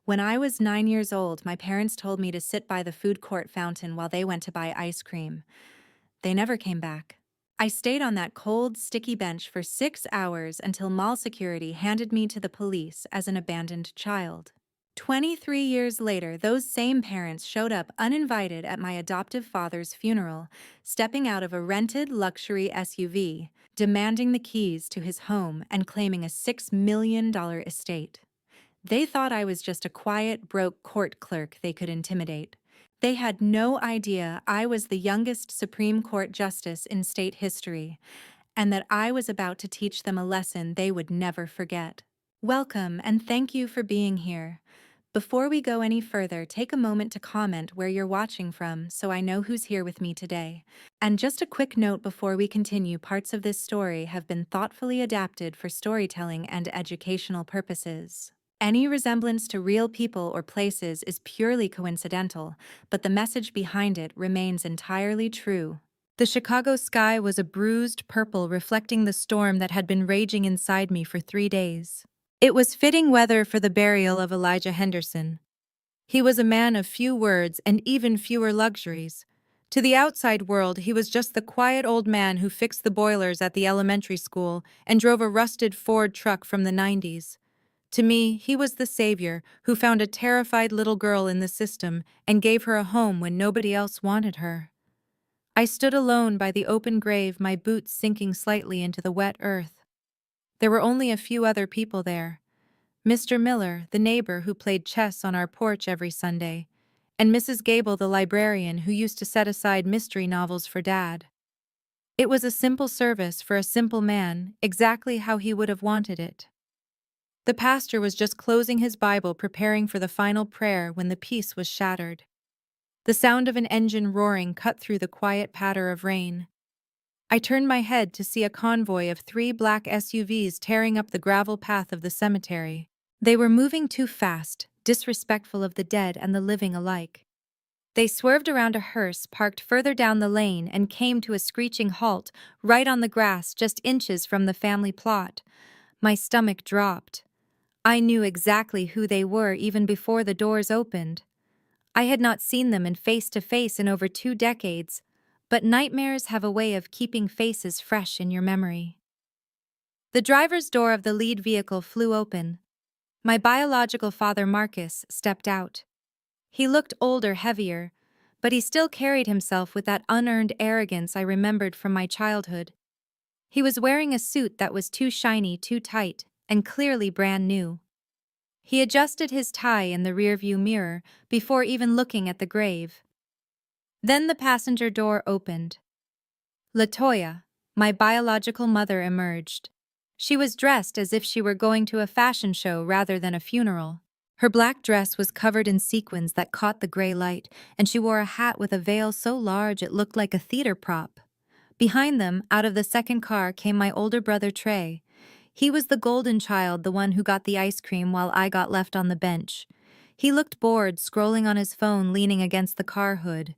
When I was 9 years old, my parents told me to sit by the food court fountain while they went to buy ice cream. They never came back. I stayed on that cold, sticky bench for 6 hours until mall security handed me to the police as an abandoned child. 23 years later, those same parents showed up uninvited at my adoptive father's funeral, stepping out of a rented luxury SUV, demanding the keys to his home and claiming a $6 million estate. They thought I was just a quiet, broke court clerk they could intimidate. They had no idea I was the youngest Supreme Court justice in state history, and that I was about to teach them a lesson they would never forget. Welcome, and thank you for being here. Before we go any further, take a moment to comment where you're watching from so I know who's here with me today. And just a quick note before we continue, parts of this story have been thoughtfully adapted for storytelling and educational purposes. Any resemblance to real people or places is purely coincidental, but the message behind it remains entirely true. The Chicago sky was a bruised purple reflecting the storm that had been raging inside me for 3 days. It was fitting weather for the burial of Elijah Henderson. He was a man of few words and even fewer luxuries. To the outside world, he was just the quiet old man who fixed the boilers at the elementary school and drove a rusted Ford truck from the 90s. To me, he was the savior who found a terrified little girl in the system and gave her a home when nobody else wanted her. I stood alone by the open grave, my boots sinking slightly into the wet earth. There were only a few other people there. Mr. Miller, the neighbor who played chess on our porch every Sunday, and Mrs. Gable, the librarian who used to set aside mystery novels for Dad. It was a simple service for a simple man, exactly how he would have wanted it. The pastor was just closing his Bible, preparing for the final prayer when the peace was shattered. The sound of an engine roaring cut through the quiet patter of rain. I turned my head to see a convoy of 3 black SUVs tearing up the gravel path of the cemetery. They were moving too fast, disrespectful of the dead and the living alike. They swerved around a hearse parked further down the lane and came to a screeching halt right on the grass just inches from the family plot. My stomach dropped. I knew exactly who they were even before the doors opened. I had not seen them in face-to-face in over 2 decades, but nightmares have a way of keeping faces fresh in your memory. The driver's door of the lead vehicle flew open. My biological father, Marcus, stepped out. He looked older, heavier, but he still carried himself with that unearned arrogance I remembered from my childhood. He was wearing a suit that was too shiny, too tight, and clearly brand new. He adjusted his tie in the rearview mirror before even looking at the grave. Then the passenger door opened. LaToya, my biological mother, emerged. She was dressed as if she were going to a fashion show rather than a funeral. Her black dress was covered in sequins that caught the gray light, and she wore a hat with a veil so large it looked like a theater prop. Behind them, out of the second car, came my older brother Trey. He was the golden child, the one who got the ice cream while I got left on the bench. He looked bored, scrolling on his phone, leaning against the car hood.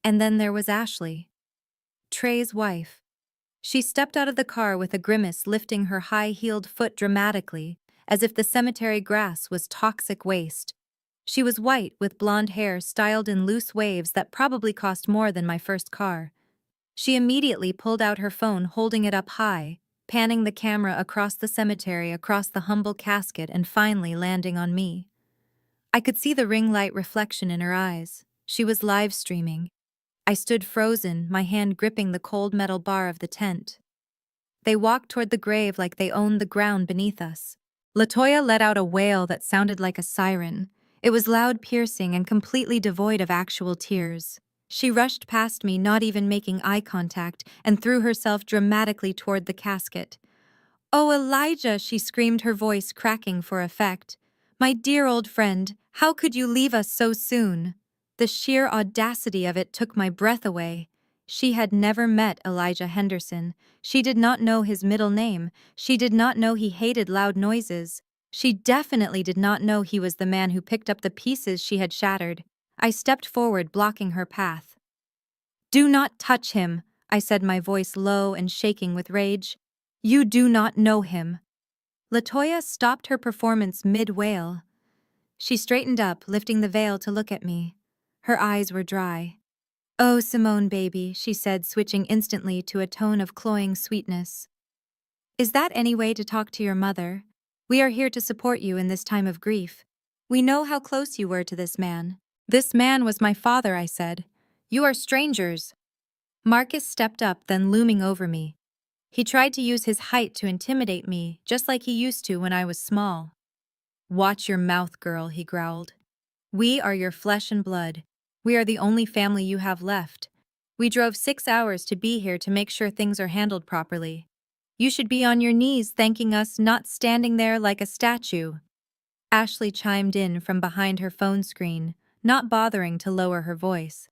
And then there was Ashley, Trey's wife. She stepped out of the car with a grimace, lifting her high-heeled foot dramatically, as if the cemetery grass was toxic waste. She was white, with blonde hair styled in loose waves that probably cost more than my first car. She immediately pulled out her phone, holding it up high, panning the camera across the cemetery, across the humble casket, and finally landing on me. I could see the ring light reflection in her eyes. She was live streaming. I stood frozen, my hand gripping the cold metal bar of the tent. They walked toward the grave like they owned the ground beneath us. LaToya let out a wail that sounded like a siren. It was loud, piercing, and completely devoid of actual tears. She rushed past me, not even making eye contact, and threw herself dramatically toward the casket. "Oh, Elijah," she screamed, her voice cracking for effect. "My dear old friend, how could you leave us so soon?" The sheer audacity of it took my breath away. She had never met Elijah Henderson. She did not know his middle name. She did not know he hated loud noises. She definitely did not know he was the man who picked up the pieces she had shattered. I stepped forward, blocking her path. "Do not touch him," I said, my voice low and shaking with rage. "You do not know him." LaToya stopped her performance mid-wail. She straightened up, lifting the veil to look at me. Her eyes were dry. "Oh, Simone, baby," she said, switching instantly to a tone of cloying sweetness. "Is that any way to talk to your mother? We are here to support you in this time of grief. We know how close you were to this man." "This man was my father," I said. "You are strangers." Marcus stepped up, then looming over me. He tried to use his height to intimidate me, just like he used to when I was small. "Watch your mouth, girl," he growled. "We are your flesh and blood. We are the only family you have left. We drove 6 hours to be here to make sure things are handled properly. You should be on your knees thanking us, not standing there like a statue." Ashley chimed in from behind her phone screen, not bothering to lower her voice.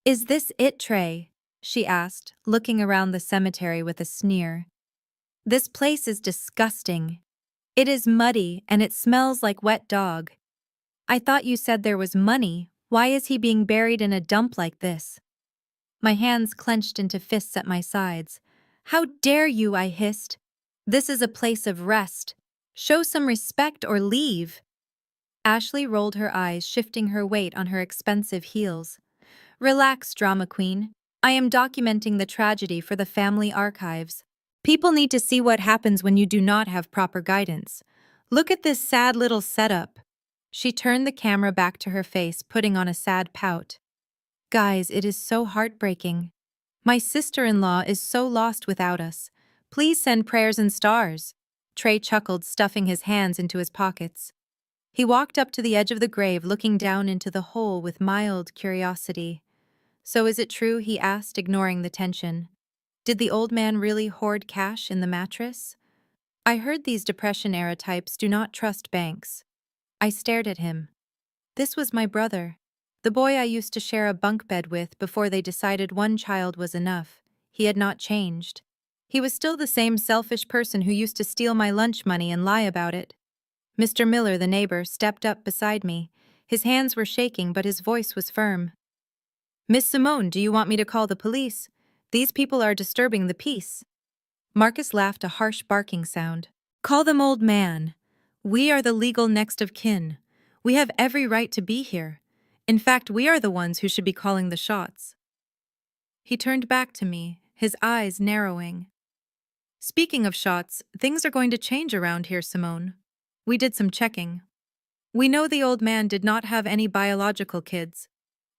"Is this it, Trey?" she asked, looking around the cemetery with a sneer. "This place is disgusting. It is muddy and it smells like wet dog. I thought you said there was money. Why is he being buried in a dump like this?" My hands clenched into fists at my sides. "How dare you?" I hissed. "This is a place of rest. Show some respect or leave." Ashley rolled her eyes, shifting her weight on her expensive heels. "Relax, drama queen. I am documenting the tragedy for the family archives. People need to see what happens when you do not have proper guidance. Look at this sad little setup." She turned the camera back to her face, putting on a sad pout. "Guys, it is so heartbreaking. My sister-in-law is so lost without us. Please send prayers and stars." Trey chuckled, stuffing his hands into his pockets. He walked up to the edge of the grave, looking down into the hole with mild curiosity. "So is it true?" he asked, ignoring the tension. "Did the old man really hoard cash in the mattress? I heard these Depression-era types do not trust banks." I stared at him. This was my brother, the boy I used to share a bunk bed with before they decided one child was enough. He had not changed. He was still the same selfish person who used to steal my lunch money and lie about it. Mr. Miller, the neighbor, stepped up beside me. His hands were shaking, but his voice was firm. "Miss Simone, do you want me to call the police? These people are disturbing the peace." Marcus laughed, a harsh barking sound. "Call them, old man. We are the legal next of kin. We have every right to be here. In fact, we are the ones who should be calling the shots." He turned back to me, his eyes narrowing. "Speaking of shots, things are going to change around here, Simone. We did some checking. We know the old man did not have any biological kids.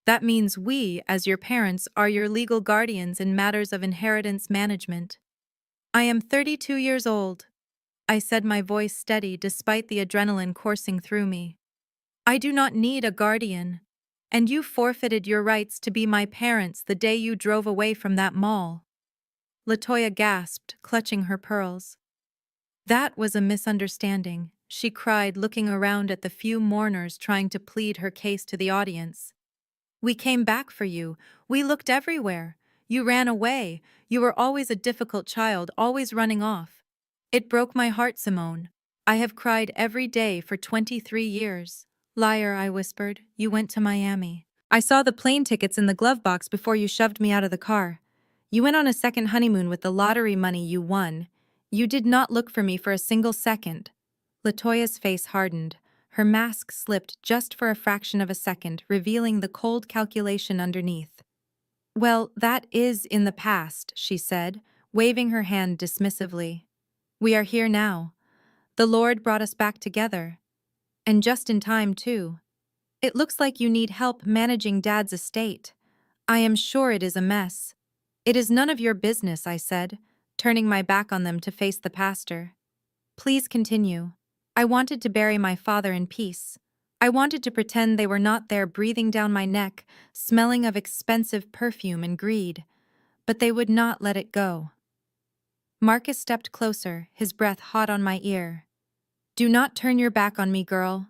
That means we, as your parents, are your legal guardians in matters of inheritance management. I am 32 years old." I said, my voice steady despite the adrenaline coursing through me. "I do not need a guardian. And you forfeited your rights to be my parents the day you drove away from that mall." Latoya gasped, clutching her pearls. "That was a misunderstanding," she cried, looking around at the few mourners trying to plead her case to the audience. "We came back for you. We looked everywhere. You ran away. You were always a difficult child, always running off. It broke my heart, Simone. I have cried every day for 23 years. "Liar," I whispered. "You went to Miami. I saw the plane tickets in the glove box before you shoved me out of the car. You went on a second honeymoon with the lottery money you won. You did not look for me for a single second." Latoya's face hardened. Her mask slipped just for a fraction of a second, revealing the cold calculation underneath. "Well, that is in the past," she said, waving her hand dismissively. "We are here now. The Lord brought us back together. And just in time, too. It looks like you need help managing Dad's estate. I am sure it is a mess." "It is none of your business," I said, turning my back on them to face the pastor. "Please continue. I wanted to bury my father in peace. I wanted to pretend they were not there breathing down my neck, smelling of expensive perfume and greed. But they would not let it go." Marcus stepped closer, his breath hot on my ear. "Do not turn your back on me, girl.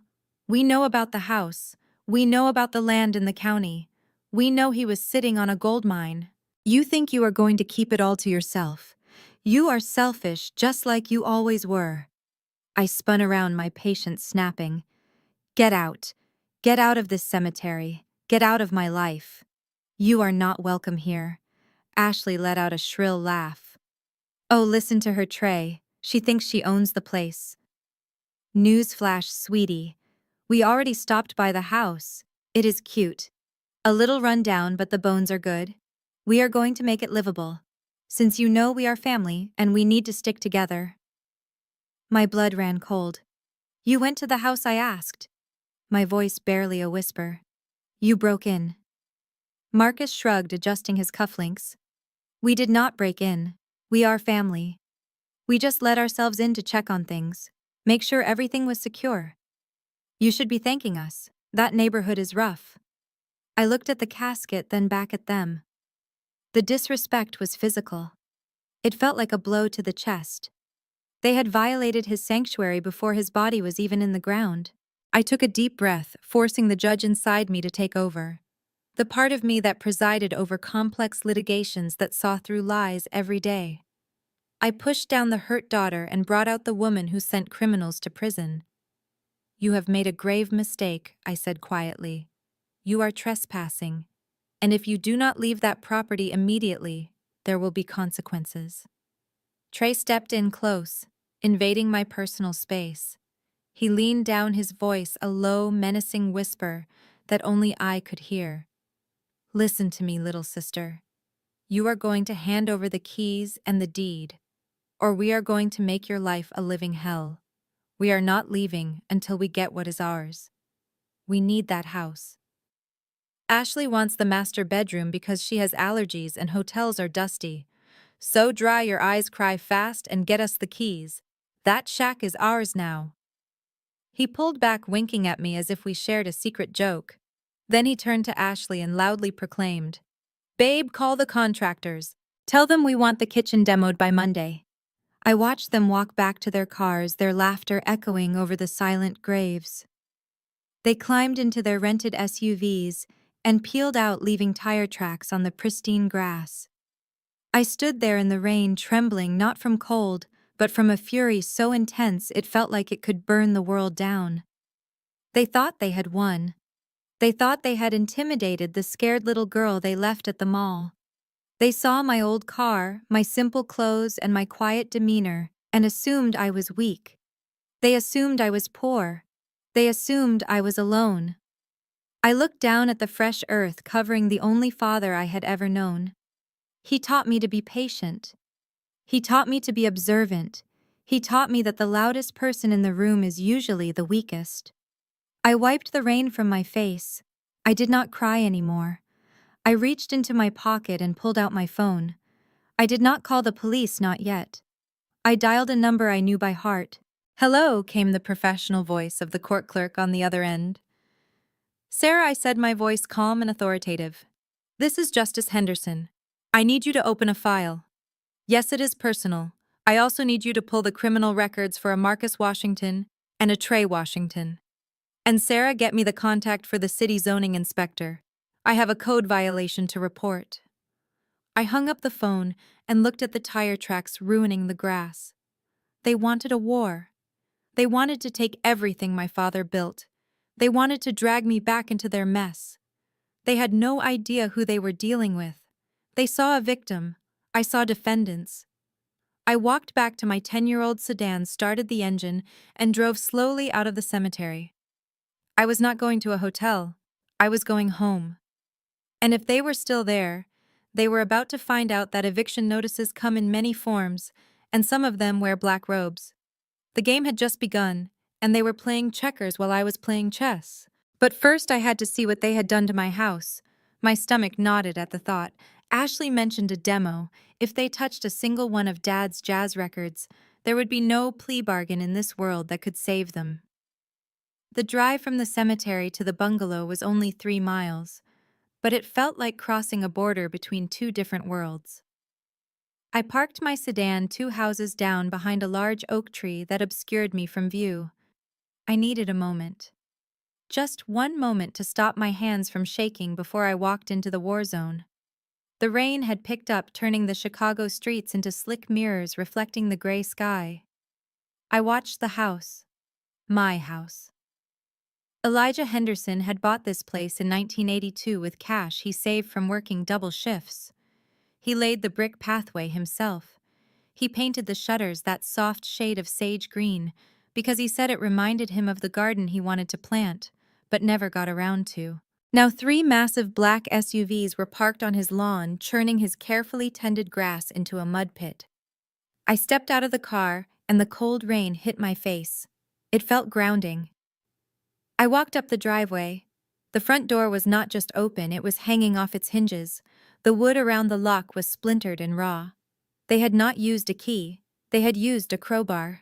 We know about the house. We know about the land in the county. We know he was sitting on a gold mine. You think you are going to keep it all to yourself. You are selfish, just like you always were." I spun around, my patience snapping. "Get out. Get out of this cemetery. Get out of my life. You are not welcome here." Ashley let out a shrill laugh. "Oh, listen to her, Trey. She thinks she owns the place. Newsflash, sweetie. We already stopped by the house. It is cute. A little run down, but the bones are good. We are going to make it livable. Since you know we are family and we need to stick together. My blood ran cold. You went to the house, I asked. My voice barely a whisper. You broke in. Marcus shrugged, adjusting his cufflinks. We did not break in. We are family. We just let ourselves in to check on things, make sure everything was secure. You should be thanking us. That neighborhood is rough. I looked at the casket, then back at them. The disrespect was physical. It felt like a blow to the chest. They had violated his sanctuary before his body was even in the ground. I took a deep breath, forcing the judge inside me to take over. The part of me that presided over complex litigations that saw through lies every day. I pushed down the hurt daughter and brought out the woman who sent criminals to prison. You have made a grave mistake, I said quietly. You are trespassing, and if you do not leave that property immediately, there will be consequences. Trey stepped in close, invading my personal space. He leaned down, his voice a low, menacing whisper that only I could hear. Listen to me, little sister. You are going to hand over the keys and the deed, or we are going to make your life a living hell. We are not leaving until we get what is ours. We need that house. Ashley wants the master bedroom because she has allergies and hotels are dusty. So dry your eyes, cry fast and get us the keys. That shack is ours now. He pulled back, winking at me as if we shared a secret joke. Then he turned to Ashley and loudly proclaimed, Babe, call the contractors. Tell them we want the kitchen demoed by Monday. I watched them walk back to their cars, their laughter echoing over the silent graves. They climbed into their rented SUVs and peeled out, leaving tire tracks on the pristine grass. I stood there in the rain, trembling not from cold, but from a fury so intense it felt like it could burn the world down. They thought they had won. They thought they had intimidated the scared little girl they left at the mall. They saw my old car, my simple clothes, and my quiet demeanor, and assumed I was weak. They assumed I was poor. They assumed I was alone. I looked down at the fresh earth covering the only father I had ever known. He taught me to be patient. He taught me to be observant. He taught me that the loudest person in the room is usually the weakest. I wiped the rain from my face. I did not cry anymore. I reached into my pocket and pulled out my phone. I did not call the police, not yet. I dialed a number I knew by heart. Hello, came the professional voice of the court clerk on the other end. Sarah, I said, my voice calm and authoritative. This is Justice Henderson. I need you to open a file. Yes, it is personal. I also need you to pull the criminal records for a Marcus Washington and a Trey Washington. And Sarah, get me the contact for the city zoning inspector. I have a code violation to report. I hung up the phone and looked at the tire tracks ruining the grass. They wanted a war. They wanted to take everything my father built. They wanted to drag me back into their mess. They had no idea who they were dealing with. They saw a victim. I saw defendants. I walked back to my 10-year-old sedan, started the engine, and drove slowly out of the cemetery. I was not going to a hotel. I was going home. And if they were still there, they were about to find out that eviction notices come in many forms, and some of them wear black robes. The game had just begun, and they were playing checkers while I was playing chess. But first I had to see what they had done to my house. My stomach knotted at the thought. Ashley mentioned a demo. If they touched a single one of Dad's jazz records, there would be no plea bargain in this world that could save them. The drive from the cemetery to the bungalow was only 3 miles, but it felt like crossing a border between two different worlds. I parked my sedan 2 houses down behind a large oak tree that obscured me from view. I needed a moment. Just one moment to stop my hands from shaking before I walked into the war zone. The rain had picked up, turning the Chicago streets into slick mirrors reflecting the gray sky. I watched the house. My house. Elijah Henderson had bought this place in 1982 with cash he saved from working double shifts. He laid the brick pathway himself. He painted the shutters that soft shade of sage green, because he said it reminded him of the garden he wanted to plant, but never got around to. Now 3 massive black SUVs were parked on his lawn, churning his carefully tended grass into a mud pit. I stepped out of the car, and the cold rain hit my face. It felt grounding. I walked up the driveway. The front door was not just open, it was hanging off its hinges. The wood around the lock was splintered and raw. They had not used a key, they had used a crowbar.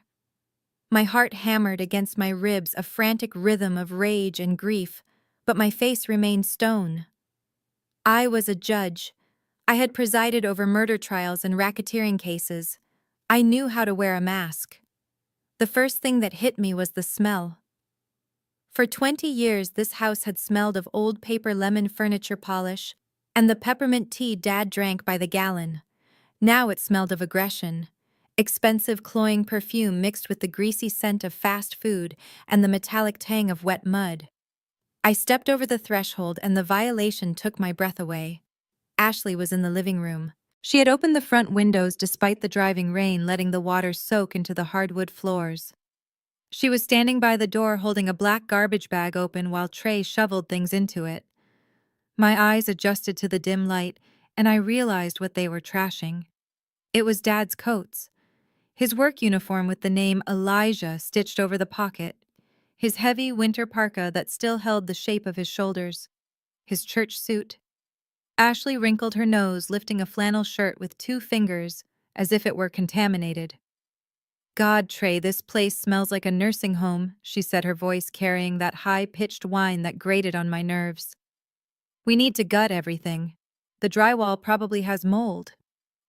My heart hammered against my ribs, a frantic rhythm of rage and grief, but my face remained stone. I was a judge. I had presided over murder trials and racketeering cases. I knew how to wear a mask. The first thing that hit me was the smell. For 20 years, this house had smelled of old paper lemon furniture polish and the peppermint tea Dad drank by the gallon. Now it smelled of aggression. Expensive cloying perfume mixed with the greasy scent of fast food and the metallic tang of wet mud. I stepped over the threshold and the violation took my breath away. Ashley was in the living room. She had opened the front windows despite the driving rain, letting the water soak into the hardwood floors. She was standing by the door holding a black garbage bag open while Trey shoveled things into it. My eyes adjusted to the dim light, and I realized what they were trashing. It was Dad's coats. His work uniform with the name Elijah stitched over the pocket, his heavy winter parka that still held the shape of his shoulders, his church suit. Ashley wrinkled her nose, lifting a flannel shirt with 2 fingers, as if it were contaminated. God, Trey, this place smells like a nursing home, she said, her voice carrying that high-pitched whine that grated on my nerves. We need to gut everything. The drywall probably has mold.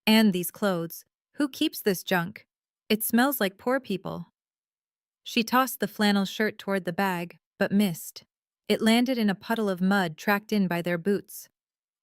And these clothes. Who keeps this junk? It smells like poor people. She tossed the flannel shirt toward the bag, but missed. It landed in a puddle of mud tracked in by their boots.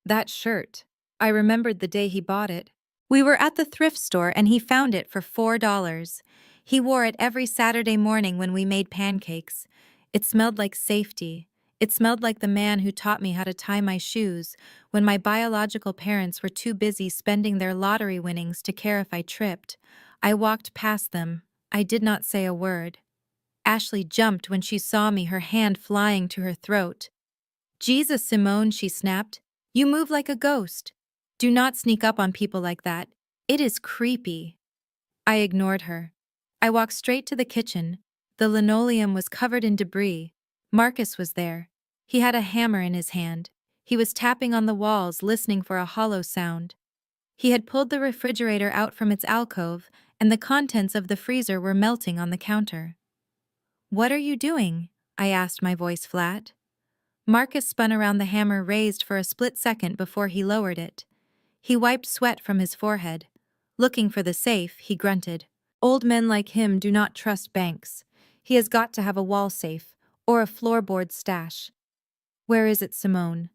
That shirt. I remembered the day he bought it. We were at the thrift store and he found it for $4. He wore it every Saturday morning when we made pancakes. It smelled like safety. It smelled like the man who taught me how to tie my shoes when my biological parents were too busy spending their lottery winnings to care if I tripped. I walked past them. I did not say a word. Ashley jumped when she saw me, her hand flying to her throat. Jesus, Simone, she snapped. You move like a ghost. Do not sneak up on people like that. It is creepy. I ignored her. I walked straight to the kitchen. The linoleum was covered in debris. Marcus was there. He had a hammer in his hand. He was tapping on the walls, listening for a hollow sound. He had pulled the refrigerator out from its alcove, and the contents of the freezer were melting on the counter. What are you doing? I asked, my voice flat. Marcus spun around, the hammer raised for a split second before he lowered it. He wiped sweat from his forehead. Looking for the safe, he grunted. Old men like him do not trust banks. He has got to have a wall safe, or a floorboard stash. Where is it, Simone?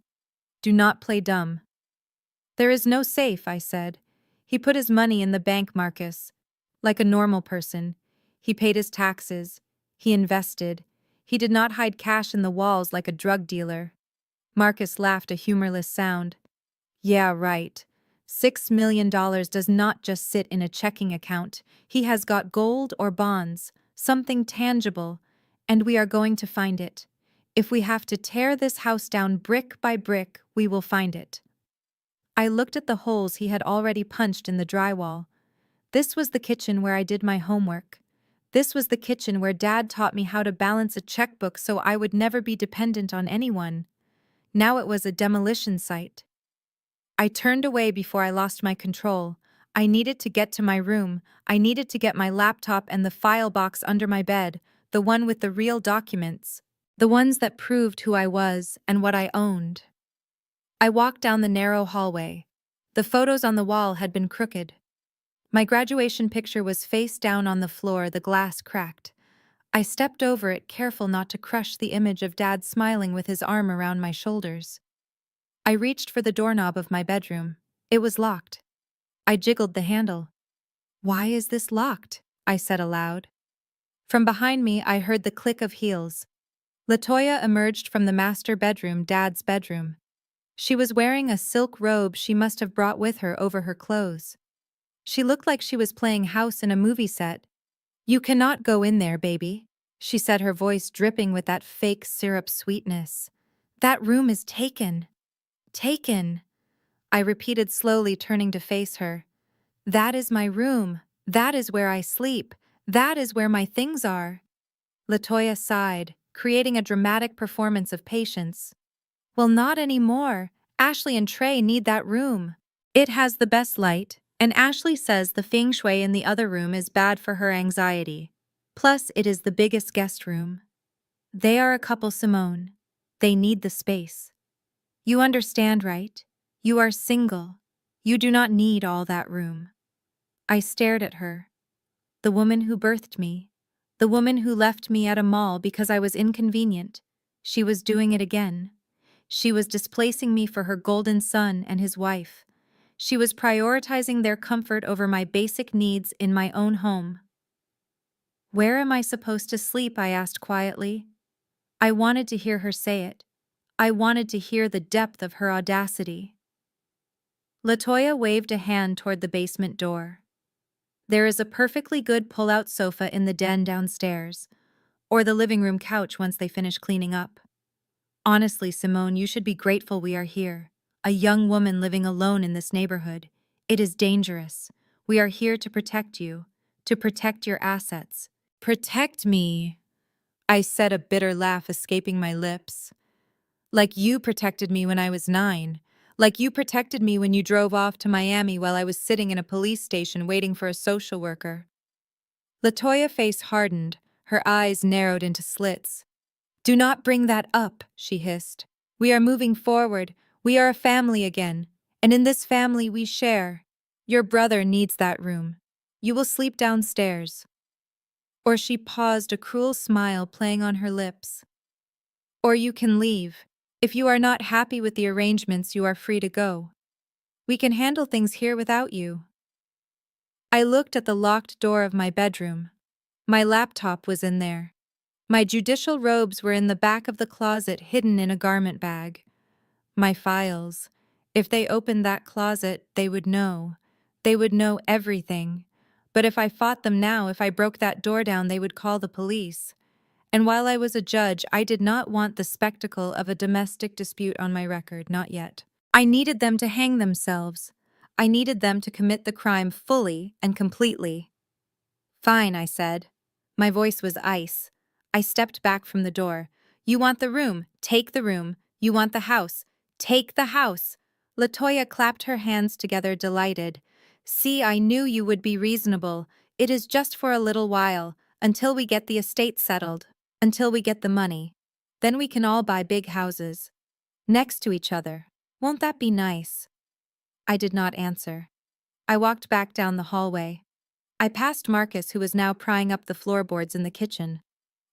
Do not play dumb. There is no safe, I said. He put his money in the bank, Marcus. Like a normal person. He paid his taxes. He invested. He did not hide cash in the walls like a drug dealer. Marcus laughed, a humorless sound. Yeah, right. $6 million does not just sit in a checking account. He has got gold or bonds, something tangible, and we are going to find it. If we have to tear this house down brick by brick, we will find it. I looked at the holes he had already punched in the drywall. This was the kitchen where I did my homework. This was the kitchen where Dad taught me how to balance a checkbook so I would never be dependent on anyone. Now it was a demolition site. I turned away before I lost my control. I needed to get to my room. I needed to get my laptop and the file box under my bed, the one with the real documents, the ones that proved who I was and what I owned. I walked down the narrow hallway. The photos on the wall had been crooked. My graduation picture was face down on the floor, the glass cracked. I stepped over it, careful not to crush the image of Dad smiling with his arm around my shoulders. I reached for the doorknob of my bedroom. It was locked. I jiggled the handle. Why is this locked? I said aloud. From behind me, I heard the click of heels. Latoya emerged from the master bedroom, Dad's bedroom. She was wearing a silk robe she must have brought with her over her clothes. She looked like she was playing house in a movie set. "You cannot go in there, baby," she said, her voice dripping with that fake syrup sweetness. "That room is taken. Taken," I repeated slowly, turning to face her. "That is my room. That is where I sleep. That is where my things are." Latoya sighed, creating a dramatic performance of patience. "Well, not anymore. Ashley and Trey need that room. It has the best light, and Ashley says the feng shui in the other room is bad for her anxiety. Plus, it is the biggest guest room. They are a couple, Simone. They need the space. You understand, right? You are single. You do not need all that room." I stared at her. The woman who birthed me. The woman who left me at a mall because I was inconvenient. She was doing it again. She was displacing me for her golden son and his wife. She was prioritizing their comfort over my basic needs in my own home. "Where am I supposed to sleep?" I asked quietly. I wanted to hear her say it. I wanted to hear the depth of her audacity. Latoya waved a hand toward the basement door. "There is a perfectly good pull-out sofa in the den downstairs, or the living room couch once they finish cleaning up. Honestly, Simone, you should be grateful we are here. A young woman living alone in this neighborhood. It is dangerous. We are here to protect you, to protect your assets." "Protect me," I said, a bitter laugh escaping my lips. "Like you protected me when I was 9. Like you protected me when you drove off to Miami while I was sitting in a police station waiting for a social worker." Latoya's face hardened, her eyes narrowed into slits. "Do not bring that up," she hissed. "We are moving forward. We are a family again. And in this family we share. Your brother needs that room. You will sleep downstairs." Or she paused, a cruel smile playing on her lips. "Or you can leave. If you are not happy with the arrangements, you are free to go. We can handle things here without you." I looked at the locked door of my bedroom. My laptop was in there. My judicial robes were in the back of the closet, hidden in a garment bag. My files. If they opened that closet, they would know. They would know everything. But if I fought them now, if I broke that door down, they would call the police. And while I was a judge, I did not want the spectacle of a domestic dispute on my record, not yet. I needed them to hang themselves. I needed them to commit the crime fully and completely. "Fine," I said. My voice was ice. I stepped back from the door. "You want the room? Take the room. You want the house? Take the house." Latoya clapped her hands together, delighted. "See, I knew you would be reasonable. It is just for a little while, until we get the estate settled, until we get the money. Then we can all buy big houses. Next to each other. Won't that be nice?" I did not answer. I walked back down the hallway. I passed Marcus, who was now prying up the floorboards in the kitchen.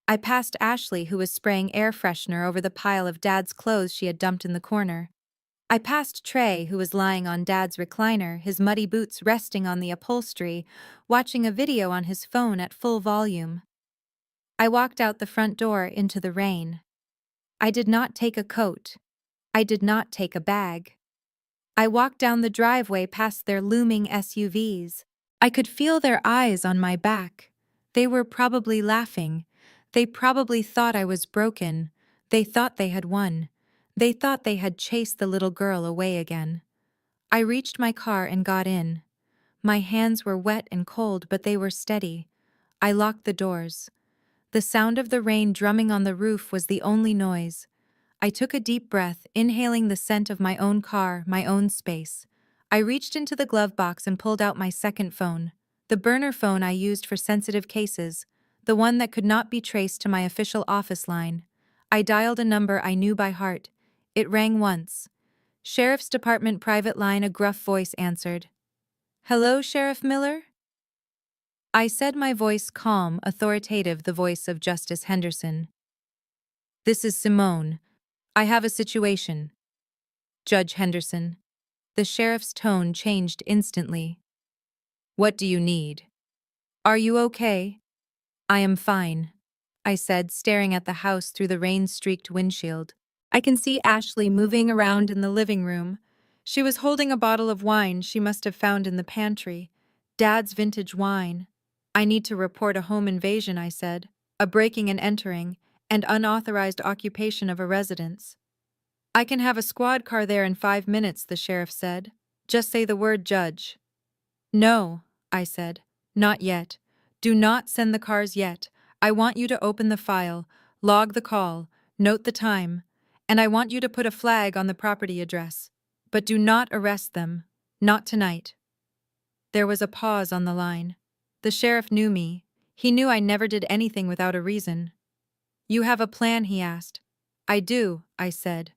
I passed Ashley, who was spraying air freshener over the pile of Dad's clothes she had dumped in the corner. I passed Trey, who was lying on Dad's recliner, his muddy boots resting on the upholstery, watching a video on his phone at full volume. I walked out the front door into the rain. I did not take a coat. I did not take a bag. I walked down the driveway past their looming SUVs. I could feel their eyes on my back. They were probably laughing. They probably thought I was broken. They thought they had won. They thought they had chased the little girl away again. I reached my car and got in. My hands were wet and cold, but they were steady. I locked the doors. The sound of the rain drumming on the roof was the only noise. I took a deep breath, inhaling the scent of my own car, my own space. I reached into the glove box and pulled out my second phone, the burner phone I used for sensitive cases, the one that could not be traced to my official office line. I dialed a number I knew by heart. It rang once. "Sheriff's Department private line," a gruff voice answered. "Hello, Sheriff Miller?" I said, my voice calm, authoritative, the voice of Justice Henderson. "This is Simone. I have a situation." "Judge Henderson." The sheriff's tone changed instantly. "What do you need?" "Are you okay?" "I am fine," I said, staring at the house through the rain-streaked windshield. I can see Ashley moving around in the living room. She was holding a bottle of wine she must have found in the pantry. Dad's vintage wine. I need to report a home invasion, I said, a breaking and entering, and unauthorized occupation of a residence. I can have a squad car there in 5 minutes, the sheriff said. Just say the word judge. No, I said. Not yet. Do not send the cars yet. I want you to open the file, log the call, note the time, and I want you to put a flag on the property address. But do not arrest them. Not tonight. There was a pause on the line. The sheriff knew me. He knew I never did anything without a reason. You have a plan, he asked. I do, I said.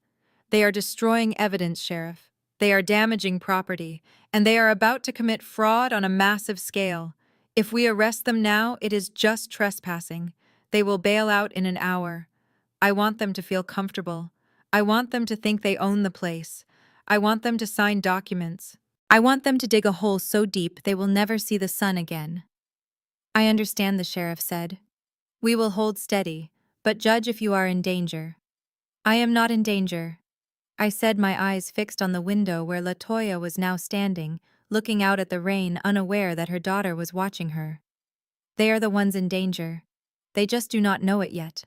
They are destroying evidence, Sheriff. They are damaging property, and they are about to commit fraud on a massive scale. If we arrest them now, it is just trespassing. They will bail out in an hour. I want them to feel comfortable. I want them to think they own the place. I want them to sign documents. I want them to dig a hole so deep they will never see the sun again. I understand, the sheriff said. We will hold steady, but judge if you are in danger. I am not in danger, I said, my eyes fixed on the window where LaToya was now standing, looking out at the rain, unaware that her daughter was watching her. They are the ones in danger. They just do not know it yet.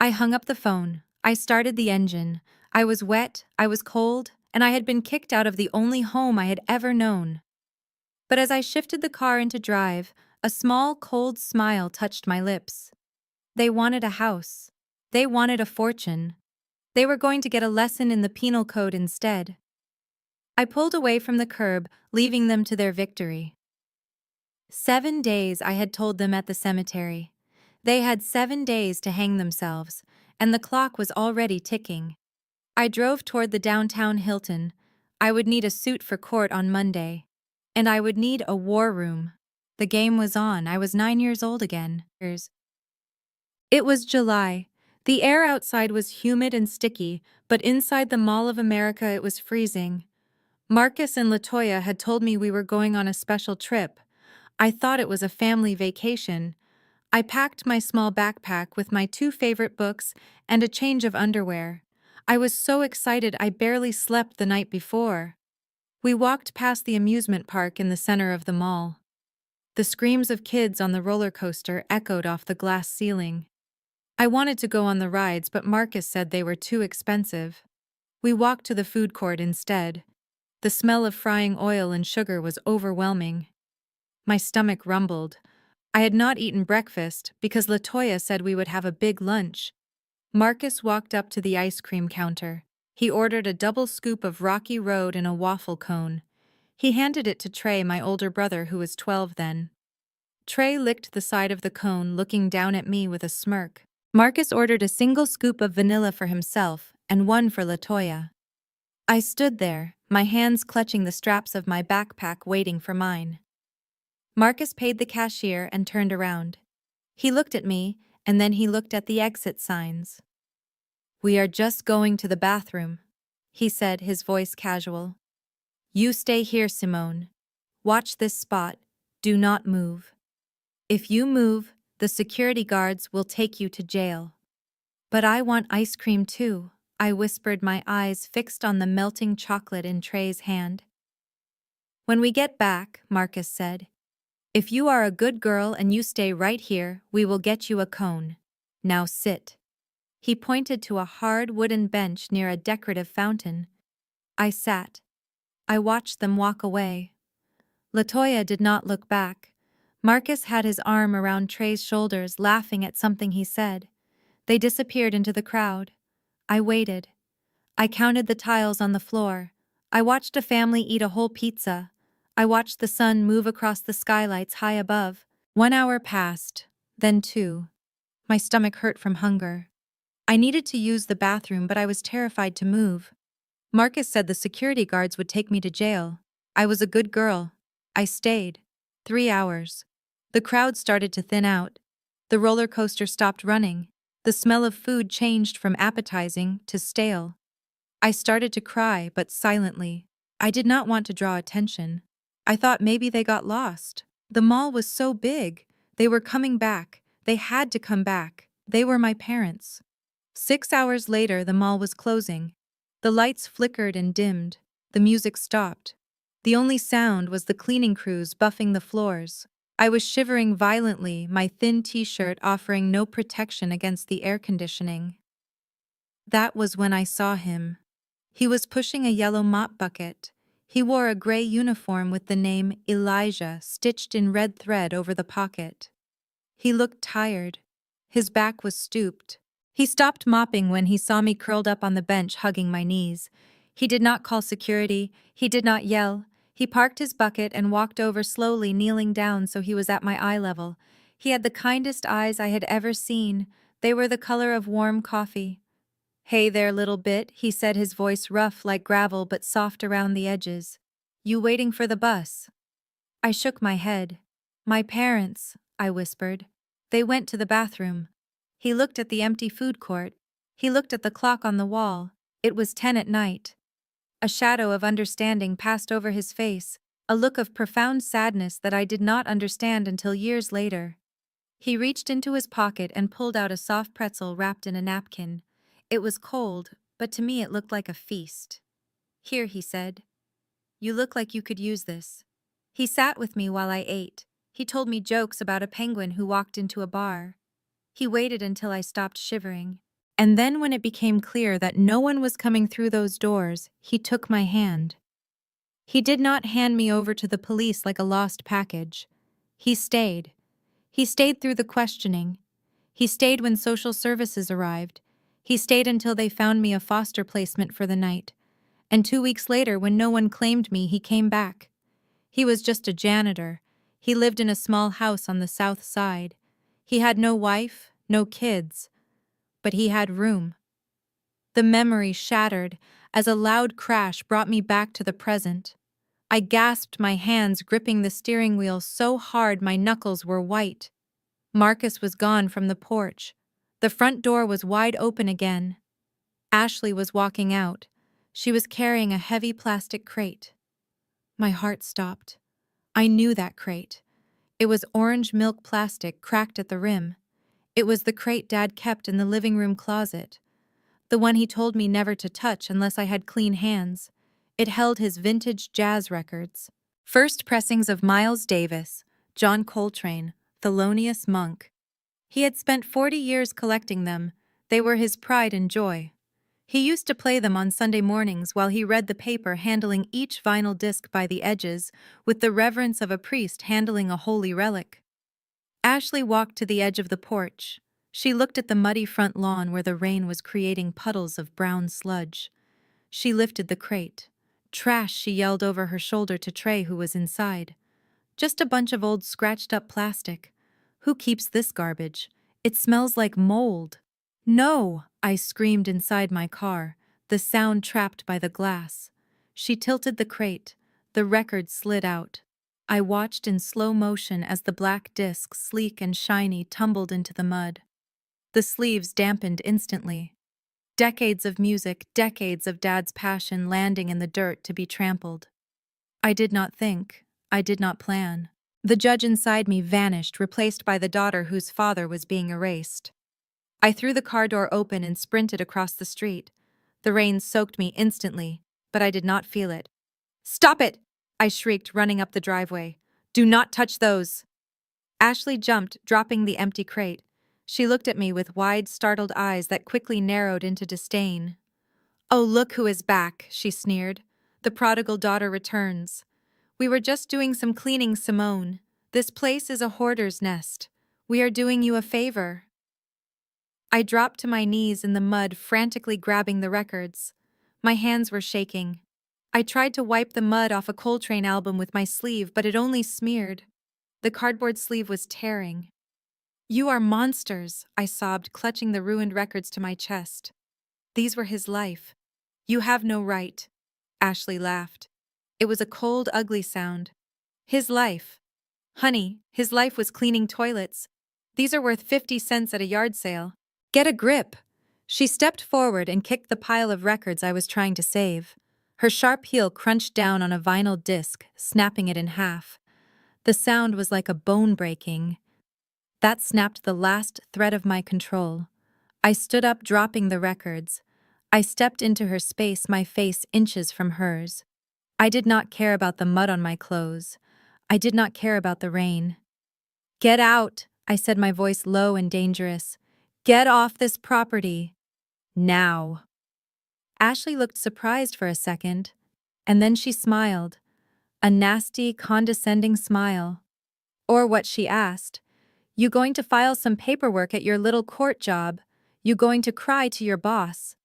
I hung up the phone. I started the engine. I was wet, I was cold, and I had been kicked out of the only home I had ever known. But as I shifted the car into drive, a small, cold smile touched my lips. They wanted a house. They wanted a fortune. They were going to get a lesson in the penal code instead. I pulled away from the curb, leaving them to their victory. 7 days, I had told them at the cemetery. They had 7 days to hang themselves, and the clock was already ticking. I drove toward the downtown Hilton. I would need a suit for court on Monday. And I would need a war room. The game was on. I was 9 years old again. It was July. The air outside was humid and sticky, but inside the Mall of America it was freezing. Marcus and LaToya had told me we were going on a special trip. I thought it was a family vacation. I packed my small backpack with my 2 favorite books and a change of underwear. I was so excited I barely slept the night before. We walked past the amusement park in the center of the mall. The screams of kids on the roller coaster echoed off the glass ceiling. I wanted to go on the rides, but Marcus said they were too expensive. We walked to the food court instead. The smell of frying oil and sugar was overwhelming. My stomach rumbled. I had not eaten breakfast because LaToya said we would have a big lunch. Marcus walked up to the ice cream counter. He ordered a double scoop of Rocky Road and a waffle cone. He handed it to Trey, my older brother, who was 12 then. Trey licked the side of the cone, looking down at me with a smirk. Marcus ordered a single scoop of vanilla for himself and one for LaToya. I stood there, my hands clutching the straps of my backpack, waiting for mine. Marcus paid the cashier and turned around. He looked at me, and then he looked at the exit signs. We are just going to the bathroom, he said, his voice casual. You stay here, Simone. Watch this spot. Do not move. If you move, the security guards will take you to jail. But I want ice cream too, I whispered, my eyes fixed on the melting chocolate in Trey's hand. When we get back, Marcus said, if you are a good girl and you stay right here, we will get you a cone. Now sit. He pointed to a hard wooden bench near a decorative fountain. I sat. I watched them walk away. LaToya did not look back. Marcus had his arm around Trey's shoulders, laughing at something he said. They disappeared into the crowd. I waited. I counted the tiles on the floor. I watched a family eat a whole pizza. I watched the sun move across the skylights high above. 1 hour passed, then 2. My stomach hurt from hunger. I needed to use the bathroom, but I was terrified to move. Marcus said the security guards would take me to jail. I was a good girl. I stayed. 3 hours. The crowd started to thin out. The roller coaster stopped running. The smell of food changed from appetizing to stale. I started to cry, but silently. I did not want to draw attention. I thought maybe they got lost. The mall was so big. They were coming back. They had to come back. They were my parents. 6 hours later, the mall was closing. The lights flickered and dimmed. The music stopped. The only sound was the cleaning crews buffing the floors. I was shivering violently, my thin t-shirt offering no protection against the air conditioning. That was when I saw him. He was pushing a yellow mop bucket. He wore a gray uniform with the name Elijah stitched in red thread over the pocket. He looked tired. His back was stooped. He stopped mopping when he saw me curled up on the bench hugging my knees. He did not call security. He did not yell. He parked his bucket and walked over slowly, kneeling down so he was at my eye level. He had the kindest eyes I had ever seen. They were the color of warm coffee. "Hey there, little bit," he said, his voice rough like gravel but soft around the edges. "You waiting for the bus?" I shook my head. "My parents," I whispered. "They went to the bathroom." He looked at the empty food court. He looked at the clock on the wall. It was 10 at night. A shadow of understanding passed over his face, a look of profound sadness that I did not understand until years later. He reached into his pocket and pulled out a soft pretzel wrapped in a napkin. It was cold, but to me it looked like a feast. "Here," he said. "You look like you could use this." He sat with me while I ate. He told me jokes about a penguin who walked into a bar. He waited until I stopped shivering. And then when it became clear that no one was coming through those doors, he took my hand. He did not hand me over to the police like a lost package. He stayed. He stayed through the questioning. He stayed when social services arrived. He stayed until they found me a foster placement for the night. And 2 weeks later, when no one claimed me, he came back. He was just a janitor. He lived in a small house on the south side. He had no wife, no kids, but he had room. The memory shattered as a loud crash brought me back to the present. I gasped, my hands gripping the steering wheel so hard my knuckles were white. Marcus was gone from the porch. The front door was wide open again. Ashley was walking out. She was carrying a heavy plastic crate. My heart stopped. I knew that crate. It was orange milk plastic cracked at the rim. It was the crate Dad kept in the living room closet. The one he told me never to touch unless I had clean hands. It held his vintage jazz records. First pressings of Miles Davis, John Coltrane, Thelonious Monk. He had spent 40 years collecting them. They were his pride and joy. He used to play them on Sunday mornings while he read the paper, handling each vinyl disc by the edges with the reverence of a priest handling a holy relic. Ashley walked to the edge of the porch. She looked at the muddy front lawn where the rain was creating puddles of brown sludge. She lifted the crate. "Trash," she yelled over her shoulder to Trey, who was inside. "Just a bunch of old scratched-up plastic. Who keeps this garbage? It smells like mold." "No!" I screamed inside my car, the sound trapped by the glass. She tilted the crate. The record slid out. I watched in slow motion as the black disc, sleek and shiny, tumbled into the mud. The sleeves dampened instantly. Decades of music, decades of Dad's passion landing in the dirt to be trampled. I did not think. I did not plan. The judge inside me vanished, replaced by the daughter whose father was being erased. I threw the car door open and sprinted across the street. The rain soaked me instantly, but I did not feel it. "Stop it!" I shrieked, running up the driveway. "Do not touch those!" Ashley jumped, dropping the empty crate. She looked at me with wide, startled eyes that quickly narrowed into disdain. "Oh, look who is back," she sneered. "The prodigal daughter returns. We were just doing some cleaning, Simone. This place is a hoarder's nest. We are doing you a favor." I dropped to my knees in the mud, frantically grabbing the records. My hands were shaking. I tried to wipe the mud off a Coltrane album with my sleeve, but it only smeared. The cardboard sleeve was tearing. "You are monsters," I sobbed, clutching the ruined records to my chest. "These were his life. You have no right." Ashley laughed. It was a cold, ugly sound. "His life. Honey, his life was cleaning toilets. These are worth 50 cents at a yard sale. Get a grip." She stepped forward and kicked the pile of records I was trying to save. Her sharp heel crunched down on a vinyl disc, snapping it in half. The sound was like a bone breaking. That snapped the last thread of my control. I stood up, dropping the records. I stepped into her space, my face inches from hers. I did not care about the mud on my clothes. I did not care about the rain. Get out, I said, my voice low and dangerous. Get off this property. Now. Ashley looked surprised for a second, and then she smiled. A nasty, condescending smile. Or what she asked. You going to file some paperwork at your little court job? You going to cry to your boss?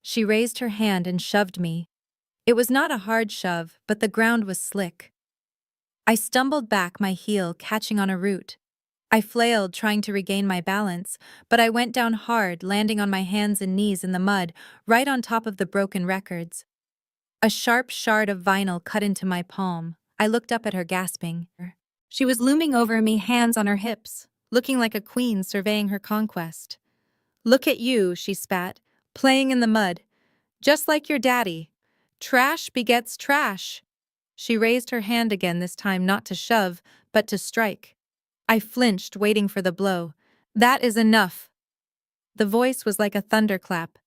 She raised her hand and shoved me. It was not a hard shove, but the ground was slick. I stumbled back, my heel catching on a root. I flailed, trying to regain my balance, but I went down hard, landing on my hands and knees in the mud, right on top of the broken records. A sharp shard of vinyl cut into my palm. I looked up at her, gasping. She was looming over me, hands on her hips, looking like a queen surveying her conquest. Look at you, she spat, playing in the mud. Just like your daddy. Trash begets trash. She raised her hand again, this time not to shove, but to strike. I flinched, waiting for the blow. That is enough. The voice was like a thunderclap,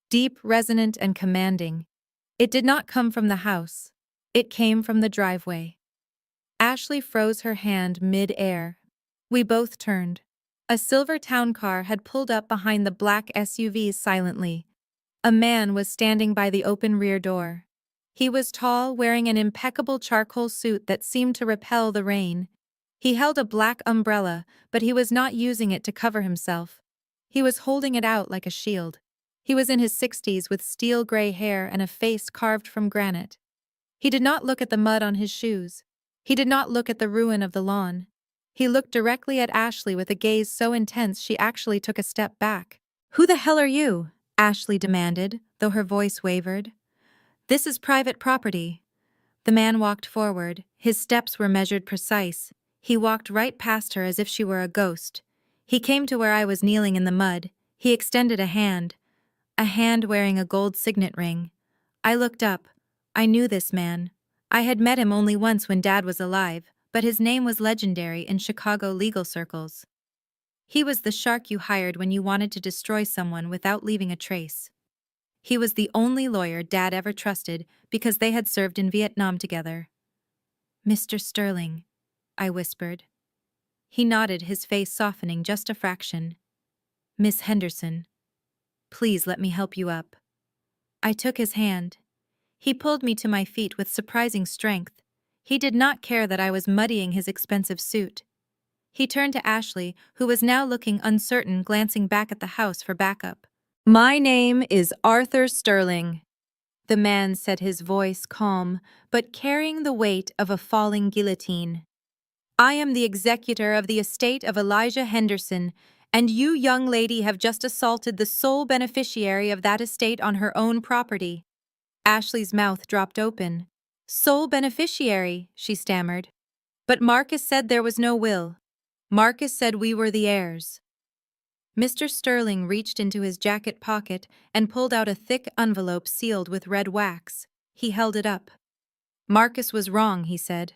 deep, resonant, and commanding. It did not come from the house. It came from the driveway. Ashley froze her hand mid-air. We both turned. A silver town car had pulled up behind the black SUVs silently. A man was standing by the open rear door. He was tall, wearing an impeccable charcoal suit that seemed to repel the rain. He held a black umbrella, but he was not using it to cover himself. He was holding it out like a shield. He was in his 60s with steel gray hair and a face carved from granite. He did not look at the mud on his shoes. He did not look at the ruin of the lawn. He looked directly at Ashley with a gaze so intense she actually took a step back. "Who the hell are you?" Ashley demanded, though her voice wavered. "This is private property." The man walked forward. His steps were measured, precise. He walked right past her as if she were a ghost. He came to where I was kneeling in the mud. He extended a hand wearing a gold signet ring. I looked up. I knew this man. I had met him only once when Dad was alive, but his name was legendary in Chicago legal circles. He was the shark you hired when you wanted to destroy someone without leaving a trace. He was the only lawyer Dad ever trusted because they had served in Vietnam together. "Mr. Sterling," I whispered. He nodded, his face softening just a fraction. "Miss Henderson, please let me help you up." I took his hand. He pulled me to my feet with surprising strength. He did not care that I was muddying his expensive suit. He turned to Ashley, who was now looking uncertain, glancing back at the house for backup. "My name is Arthur Sterling," the man said, his voice calm, but carrying the weight of a falling guillotine. "I am the executor of the estate of Elijah Henderson, and you, young lady, have just assaulted the sole beneficiary of that estate on her own property." Ashley's mouth dropped open. "Sole beneficiary," she stammered. "But Marcus said there was no will. Marcus said we were the heirs." Mr. Sterling reached into his jacket pocket and pulled out a thick envelope sealed with red wax. He held it up. "Marcus was wrong," he said.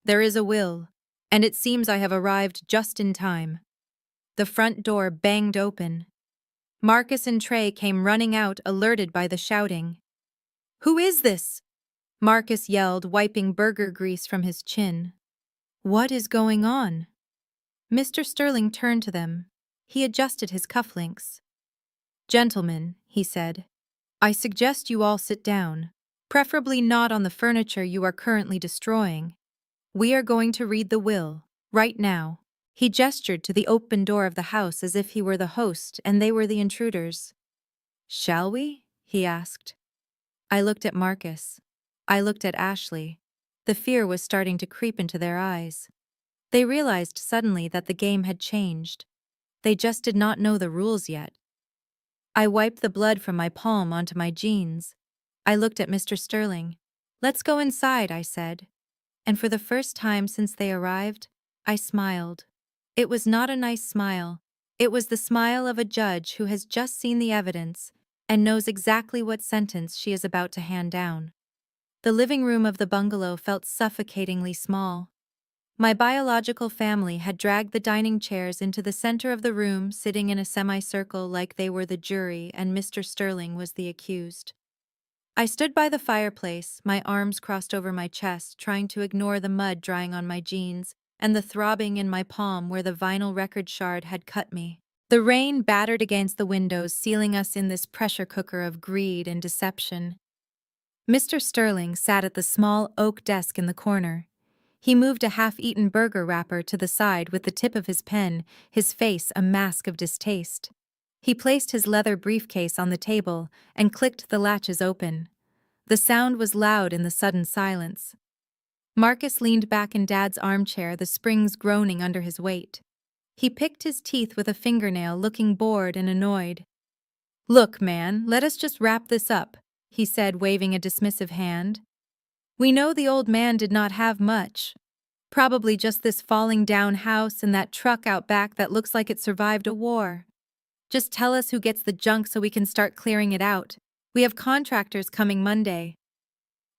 "There is a will, and it seems I have arrived just in time." The front door banged open. Marcus and Trey came running out, alerted by the shouting. "Who is this?" Marcus yelled, wiping burger grease from his chin. "What is going on?" Mr. Sterling turned to them. He adjusted his cufflinks. "Gentlemen," he said, "I suggest you all sit down, preferably not on the furniture you are currently destroying. We are going to read the will, right now." He gestured to the open door of the house as if he were the host and they were the intruders. "Shall we?" he asked. I looked at Marcus. I looked at Ashley. The fear was starting to creep into their eyes. They realized suddenly that the game had changed. They just did not know the rules yet. I wiped the blood from my palm onto my jeans. I looked at Mr. Sterling. "Let's go inside," I said. And for the first time since they arrived, I smiled. It was not a nice smile. It was the smile of a judge who has just seen the evidence and knows exactly what sentence she is about to hand down. The living room of the bungalow felt suffocatingly small. My biological family had dragged the dining chairs into the center of the room, sitting in a semicircle like they were the jury and Mr. Sterling was the accused. I stood by the fireplace, my arms crossed over my chest, trying to ignore the mud drying on my jeans, and the throbbing in my palm where the vinyl record shard had cut me. The rain battered against the windows, sealing us in this pressure cooker of greed and deception. Mr. Sterling sat at the small oak desk in the corner. He moved a half-eaten burger wrapper to the side with the tip of his pen, his face a mask of distaste. He placed his leather briefcase on the table and clicked the latches open. The sound was loud in the sudden silence. Marcus leaned back in Dad's armchair, the springs groaning under his weight. He picked his teeth with a fingernail, looking bored and annoyed. "Look, man, let us just wrap this up," he said, waving a dismissive hand. "We know the old man did not have much. Probably just this falling down house and that truck out back that looks like it survived a war. Just tell us who gets the junk so we can start clearing it out. We have contractors coming Monday."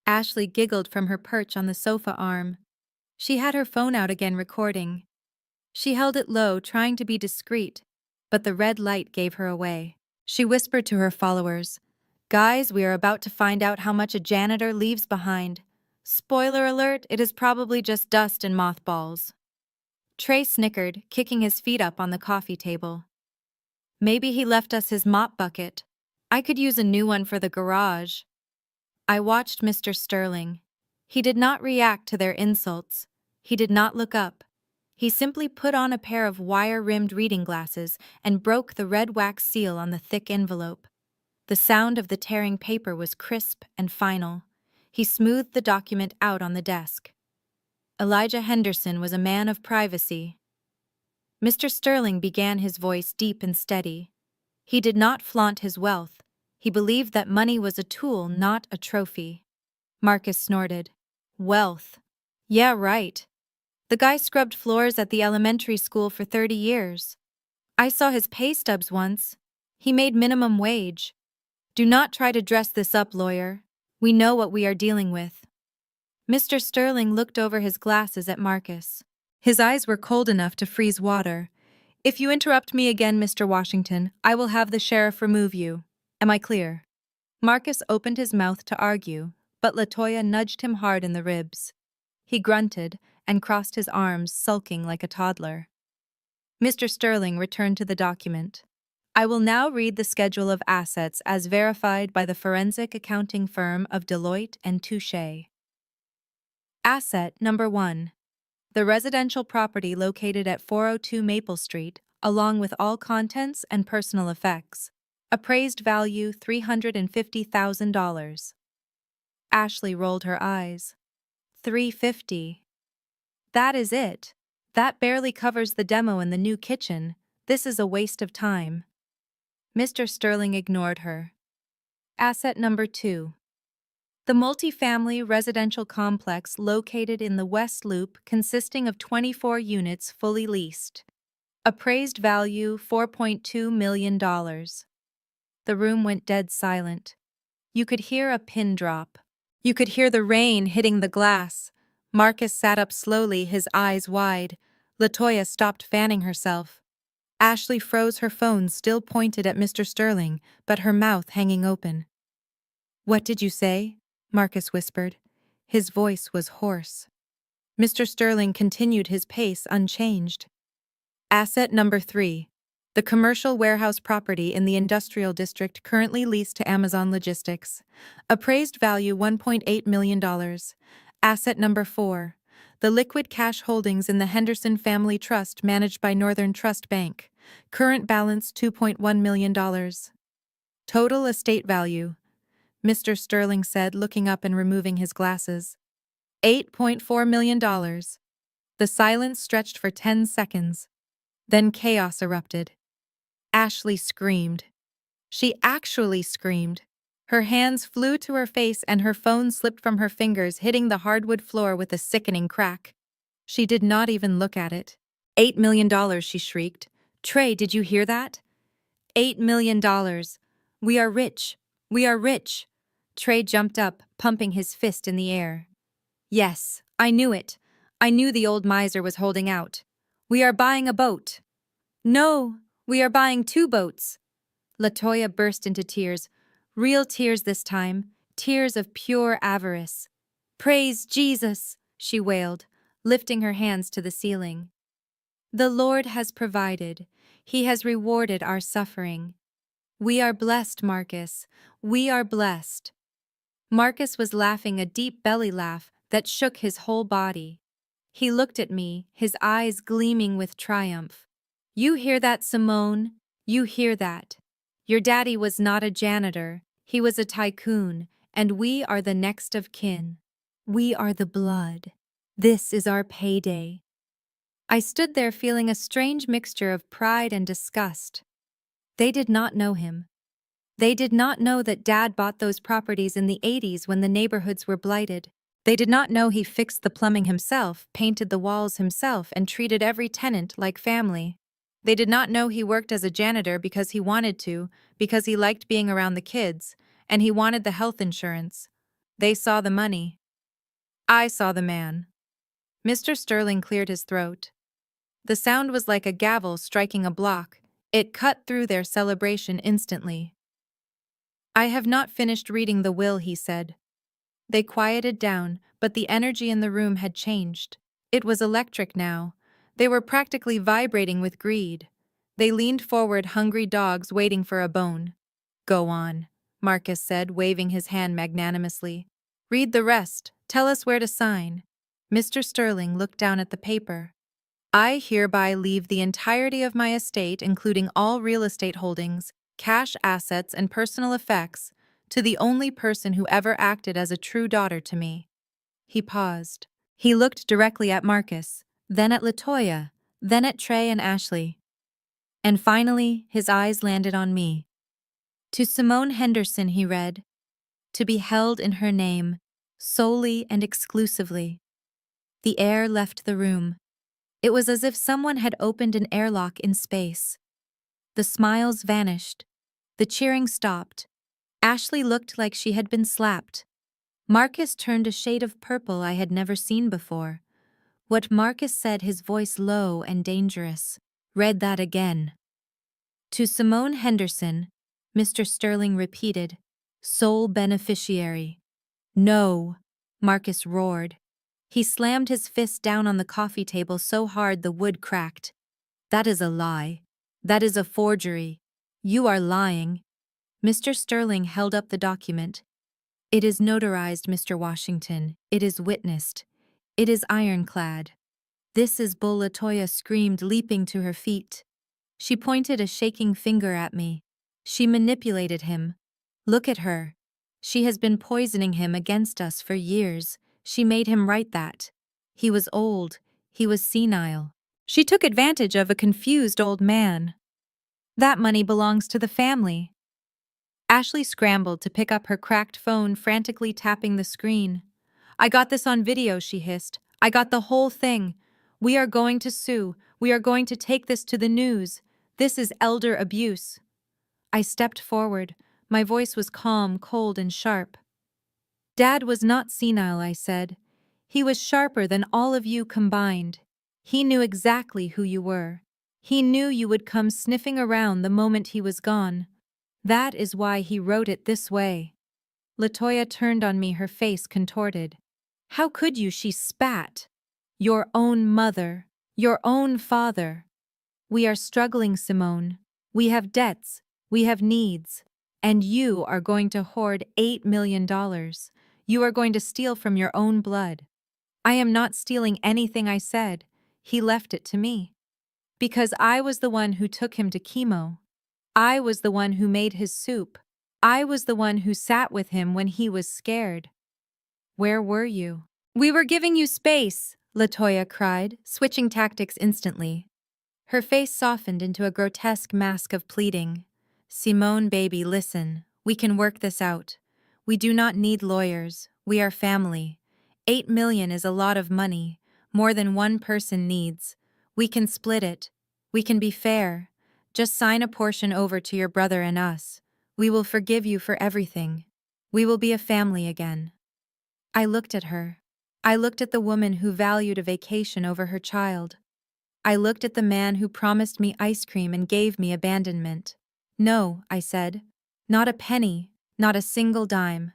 Ashley giggled from her perch on the sofa arm. She had her phone out again, recording. She held it low, trying to be discreet, but the red light gave her away. She whispered to her followers, "Guys, we are about to find out how much a janitor leaves behind. Spoiler alert, it is probably just dust and mothballs." Trey snickered, kicking his feet up on the coffee table. "Maybe he left us his mop bucket. I could use a new one for the garage." I watched Mr. Sterling. He did not react to their insults. He did not look up. He simply put on a pair of wire-rimmed reading glasses and broke the red wax seal on the thick envelope. The sound of the tearing paper was crisp and final. He smoothed the document out on the desk. Elijah Henderson was a man of privacy. Mr. Sterling began, his voice deep and steady. He did not flaunt his wealth. He believed that money was a tool, not a trophy. Marcus snorted. "Wealth. Yeah, right. The guy scrubbed floors at the elementary school for 30 years. I saw his pay stubs once. He made minimum wage. Do not try to dress this up, lawyer. We know what we are dealing with." Mr. Sterling looked over his glasses at Marcus. His eyes were cold enough to freeze water. "If you interrupt me again, Mr. Washington, I will have the sheriff remove you. Am I clear?" Marcus opened his mouth to argue, but LaToya nudged him hard in the ribs. He grunted and crossed his arms, sulking like a toddler. Mr. Sterling returned to the document. "I will now read the schedule of assets as verified by the forensic accounting firm of Deloitte and Touche. Asset number 1. The residential property located at 402 Maple Street, along with all contents and personal effects. Appraised value $350,000. Ashley rolled her eyes. $350. That is it. That barely covers the demo and the new kitchen. This is a waste of time. Mr. Sterling ignored her. Asset number 2. The multifamily residential complex located in the West Loop, consisting of 24 units fully leased. Appraised value $4.2 million. The room went dead silent. You could hear a pin drop. You could hear the rain hitting the glass. Marcus sat up slowly, his eyes wide. LaToya stopped fanning herself. Ashley froze, her phone still pointed at Mr. Sterling, but her mouth hanging open. "What did you say?" Marcus whispered. His voice was hoarse. Mr. Sterling continued, his pace unchanged. Asset number 3. The commercial warehouse property in the industrial district currently leased to Amazon Logistics. Appraised value $1.8 million. Asset number 4. The liquid cash holdings in the Henderson Family Trust managed by Northern Trust Bank. Current balance $2.1 million. Total estate value, Mr. Sterling said, looking up and removing his glasses. $8.4 million. The silence stretched for 10 seconds. Then chaos erupted. Ashley screamed. She actually screamed. Her hands flew to her face and her phone slipped from her fingers, hitting the hardwood floor with a sickening crack. She did not even look at it. $8 million, she shrieked. "Trey, did you hear that? $8 million. We are rich. We are rich." Trey jumped up, pumping his fist in the air. "Yes, I knew it. I knew the old miser was holding out. We are buying a boat." "No, we are buying 2 boats." LaToya burst into tears. Real tears this time, tears of pure avarice. "Praise Jesus," she wailed. lifting her hands to the ceiling. The Lord has provided. He has rewarded our suffering. We are blessed, Marcus. We are blessed. Marcus was laughing a deep belly laugh that shook his whole body. He looked at me, his eyes gleaming with triumph. You hear that, Simone? You hear that? Your daddy was not a janitor, he was a tycoon, and we are the next of kin. We are the blood. This is our payday. I stood there feeling a strange mixture of pride and disgust. They did not know him. They did not know that Dad bought those properties in the 80s when the neighborhoods were blighted. They did not know he fixed the plumbing himself, painted the walls himself, and treated every tenant like family. They did not know he worked as a janitor because he wanted to, because he liked being around the kids, and he wanted the health insurance. They saw the money. I saw the man. Mr. Sterling cleared his throat. The sound was like a gavel striking a block. It cut through their celebration instantly. I have not finished reading the will, he said. They quieted down, but the energy in the room had changed. It was electric now. They were practically vibrating with greed. They leaned forward, hungry dogs waiting for a bone. Go on, Marcus said, waving his hand magnanimously. Read the rest. Tell us where to sign. Mr. Sterling looked down at the paper. I hereby leave the entirety of my estate, including all real estate holdings, cash assets, and personal effects, to the only person who ever acted as a true daughter to me. He paused. He looked directly at Marcus, then at LaToya, then at Trey and Ashley. And finally, his eyes landed on me. To Simone Henderson, he read, to be held in her name, solely and exclusively. The air left the room. It was as if someone had opened an airlock in space. The smiles vanished. The cheering stopped. Ashley looked like she had been slapped. Marcus turned a shade of purple I had never seen before. What Marcus said, his voice low and dangerous. Read that again. To Simone Henderson, Mr. Sterling repeated, sole beneficiary. No, Marcus roared. He slammed his fist down on the coffee table so hard the wood cracked. That is a lie. That is a forgery. You are lying. Mr. Sterling held up the document. It is notarized, Mr. Washington. It is witnessed. It is ironclad. This is Bull, LaToya screamed, leaping to her feet. She pointed a shaking finger at me. She manipulated him. Look at her. She has been poisoning him against us for years. She made him write that. He was old. He was senile. She took advantage of a confused old man. That money belongs to the family. Ashley scrambled to pick up her cracked phone, frantically tapping the screen. I got this on video, she hissed. I got the whole thing. We are going to sue. We are going to take this to the news. This is elder abuse. I stepped forward. My voice was calm, cold, and sharp. Dad was not senile, I said. He was sharper than all of you combined. He knew exactly who you were. He knew you would come sniffing around the moment he was gone. That is why he wrote it this way. LaToya turned on me, her face contorted. How could you? She spat. Your own mother. Your own father. We are struggling, Simone. We have debts. We have needs. And you are going to hoard $8 million. You are going to steal from your own blood. I am not stealing anything, I said. He left it to me. Because I was the one who took him to chemo. I was the one who made his soup. I was the one who sat with him when he was scared. Where were you? We were giving you space, LaToya cried, switching tactics instantly. Her face softened into a grotesque mask of pleading. Simone, baby, listen. We can work this out. We do not need lawyers. We are family. $8 million is a lot of money, more than one person needs. We can split it. We can be fair. Just sign a portion over to your brother and us. We will forgive you for everything. We will be a family again. I looked at her. I looked at the woman who valued a vacation over her child. I looked at the man who promised me ice cream and gave me abandonment. No, I said. Not a penny, not a single dime.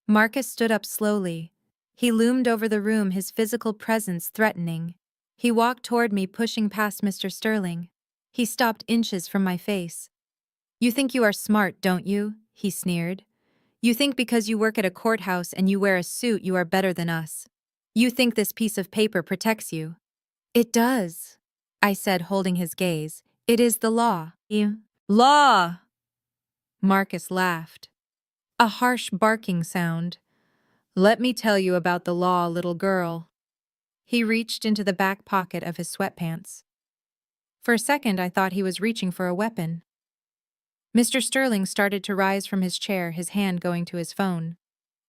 Marcus stood up slowly. He loomed over the room, his physical presence threatening. He walked toward me, pushing past Mr. Sterling. He stopped inches from my face. "You think you are smart, don't you?" he sneered. "You think because you work at a courthouse and you wear a suit you are better than us. You think this piece of paper protects you." "It does," I said, holding his gaze. "It is the law." "Law!" Marcus laughed. A harsh barking sound. "Let me tell you about the law, little girl." He reached into the back pocket of his sweatpants. For a second, I thought he was reaching for a weapon. Mr. Sterling started to rise from his chair, his hand going to his phone.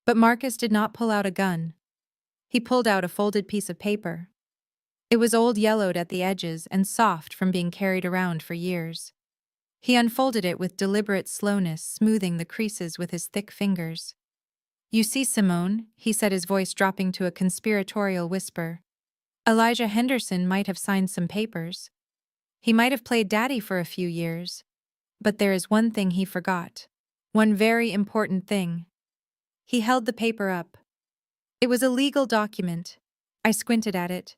But Marcus did not pull out a gun. He pulled out a folded piece of paper. It was old, yellowed at the edges, and soft from being carried around for years. He unfolded it with deliberate slowness, smoothing the creases with his thick fingers. "You see, Simone," he said, his voice dropping to a conspiratorial whisper, "Elijah Henderson might have signed some papers. He might have played daddy for a few years. But there is one thing he forgot. One very important thing." He held the paper up. It was a legal document. I squinted at it.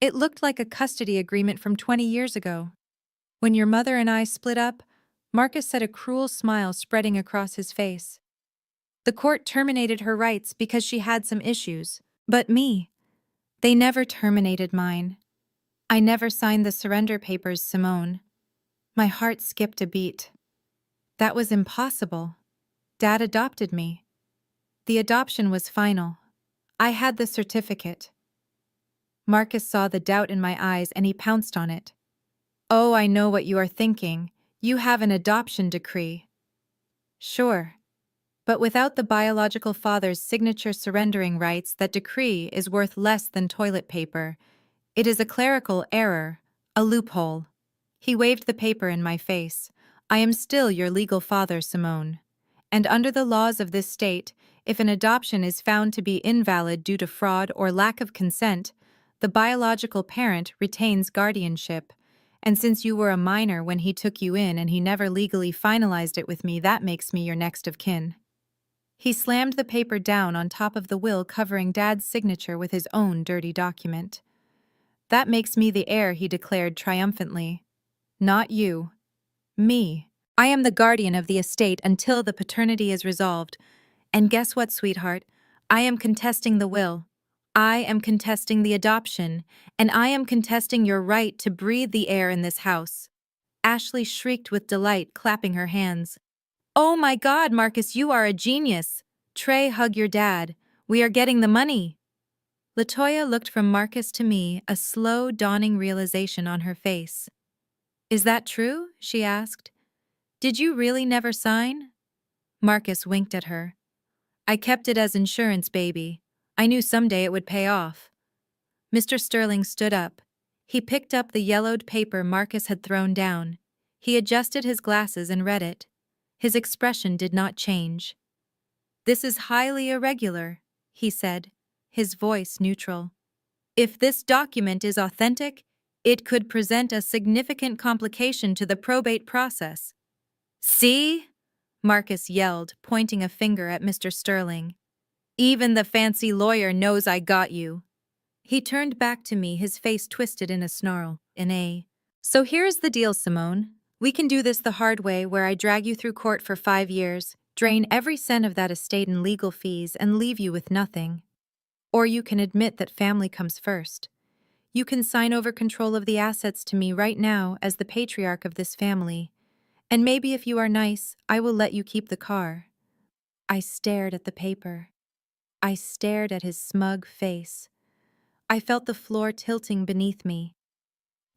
It looked like a custody agreement from 20 years ago. "When your mother and I split up," Marcus said, a cruel smile spreading across his face, "the court terminated her rights because she had some issues. But me, they never terminated mine. I never signed the surrender papers, Simone." My heart skipped a beat. That was impossible. Dad adopted me. The adoption was final. I had the certificate. Marcus saw the doubt in my eyes and he pounced on it. "Oh, I know what you are thinking. You have an adoption decree." "Sure. But without the biological father's signature surrendering rights, that decree is worth less than toilet paper. It is a clerical error, a loophole." He waved the paper in my face. "I am still your legal father, Simone. And under the laws of this state, if an adoption is found to be invalid due to fraud or lack of consent, the biological parent retains guardianship. And since you were a minor when he took you in and he never legally finalized it with me, that makes me your next of kin." He slammed the paper down on top of the will, covering Dad's signature with his own dirty document. "That makes me the heir," he declared triumphantly. "Not you. Me. I am the guardian of the estate until the paternity is resolved. And guess what, sweetheart? I am contesting the will. I am contesting the adoption. And I am contesting your right to breathe the air in this house." Ashley shrieked with delight, clapping her hands. "Oh my God, Marcus, you are a genius. Trey, hug your dad. We are getting the money." Latoya looked from Marcus to me, a slow, dawning realization on her face. "Is that true?" she asked. "Did you really never sign?" Marcus winked at her. "I kept it as insurance, baby. I knew someday it would pay off." Mr. Sterling stood up. He picked up the yellowed paper Marcus had thrown down. He adjusted his glasses and read it. His expression did not change. "This is highly irregular," he said, his voice neutral. "If this document is authentic, it could present a significant complication to the probate process." "See?" Marcus yelled, pointing a finger at Mr. Sterling. "Even the fancy lawyer knows I got you." He turned back to me, his face twisted in a snarl. "So here's the deal, Simone. We can do this the hard way, where I drag you through court for 5 years, drain every cent of that estate in legal fees, and leave you with nothing. Or you can admit that family comes first. You can sign over control of the assets to me right now as the patriarch of this family. And maybe if you are nice, I will let you keep the car." I stared at the paper. I stared at his smug face. I felt the floor tilting beneath me.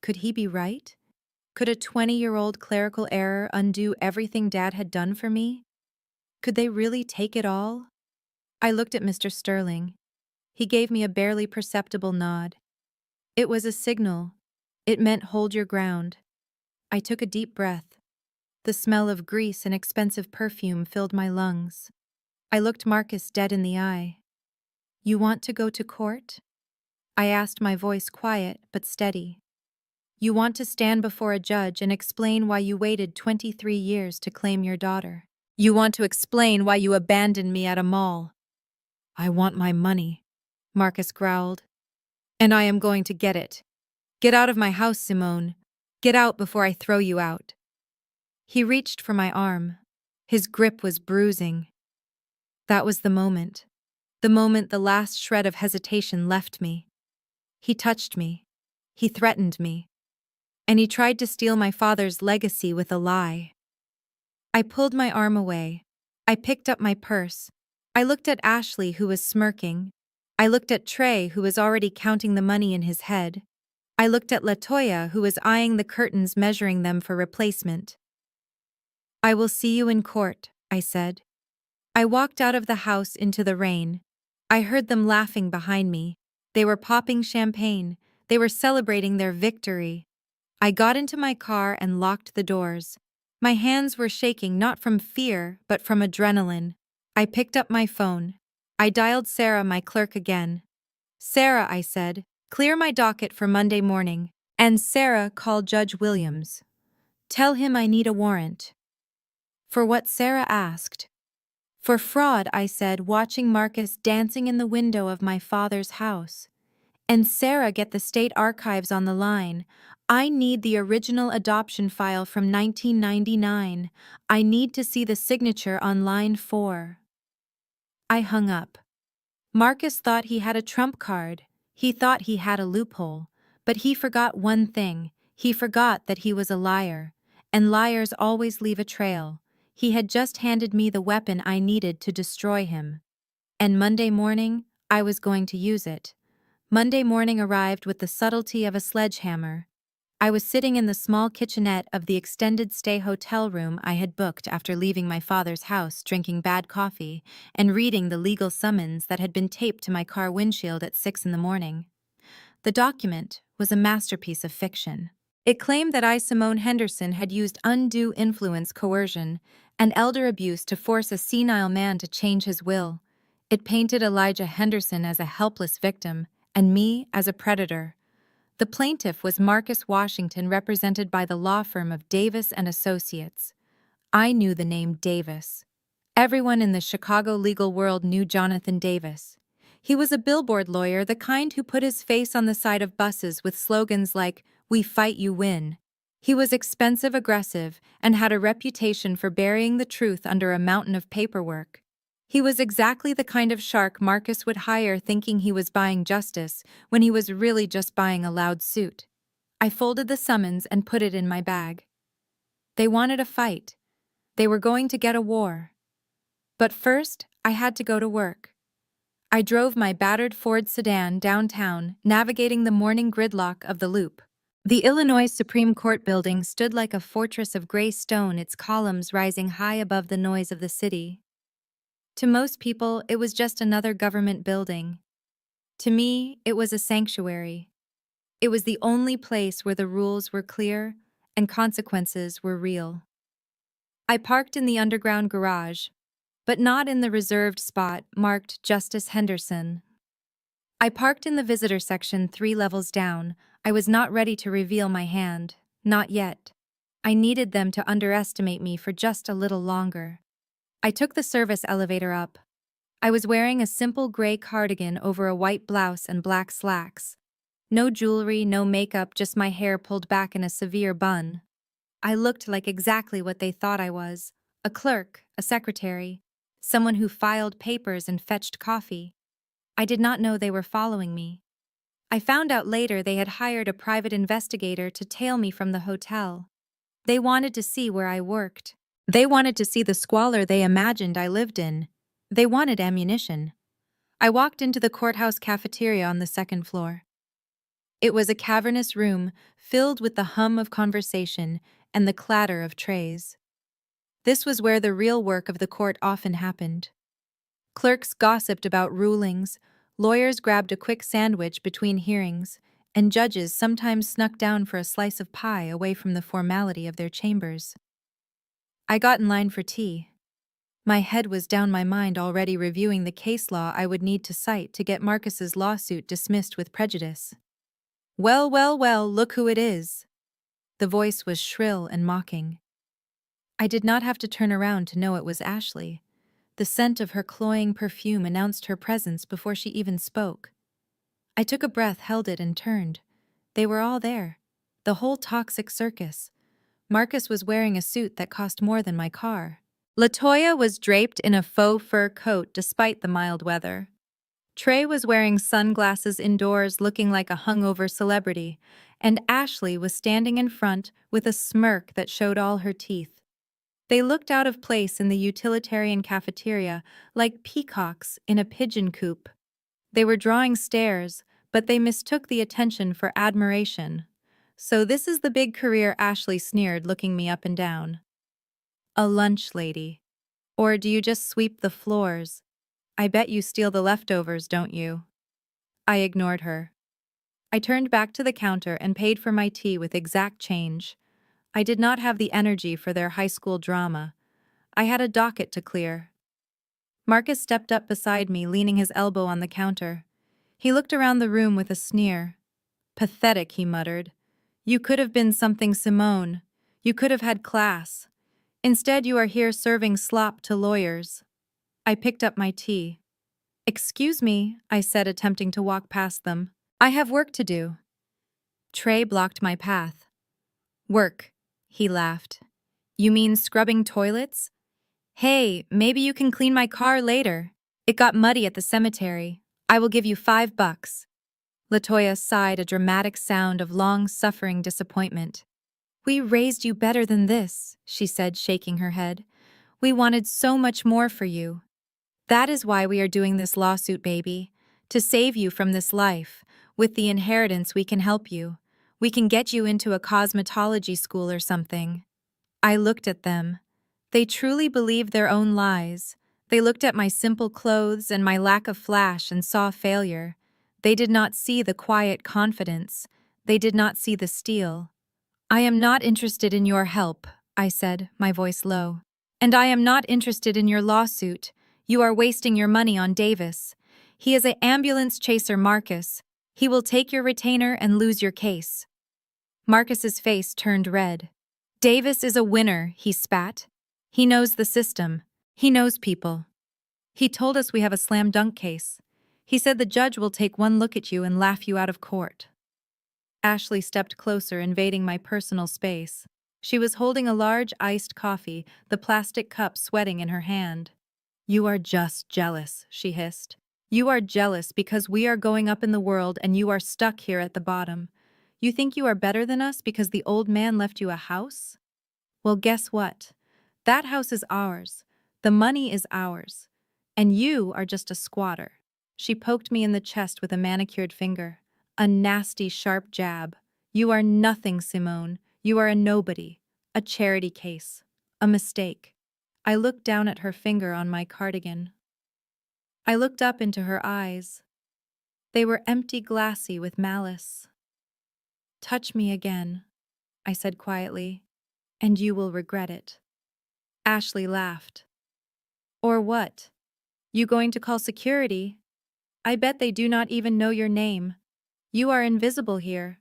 Could he be right? Could a 20-year-old clerical error undo everything Dad had done for me? Could they really take it all? I looked at Mr. Sterling. He gave me a barely perceptible nod. It was a signal. It meant hold your ground. I took a deep breath. The smell of grease and expensive perfume filled my lungs. I looked Marcus dead in the eye. "You want to go to court?" I asked, my voice quiet but steady. "You want to stand before a judge and explain why you waited 23 years to claim your daughter? You want to explain why you abandoned me at a mall?" "I want my money." Marcus growled. And I am going to get it. Get out of my house, Simone. Get out before I throw you out. He reached for my arm. His grip was bruising. That was the moment. The moment the last shred of hesitation left me. He touched me. He threatened me. And he tried to steal my father's legacy with a lie. I pulled my arm away. I picked up my purse. I looked at Ashley, who was smirking. I looked at Trey, who was already counting the money in his head. I looked at Latoya, who was eyeing the curtains, measuring them for replacement. I will see you in court, I said. I walked out of the house into the rain. I heard them laughing behind me. They were popping champagne. They were celebrating their victory. I got into my car and locked the doors. My hands were shaking, not from fear, but from adrenaline. I picked up my phone. I dialed Sarah, my clerk, again. Sarah, I said, clear my docket for Monday morning. And Sarah called Judge Williams. Tell him I need a warrant. For what? Sarah asked. For fraud, I said, watching Marcus dancing in the window of my father's house. And Sarah, get the state archives on the line. I need the original adoption file from 1999. I need to see the signature on line 4. I hung up. Marcus thought he had a trump card. He thought he had a loophole. But he forgot one thing. He forgot that he was a liar. And liars always leave a trail. He had just handed me the weapon I needed to destroy him. And Monday morning, I was going to use it. Monday morning arrived with the subtlety of a sledgehammer. I was sitting in the small kitchenette of the extended stay hotel room I had booked after leaving my father's house, drinking bad coffee and reading the legal summons that had been taped to my car windshield at 6 in the morning. The document was a masterpiece of fiction. It claimed that I, Simone Henderson, had used undue influence, coercion, and elder abuse to force a senile man to change his will. It painted Elijah Henderson as a helpless victim and me as a predator. The plaintiff was Marcus Washington, represented by the law firm of Davis and Associates. I knew the name Davis. Everyone in the Chicago legal world knew Jonathan Davis. He was a billboard lawyer, the kind who put his face on the side of buses with slogans like, "We fight, you win." He was expensive, aggressive, and had a reputation for burying the truth under a mountain of paperwork. He was exactly the kind of shark Marcus would hire, thinking he was buying justice when he was really just buying a loud suit. I folded the summons and put it in my bag. They wanted a fight. They were going to get a war. But first, I had to go to work. I drove my battered Ford sedan downtown, navigating the morning gridlock of the Loop. The Illinois Supreme Court building stood like a fortress of gray stone, its columns rising high above the noise of the city. To most people, it was just another government building. To me, it was a sanctuary. It was the only place where the rules were clear and consequences were real. I parked in the underground garage, but not in the reserved spot marked Justice Henderson. I parked in the visitor section 3 levels down. I was not ready to reveal my hand, not yet. I needed them to underestimate me for just a little longer. I took the service elevator up. I was wearing a simple gray cardigan over a white blouse and black slacks. No jewelry, no makeup, just my hair pulled back in a severe bun. I looked like exactly what they thought I was: a clerk, a secretary, someone who filed papers and fetched coffee. I did not know they were following me. I found out later they had hired a private investigator to tail me from the hotel. They wanted to see where I worked. They wanted to see the squalor they imagined I lived in. They wanted ammunition. I walked into the courthouse cafeteria on the 2nd floor. It was a cavernous room filled with the hum of conversation and the clatter of trays. This was where the real work of the court often happened. Clerks gossiped about rulings, lawyers grabbed a quick sandwich between hearings, and judges sometimes snuck down for a slice of pie away from the formality of their chambers. I got in line for tea. My head was down, my mind already reviewing the case law I would need to cite to get Marcus's lawsuit dismissed with prejudice. "Well, well, well, look who it is." The voice was shrill and mocking. I did not have to turn around to know it was Ashley. The scent of her cloying perfume announced her presence before she even spoke. I took a breath, held it, and turned. They were all there. The whole toxic circus. Marcus was wearing a suit that cost more than my car. Latoya was draped in a faux fur coat despite the mild weather. Trey was wearing sunglasses indoors looking like a hungover celebrity, and Ashley was standing in front with a smirk that showed all her teeth. They looked out of place in the utilitarian cafeteria like peacocks in a pigeon coop. They were drawing stares, but they mistook the attention for admiration. "So this is the big career," Ashley sneered, looking me up and down. "A lunch lady. Or do you just sweep the floors? I bet you steal the leftovers, don't you?" I ignored her. I turned back to the counter and paid for my tea with exact change. I did not have the energy for their high school drama. I had a docket to clear. Marcus stepped up beside me, leaning his elbow on the counter. He looked around the room with a sneer. "Pathetic," he muttered. "You could have been something, Simone. You could have had class. Instead, you are here serving slop to lawyers." I picked up my tea. "Excuse me," I said, attempting to walk past them. "I have work to do." Trey blocked my path. "Work," he laughed. "You mean scrubbing toilets? Hey, maybe you can clean my car later. It got muddy at the cemetery. I will give you $5. Latoya sighed, a dramatic sound of long-suffering disappointment. "We raised you better than this," she said, shaking her head. "We wanted so much more for you. That is why we are doing this lawsuit, baby. To save you from this life. With the inheritance, we can help you. We can get you into a cosmetology school or something." I looked at them. They truly believed their own lies. They looked at my simple clothes and my lack of flash and saw failure. They did not see the quiet confidence. They did not see the steel. "I am not interested in your help," I said, my voice low. "And I am not interested in your lawsuit. You are wasting your money on Davis. He is an ambulance chaser, Marcus. He will take your retainer and lose your case." Marcus's face turned red. "Davis is a winner," he spat. "He knows the system. He knows people. He told us we have a slam dunk case. He said the judge will take one look at you and laugh you out of court." Ashley stepped closer, invading my personal space. She was holding a large iced coffee, the plastic cup sweating in her hand. "You are just jealous," she hissed. "You are jealous because we are going up in the world and you are stuck here at the bottom. You think you are better than us because the old man left you a house? Well, guess what? That house is ours. The money is ours. And you are just a squatter." She poked me in the chest with a manicured finger. A nasty, sharp jab. "You are nothing, Simone. You are a nobody. A charity case. A mistake." I looked down at her finger on my cardigan. I looked up into her eyes. They were empty, glassy with malice. "Touch me again," I said quietly, "and you will regret it." Ashley laughed. "Or what? You going to call security? I bet they do not even know your name. You are invisible here,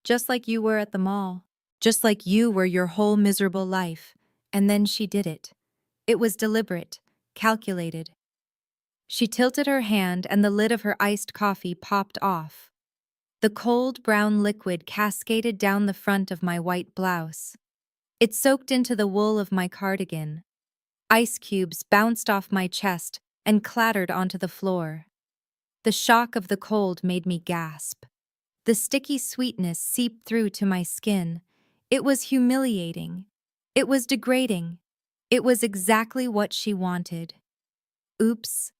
just like you were at the mall, just like you were your whole miserable life." And then she did it. It was deliberate, calculated. She tilted her hand and the lid of her iced coffee popped off. The cold brown liquid cascaded down the front of my white blouse. It soaked into the wool of my cardigan. Ice cubes bounced off my chest and clattered onto the floor. The shock of the cold made me gasp. The sticky sweetness seeped through to my skin. It was humiliating. It was degrading. It was exactly what she wanted. "Oops,"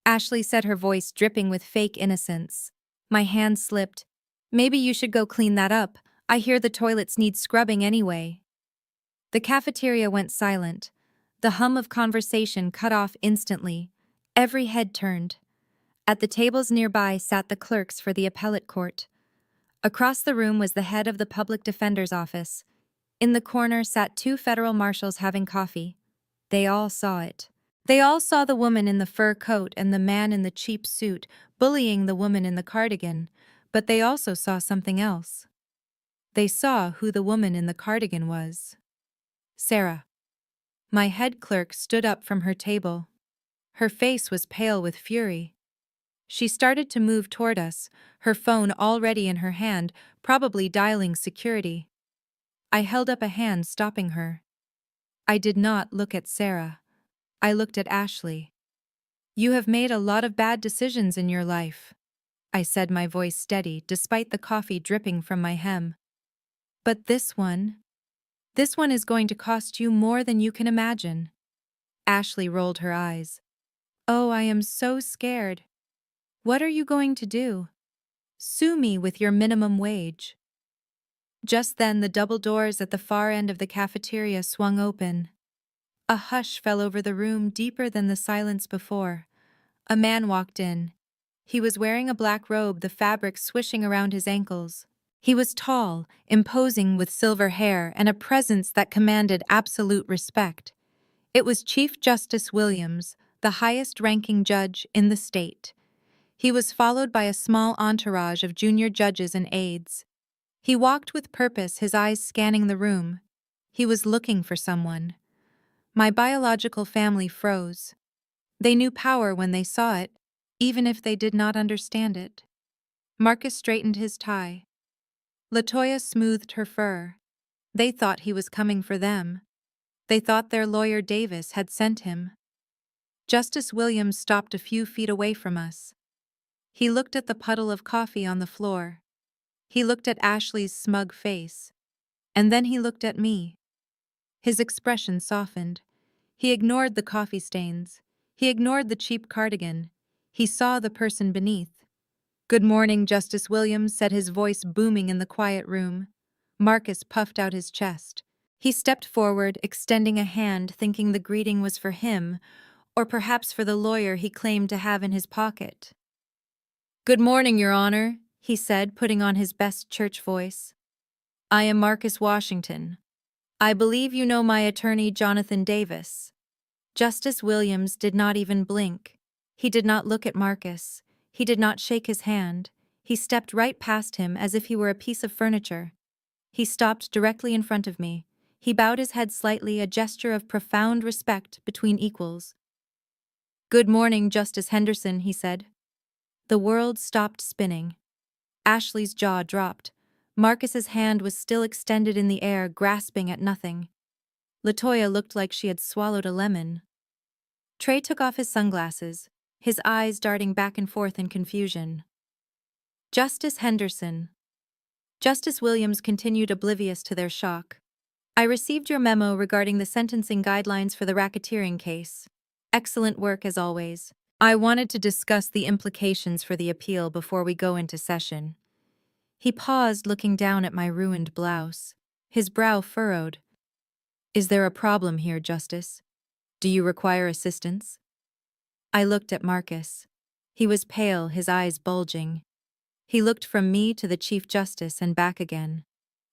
Ashley said, her voice dripping with fake innocence. My hand slipped. "Maybe you should go clean that up. I hear the toilets need scrubbing anyway." The cafeteria went silent. The hum of conversation cut off instantly. Every head turned. At the tables nearby sat the clerks for the appellate court. Across the room was the head of the public defender's office. In the corner sat two federal marshals having coffee. They all saw it. They all saw the woman in the fur coat and the man in the cheap suit bullying the woman in the cardigan, but they also saw something else. They saw who the woman in the cardigan was. Sarah. My head clerk stood up from her table. Her face was pale with fury. She started to move toward us, her phone already in her hand, probably dialing security. I held up a hand, stopping her. I did not look at Sarah. I looked at Ashley. "You have made a lot of bad decisions in your life," I said, my voice steady despite the coffee dripping from my hem. "But this one is going to cost you more than you can imagine." Ashley rolled her eyes. "Oh, I am so scared." "What are you going to do?" "Sue me with your minimum wage." Just then the double doors at the far end of the cafeteria swung open. A hush fell over the room, deeper than the silence before. A man walked in. He was wearing a black robe, the fabric swishing around his ankles. He was tall, imposing, with silver hair and a presence that commanded absolute respect. It was Chief Justice Williams, the highest-ranking judge in the state. He was followed by a small entourage of junior judges and aides. He walked with purpose, his eyes scanning the room. He was looking for someone. My biological family froze. They knew power when they saw it, even if they did not understand it. Marcus straightened his tie. Latoya smoothed her fur. They thought he was coming for them. They thought their lawyer Davis had sent him. Justice Williams stopped a few feet away from us. He looked at the puddle of coffee on the floor. He looked at Ashley's smug face. And then he looked at me. His expression softened. He ignored the coffee stains. He ignored the cheap cardigan. He saw the person beneath. "Good morning, Justice Williams," said his voice booming in the quiet room. Marcus puffed out his chest. He stepped forward, extending a hand, thinking the greeting was for him, or perhaps for the lawyer he claimed to have in his pocket. "Good morning, Your Honor," he said, putting on his best church voice. "I am Marcus Washington. I believe you know my attorney, Jonathan Davis." Justice Williams did not even blink. He did not look at Marcus. He did not shake his hand. He stepped right past him as if he were a piece of furniture. He stopped directly in front of me. He bowed his head slightly, a gesture of profound respect between equals. "Good morning, Justice Henderson," he said. The world stopped spinning. Ashley's jaw dropped. Marcus's hand was still extended in the air, grasping at nothing. Latoya looked like she had swallowed a lemon. Trey took off his sunglasses, his eyes darting back and forth in confusion. "Justice Henderson." Justice Williams continued, oblivious to their shock. "I received your memo regarding the sentencing guidelines for the racketeering case. Excellent work as always. I wanted to discuss the implications for the appeal before we go into session." He paused, looking down at my ruined blouse. His brow furrowed. "Is there a problem here, Justice? Do you require assistance?" I looked at Marcus. He was pale, his eyes bulging. He looked from me to the Chief Justice and back again.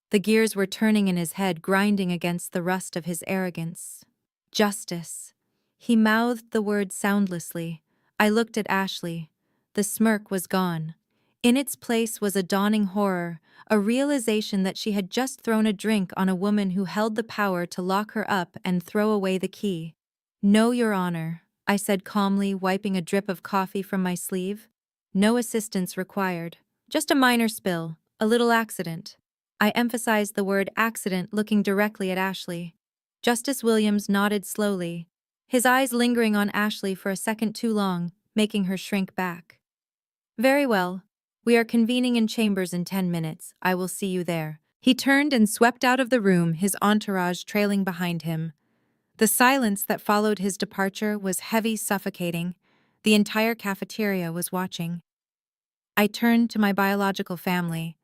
The gears were turning in his head, grinding against the rust of his arrogance. "Justice." He mouthed the word soundlessly. I looked at Ashley. The smirk was gone. In its place was a dawning horror, a realization that she had just thrown a drink on a woman who held the power to lock her up and throw away the key. "No, Your Honor," I said calmly, wiping a drip of coffee from my sleeve. "No assistance required. Just a minor spill, a little accident." I emphasized the word accident, looking directly at Ashley. Justice Williams nodded slowly, his eyes lingering on Ashley for a second too long, making her shrink back. "Very well. We are convening in chambers in 10 minutes. I will see you there." He turned and swept out of the room, his entourage trailing behind him. The silence that followed his departure was heavy, suffocating. The entire cafeteria was watching. I turned to my biological family.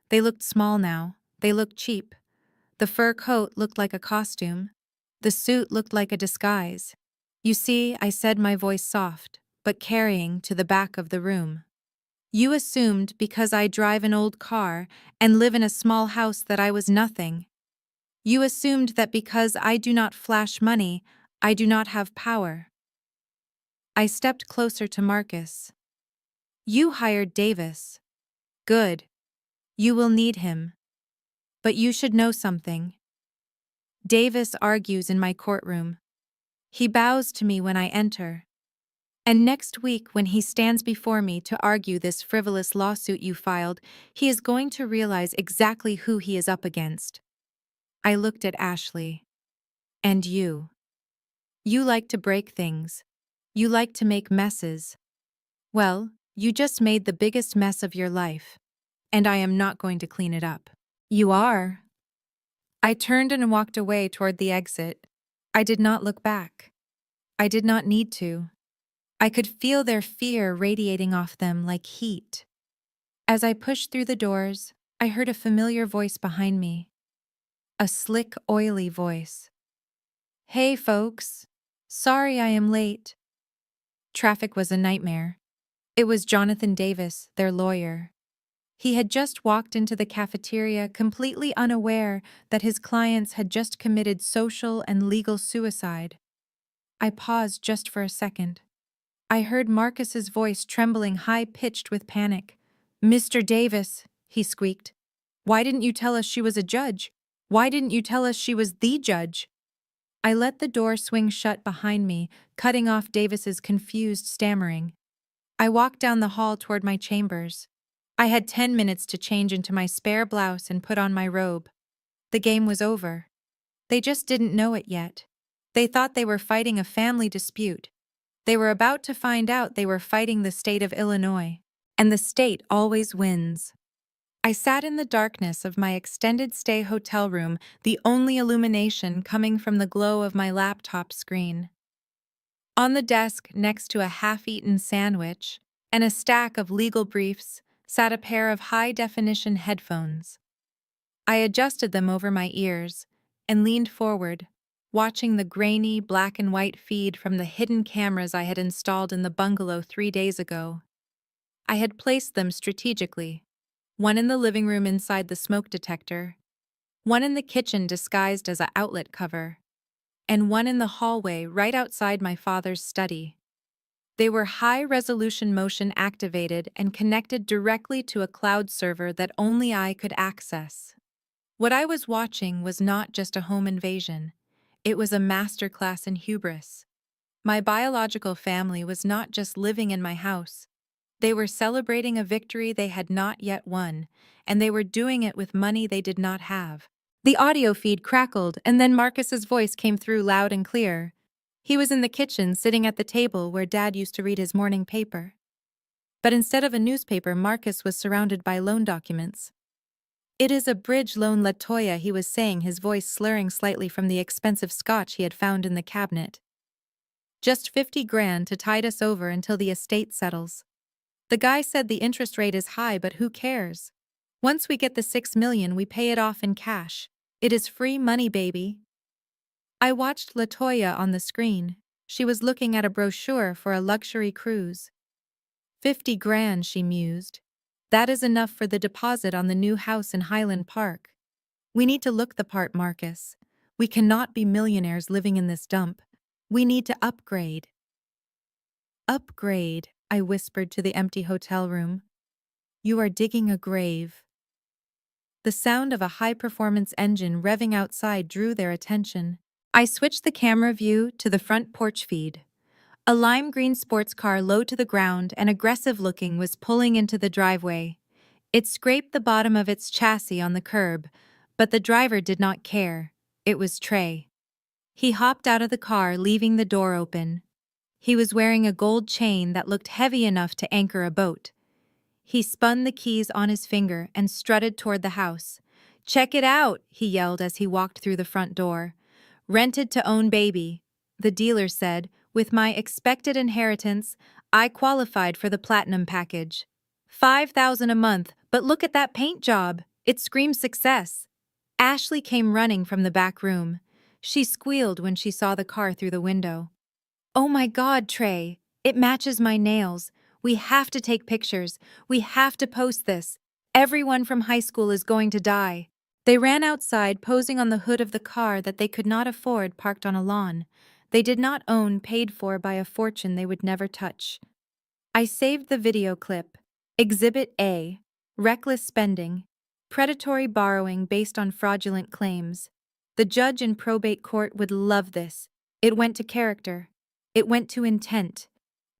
They looked small now. They looked cheap. The fur coat looked like a costume. The suit looked like a disguise. "You see," I said, my voice soft, but carrying to the back of the room. "You assumed because I drive an old car and live in a small house that I was nothing. You assumed that because I do not flash money, I do not have power." I stepped closer to Marcus. "You hired Davis. Good. You will need him. But you should know something. Davis argues in my courtroom. He bows to me when I enter. And next week, when he stands before me to argue this frivolous lawsuit you filed, he is going to realize exactly who he is up against. I looked at Ashley. And you. You like to break things. You like to make messes. Well, you just made the biggest mess of your life. And I am not going to clean it up. You are. I turned and walked away toward the exit. I did not look back. I did not need to. I could feel their fear radiating off them like heat. As I pushed through the doors, I heard a familiar voice behind me. A slick, oily voice. Hey, folks. Sorry I am late. Traffic was a nightmare. It was Jonathan Davis, their lawyer. He had just walked into the cafeteria completely unaware that his clients had just committed social and legal suicide. I paused just for a second. I heard Marcus's voice trembling high-pitched with panic. Mr. Davis, he squeaked. Why didn't you tell us she was a judge? Why didn't you tell us she was the judge? I let the door swing shut behind me, cutting off Davis's confused stammering. I walked down the hall toward my chambers. I had 10 minutes to change into my spare blouse and put on my robe. The game was over. They just didn't know it yet. They thought they were fighting a family dispute. They were about to find out they were fighting the state of Illinois. And the state always wins. I sat in the darkness of my extended stay hotel room, the only illumination coming from the glow of my laptop screen. On the desk, next to a half-eaten sandwich and a stack of legal briefs, sat a pair of high-definition headphones. I adjusted them over my ears and leaned forward, watching the grainy black and white feed from the hidden cameras I had installed in the bungalow 3 days ago. I had placed them strategically, one in the living room inside the smoke detector, one in the kitchen disguised as an outlet cover, and one in the hallway right outside my father's study. They were high-resolution motion activated and connected directly to a cloud server that only I could access. What I was watching was not just a home invasion. It was a masterclass in hubris. My biological family was not just living in my house. They were celebrating a victory they had not yet won, and they were doing it with money they did not have. The audio feed crackled, and then Marcus's voice came through loud and clear. He was in the kitchen, sitting at the table where Dad used to read his morning paper. But instead of a newspaper, Marcus was surrounded by loan documents. It is a bridge loan, Latoya, he was saying, his voice slurring slightly from the expensive scotch he had found in the cabinet. Just 50 grand to tide us over until the estate settles. The guy said the interest rate is high, but who cares? Once we get the 6 million, we pay it off in cash. It is free money, baby. I watched Latoya on the screen. She was looking at a brochure for a luxury cruise. 50 grand, she mused. That is enough for the deposit on the new house in Highland Park. We need to look the part, Marcus. We cannot be millionaires living in this dump. We need to upgrade. Upgrade, I whispered to the empty hotel room. You are digging a grave. The sound of a high-performance engine revving outside drew their attention. I switched the camera view to the front porch feed. A lime green sports car low to the ground and aggressive-looking was pulling into the driveway. It scraped the bottom of its chassis on the curb, but the driver did not care. It was Trey. He hopped out of the car, leaving the door open. He was wearing a gold chain that looked heavy enough to anchor a boat. He spun the keys on his finger and strutted toward the house. "Check it out," he yelled as he walked through the front door. "Rented to own, baby," the dealer said. "With my expected inheritance, I qualified for the platinum package. 5,000 a month, but look at that paint job. It screams success." Ashley came running from the back room. She squealed when she saw the car through the window. "Oh my God, Trey, it matches my nails. We have to take pictures. We have to post this. Everyone from high school is going to die." They ran outside, posing on the hood of the car that they could not afford, parked on a lawn. They did not own, paid for by a fortune they would never touch. I saved the video clip. Exhibit A. Reckless spending. Predatory borrowing based on fraudulent claims. The judge in probate court would love this. It went to character. It went to intent.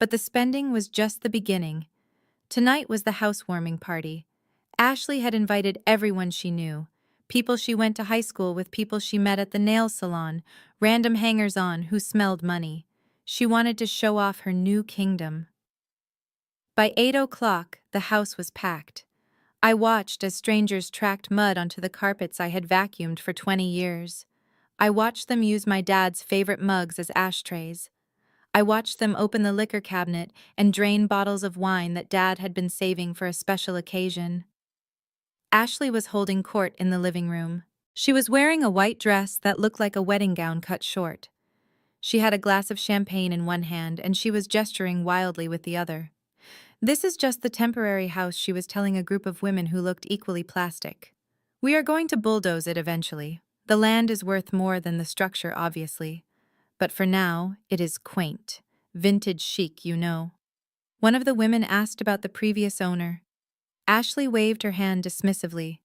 But the spending was just the beginning. Tonight was the housewarming party. Ashley had invited everyone she knew. People she went to high school with, people she met at the nail salon, random hangers-on who smelled money. She wanted to show off her new kingdom. By 8 o'clock, the house was packed. I watched as strangers tracked mud onto the carpets I had vacuumed for 20 years. I watched them use my dad's favorite mugs as ashtrays. I watched them open the liquor cabinet and drain bottles of wine that Dad had been saving for a special occasion. Ashley was holding court in the living room. She was wearing a white dress that looked like a wedding gown cut short. She had a glass of champagne in one hand and she was gesturing wildly with the other. This is just the temporary house, she was telling a group of women who looked equally plastic. We are going to bulldoze it eventually. The land is worth more than the structure, obviously. But for now, it is quaint. Vintage chic, you know. One of the women asked about the previous owner. Ashley waved her hand dismissively.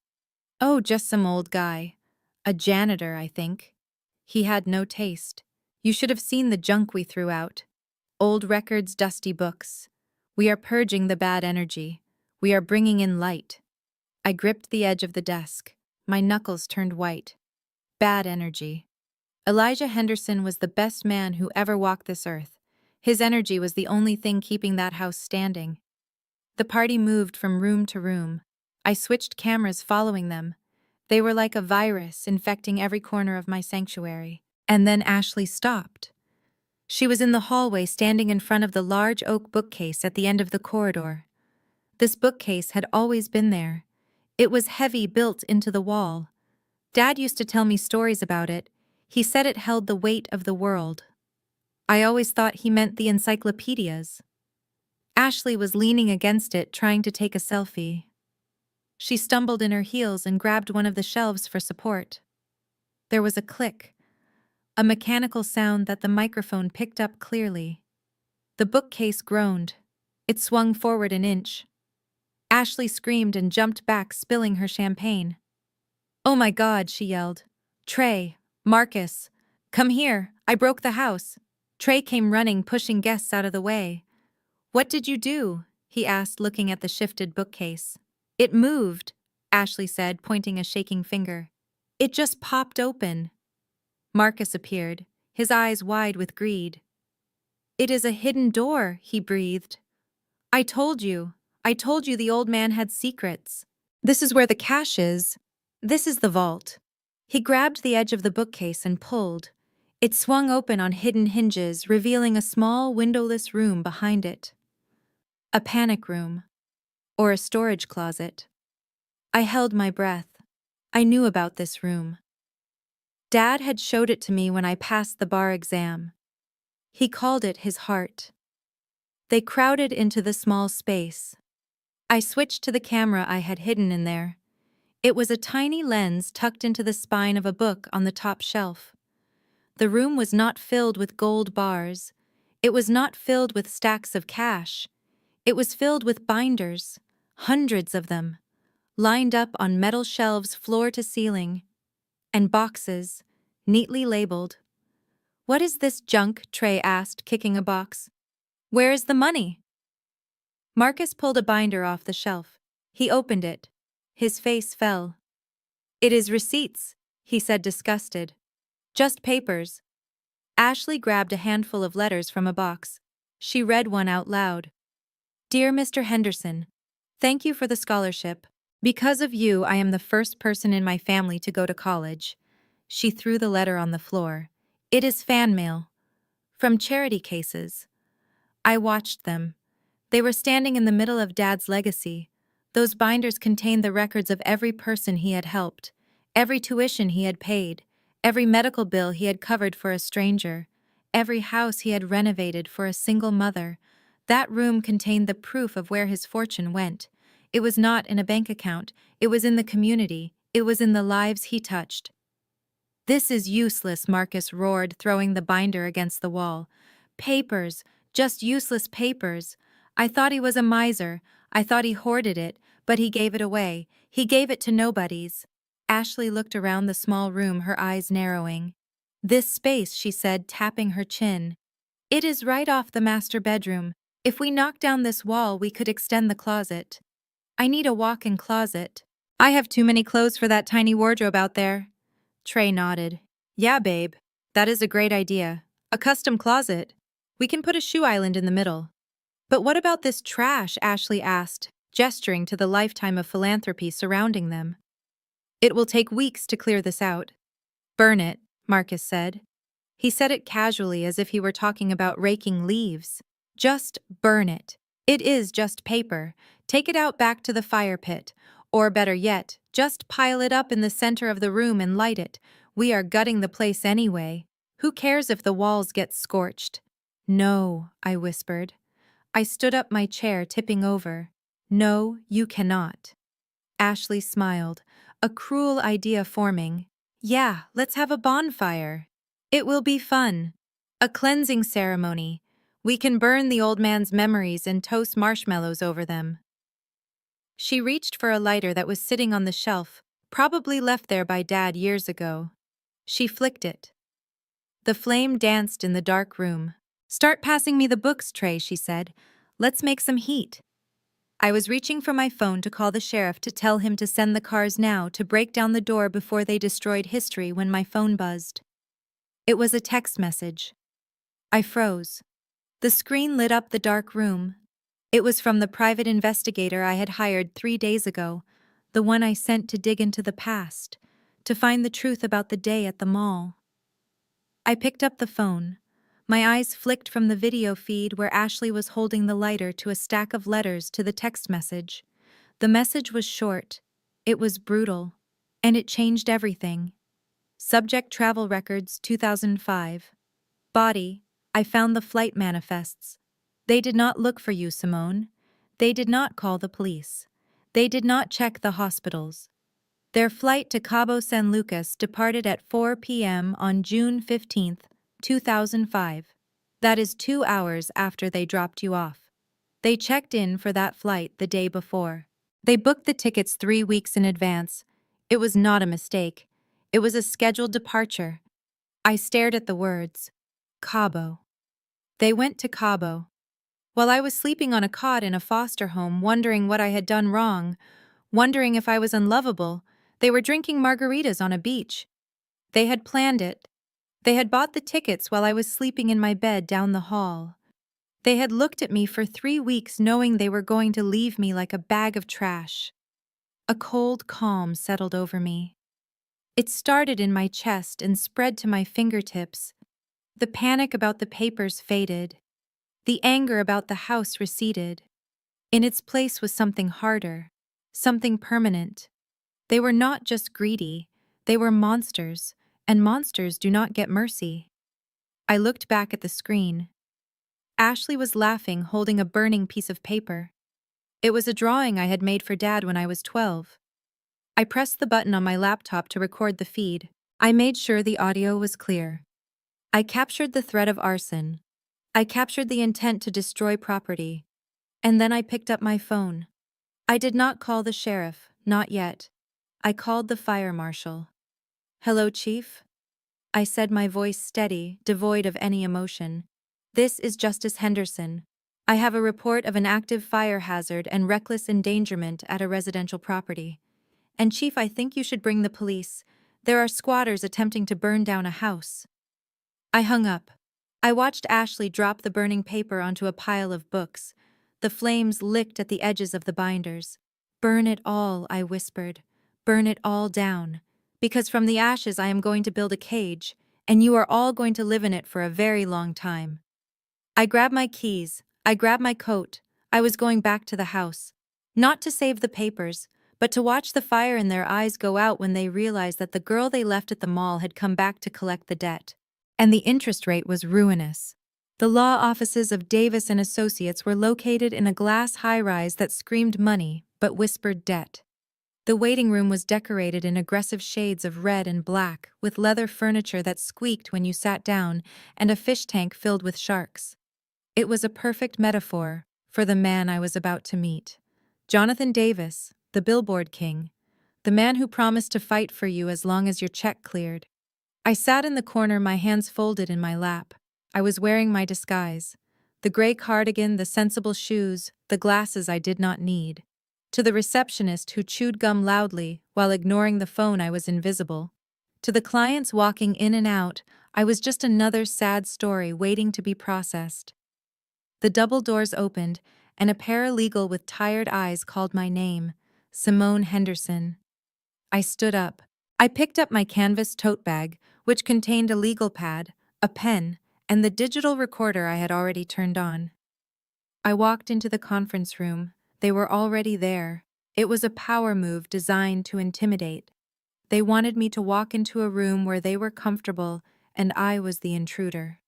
Oh, just some old guy. A janitor, I think. He had no taste. You should have seen the junk we threw out. Old records, dusty books. We are purging the bad energy. We are bringing in light. I gripped the edge of the desk. My knuckles turned white. Bad energy. Elijah Henderson was the best man who ever walked this earth. His energy was the only thing keeping that house standing. The party moved from room to room. I switched cameras following them. They were like a virus infecting every corner of my sanctuary. And then Ashley stopped. She was in the hallway standing in front of the large oak bookcase at the end of the corridor. This bookcase had always been there. It was heavy, built into the wall. Dad used to tell me stories about it. He said it held the weight of the world. I always thought he meant the encyclopedias. Ashley was leaning against it, trying to take a selfie. She stumbled in her heels and grabbed one of the shelves for support. There was a click. A mechanical sound that the microphone picked up clearly. The bookcase groaned. It swung forward an inch. Ashley screamed and jumped back, spilling her champagne. Oh my God, she yelled. Trey, Marcus, come here, I broke the house. Trey came running, pushing guests out of the way. What did you do? He asked, looking at the shifted bookcase. It moved, Ashley said, pointing a shaking finger. It just popped open. Marcus appeared, his eyes wide with greed. It is a hidden door, he breathed. I told you the old man had secrets. This is where the cash is. This is the vault. He grabbed the edge of the bookcase and pulled. It swung open on hidden hinges, revealing a small, windowless room behind it. A panic room. Or a storage closet. I held my breath. I knew about this room. Dad had showed it to me when I passed the bar exam. He called it his heart. They crowded into the small space. I switched to the camera I had hidden in there. It was a tiny lens tucked into the spine of a book on the top shelf. The room was not filled with gold bars. It was not filled with stacks of cash. It was filled with binders, hundreds of them, lined up on metal shelves floor to ceiling, and boxes, neatly labeled. What is this junk? Trey asked, kicking a box. Where is the money? Marcus pulled a binder off the shelf. He opened it. His face fell. It is receipts, he said, disgusted. Just papers. Ashley grabbed a handful of letters from a box. She read one out loud. Dear Mr. Henderson, thank you for the scholarship. Because of you, I am the first person in my family to go to college. She threw the letter on the floor. It is fan mail. From charity cases. I watched them. They were standing in the middle of Dad's legacy. Those binders contained the records of every person he had helped, every tuition he had paid, every medical bill he had covered for a stranger, every house he had renovated for a single mother. That room contained the proof of where his fortune went. It was not in a bank account. It was in the community. It was in the lives he touched. This is useless, Marcus roared, throwing the binder against the wall. Papers, just useless papers. I thought he was a miser. I thought he hoarded it, but he gave it away. He gave it to nobodies. Ashley looked around the small room, her eyes narrowing. This space, she said, tapping her chin. It is right off the master bedroom. If we knock down this wall, we could extend the closet. I need a walk-in closet. I have too many clothes for that tiny wardrobe out there. Trey nodded. Yeah, babe. That is a great idea. A custom closet. We can put a shoe island in the middle. But what about this trash? Ashley asked, gesturing to the lifetime of philanthropy surrounding them. It will take weeks to clear this out. Burn it, Marcus said. He said it casually as if he were talking about raking leaves. Just burn it. It is just paper. Take it out back to the fire pit. Or better yet, just pile it up in the center of the room and light it. We are gutting the place anyway. Who cares if the walls get scorched? No, I whispered. I stood up my chair, tipping over. No, you cannot. Ashley smiled, a cruel idea forming. Yeah, let's have a bonfire. It will be fun. A cleansing ceremony. We can burn the old man's memories and toast marshmallows over them. She reached for a lighter that was sitting on the shelf, probably left there by Dad years ago. She flicked it. The flame danced in the dark room. Start passing me the books, Trey, she said. Let's make some heat. I was reaching for my phone to call the sheriff to tell him to send the cars now to break down the door before they destroyed history when my phone buzzed. It was a text message. I froze. The screen lit up the dark room. It was from the private investigator I had hired 3 days ago, the one I sent to dig into the past, to find the truth about the day at the mall. I picked up the phone. My eyes flicked from the video feed where Ashley was holding the lighter to a stack of letters to the text message. The message was short. It was brutal. And it changed everything. Subject travel records 2005. Body, I found the flight manifests. They did not look for you, Simone. They did not call the police. They did not check the hospitals. Their flight to Cabo San Lucas departed at 4 p.m. on June 15, 2005. That is 2 hours after they dropped you off. They checked in for that flight the day before. They booked the tickets 3 weeks in advance. It was not a mistake. It was a scheduled departure. I stared at the words. Cabo. They went to Cabo. While I was sleeping on a cot in a foster home, wondering what I had done wrong, wondering if I was unlovable, they were drinking margaritas on a beach. They had planned it. They had bought the tickets while I was sleeping in my bed down the hall. They had looked at me for 3 weeks knowing they were going to leave me like a bag of trash. A cold calm settled over me. It started in my chest and spread to my fingertips. The panic about the papers faded. The anger about the house receded. In its place was something harder, something permanent. They were not just greedy, they were monsters, and monsters do not get mercy. I looked back at the screen. Ashley was laughing, holding a burning piece of paper. It was a drawing I had made for Dad when I was 12. I pressed the button on my laptop to record the feed. I made sure the audio was clear. I captured the threat of arson. I captured the intent to destroy property. And then I picked up my phone. I did not call the sheriff, not yet. I called the fire marshal. Hello, Chief? I said, my voice steady, devoid of any emotion. This is Justice Henderson. I have a report of an active fire hazard and reckless endangerment at a residential property. And Chief, I think you should bring the police. There are squatters attempting to burn down a house. I hung up. I watched Ashley drop the burning paper onto a pile of books. The flames licked at the edges of the binders. Burn it all, I whispered. Burn it all down. Because from the ashes I am going to build a cage, and you are all going to live in it for a very long time. I grabbed my keys. I grabbed my coat. I was going back to the house. Not to save the papers, but to watch the fire in their eyes go out when they realized that the girl they left at the mall had come back to collect the debt. And the interest rate was ruinous. The law offices of Davis and Associates were located in a glass high-rise that screamed money but whispered debt. The waiting room was decorated in aggressive shades of red and black, with leather furniture that squeaked when you sat down and a fish tank filled with sharks. It was a perfect metaphor for the man I was about to meet. Jonathan Davis, the billboard king, the man who promised to fight for you as long as your check cleared. I sat in the corner, my hands folded in my lap. I was wearing my disguise. The gray cardigan, the sensible shoes, the glasses I did not need. To the receptionist who chewed gum loudly while ignoring the phone, I was invisible. To the clients walking in and out, I was just another sad story waiting to be processed. The double doors opened, and a paralegal with tired eyes called my name, Simone Henderson. I stood up. I picked up my canvas tote bag, which contained a legal pad, a pen, and the digital recorder I had already turned on. I walked into the conference room. They were already there. It was a power move designed to intimidate. They wanted me to walk into a room where they were comfortable, and I was the intruder.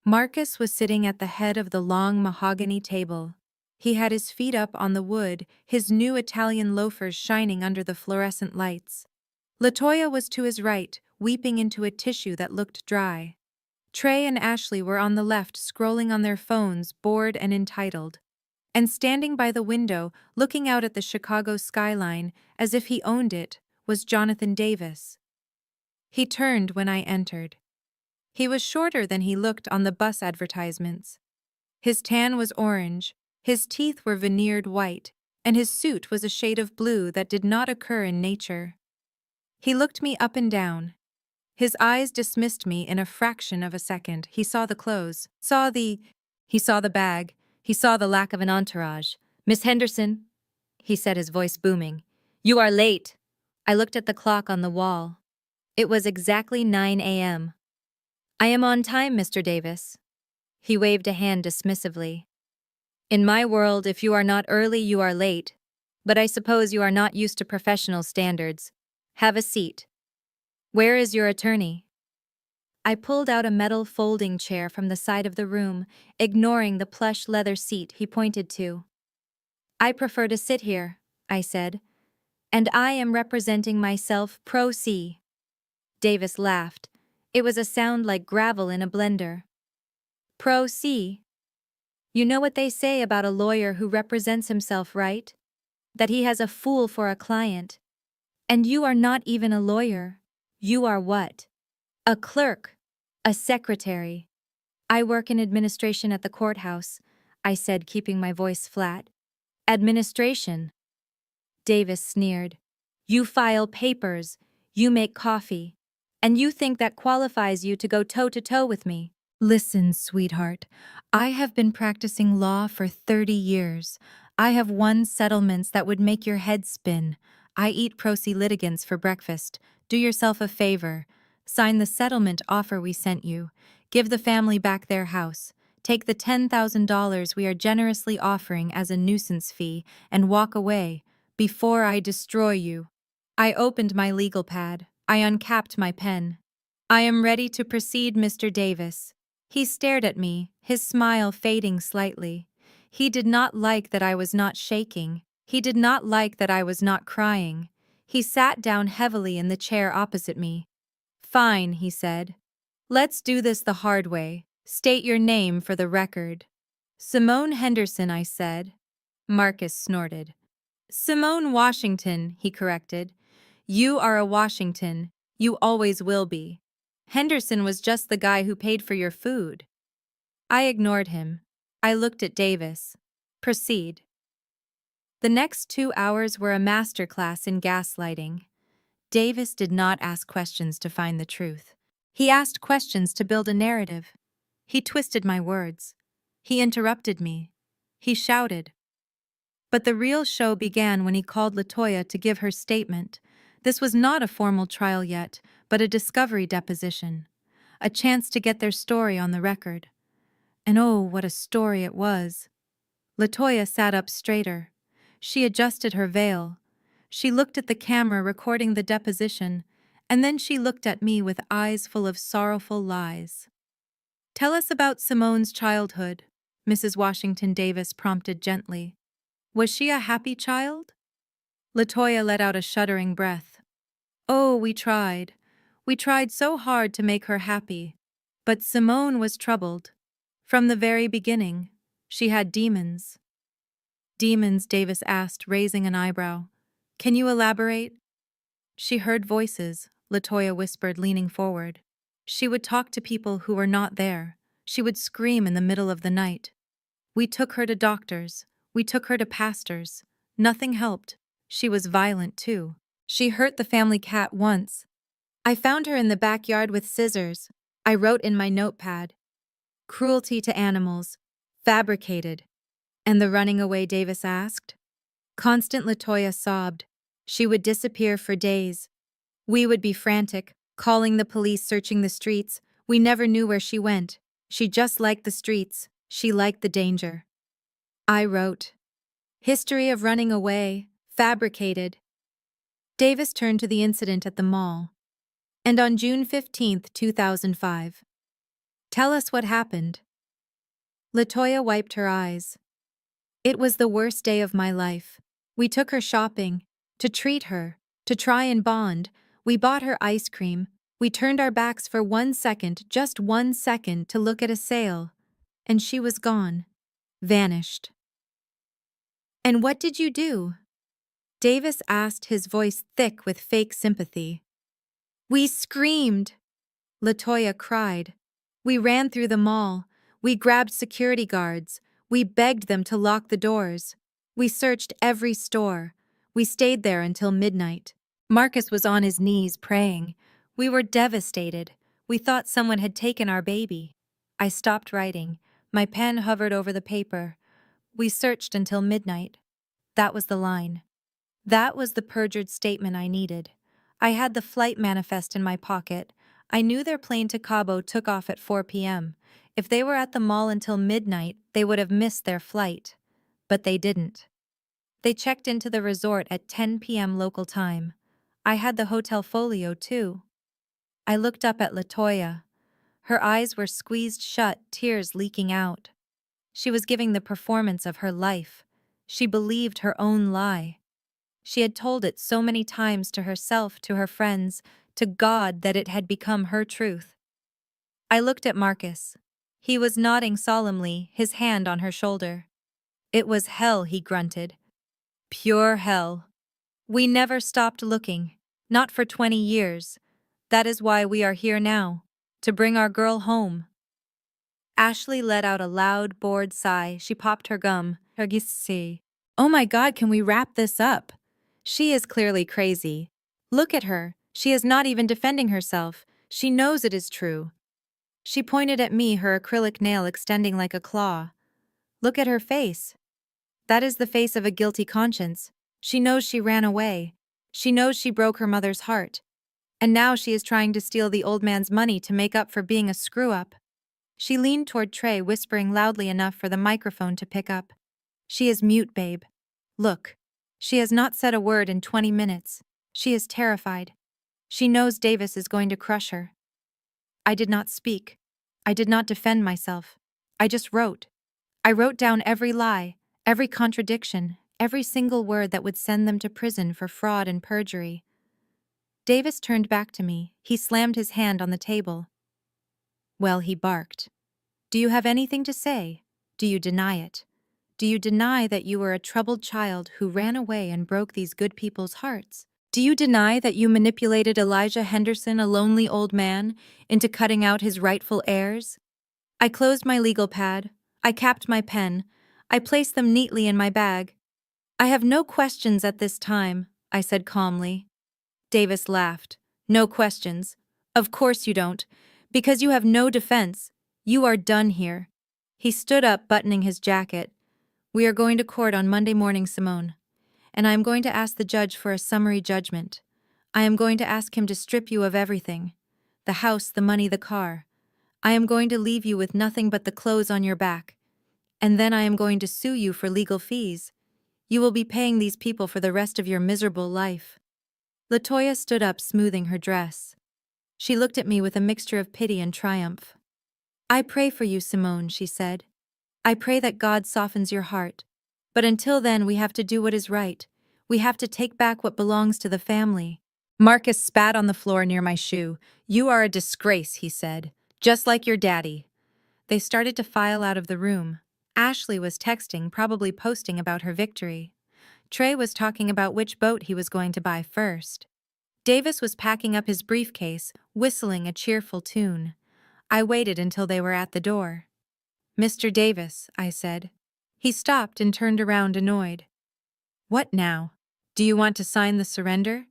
Marcus was sitting at the head of the long mahogany table. He had his feet up on the wood, his new Italian loafers shining under the fluorescent lights. Latoya was to his right, weeping into a tissue that looked dry. Trey and Ashley were on the left, scrolling on their phones, bored and entitled. And standing by the window, looking out at the Chicago skyline, as if he owned it, was Jonathan Davis. He turned when I entered. He was shorter than he looked on the bus advertisements. His tan was orange, his teeth were veneered white, and his suit was a shade of blue that did not occur in nature. He looked me up and down. His eyes dismissed me in a fraction of a second. He saw the clothes, he saw the bag, he saw the lack of an entourage. "Miss Henderson," he said, his voice booming, "you are late." I looked at the clock on the wall. It was exactly 9 a.m. "I am on time, Mr. Davis." He waved a hand dismissively. "In my world, if you are not early, you are late. But I suppose you are not used to professional standards. Have a seat. Where is your attorney?" I pulled out a metal folding chair from the side of the room, ignoring the plush leather seat he pointed to. "I prefer to sit here," I said. "And I am representing myself pro se." Davis laughed. It was a sound like gravel in a blender. "Pro se? You know what they say about a lawyer who represents himself, right? That he has a fool for a client. And you are not even a lawyer. You are what? A clerk. A secretary." "I work in administration at the courthouse," I said, keeping my voice flat. "Administration?" Davis sneered. "You file papers, you make coffee, and you think that qualifies you to go toe-to-toe with me?" "Listen, sweetheart, I have been practicing law for 30 years. I have won settlements that would make your head spin. I eat pro se litigants for breakfast. Do yourself a favor. Sign the settlement offer we sent you. Give the family back their house. Take the $10,000 we are generously offering as a nuisance fee and walk away before I destroy you." I opened my legal pad. I uncapped my pen. "I am ready to proceed, Mr. Davis." He stared at me, his smile fading slightly. He did not like that I was not shaking. He did not like that I was not crying. He sat down heavily in the chair opposite me. "Fine," he said. "Let's do this the hard way. State your name for the record." "Simone Henderson," I said. Marcus snorted. "Simone Washington," he corrected. "You are a Washington. You always will be. Henderson was just the guy who paid for your food." I ignored him. I looked at Davis. "Proceed." The next 2 hours were a masterclass in gaslighting. Davis did not ask questions to find the truth. He asked questions to build a narrative. He twisted my words. He interrupted me. He shouted. But the real show began when he called Latoya to give her statement. This was not a formal trial yet, but a discovery deposition. A chance to get their story on the record. And oh, what a story it was. Latoya sat up straighter. She adjusted her veil. She looked at the camera recording the deposition, and then she looked at me with eyes full of sorrowful lies. "Tell us about Simone's childhood," Mrs. Washington Davis prompted gently. "Was she a happy child?" Latoya let out a shuddering breath. "Oh, we tried. We tried so hard to make her happy. But Simone was troubled. From the very beginning. She had demons." "Demons?" Davis asked, raising an eyebrow. "Can you elaborate?" "She heard voices," Latoya whispered, leaning forward. "She would talk to people who were not there. She would scream in the middle of the night. We took her to doctors. We took her to pastors. Nothing helped. She was violent, too. She hurt the family cat once. I found her in the backyard with scissors. I wrote in my notepad, "Cruelty to animals. Fabricated." "And the running away?" Davis asked. Constant Latoya sobbed. She would disappear for days. We would be frantic, calling the police, searching the streets. We never knew where she went. She just liked the streets. She liked the danger. I wrote, "History of running away. Fabricated." Davis turned to the incident at the mall. "And on June 15th, 2005. Tell us what happened." Latoya wiped her eyes. "It was the worst day of my life. We took her shopping, to treat her, to try and bond. We bought her ice cream. We turned our backs for 1 second, just 1 second, to look at a sale. And she was gone. Vanished." "And what did you do?" Davis asked, his voice thick with fake sympathy. "We screamed," Latoya cried. "We ran through the mall. We grabbed security guards. We begged them to lock the doors. We searched every store. We stayed there until midnight. Marcus was on his knees praying. We were devastated. We thought someone had taken our baby." I stopped writing. My pen hovered over the paper. "We searched until midnight." That was the line. That was the perjured statement I needed. I had the flight manifest in my pocket. I knew their plane to Cabo took off at 4 p.m. If they were at the mall until midnight, they would have missed their flight. But they didn't. They checked into the resort at 10 p.m. local time. I had the hotel folio, too. I looked up at Latoya. Her eyes were squeezed shut, tears leaking out. She was giving the performance of her life. She believed her own lie. She had told it so many times to herself, to her friends, to God, that it had become her truth. I looked at Marcus. He was nodding solemnly, his hand on her shoulder. "It was hell," he grunted. "Pure hell. We never stopped looking, not for 20 years. That is why we are here now, to bring our girl home." Ashley let out a loud, bored sigh. She popped her gum. "Oh my God, can we wrap this up? She is clearly crazy. Look at her. She is not even defending herself. She knows it is true." She pointed at me, her acrylic nail extending like a claw. "Look at her face. That is the face of a guilty conscience. She knows she ran away. She knows she broke her mother's heart. And now she is trying to steal the old man's money to make up for being a screw-up." She leaned toward Trey, whispering loudly enough for the microphone to pick up. "She is mute, babe. Look. She has not said a word in 20 minutes. She is terrified. She knows Davis is going to crush her." I did not speak. I did not defend myself. I just wrote. I wrote down every lie, every contradiction, every single word that would send them to prison for fraud and perjury. Davis turned back to me. He slammed his hand on the table. "Well," he barked. "Do you have anything to say? Do you deny it? Do you deny that you were a troubled child who ran away and broke these good people's hearts? Do you deny that you manipulated Elijah Henderson, a lonely old man, into cutting out his rightful heirs?" I closed my legal pad. I capped my pen. I placed them neatly in my bag. "I have no questions at this time," I said calmly. Davis laughed. "No questions. Of course you don't. Because you have no defense. You are done here." He stood up, buttoning his jacket. "We are going to court on Monday morning, Simone. And I am going to ask the judge for a summary judgment. I am going to ask him to strip you of everything. The house, the money, the car. I am going to leave you with nothing but the clothes on your back. And then I am going to sue you for legal fees. You will be paying these people for the rest of your miserable life." Latoya stood up, smoothing her dress. She looked at me with a mixture of pity and triumph. "I pray for you, Simone," she said. "I pray that God softens your heart. But until then, we have to do what is right. We have to take back what belongs to the family." Marcus spat on the floor near my shoe. "You are a disgrace," he said. "Just like your daddy." They started to file out of the room. Ashley was texting, probably posting about her victory. Trey was talking about which boat he was going to buy first. Davis was packing up his briefcase, whistling a cheerful tune. I waited until they were at the door. "Mr. Davis," I said. He stopped and turned around annoyed. "What now? Do you want to sign the surrender?"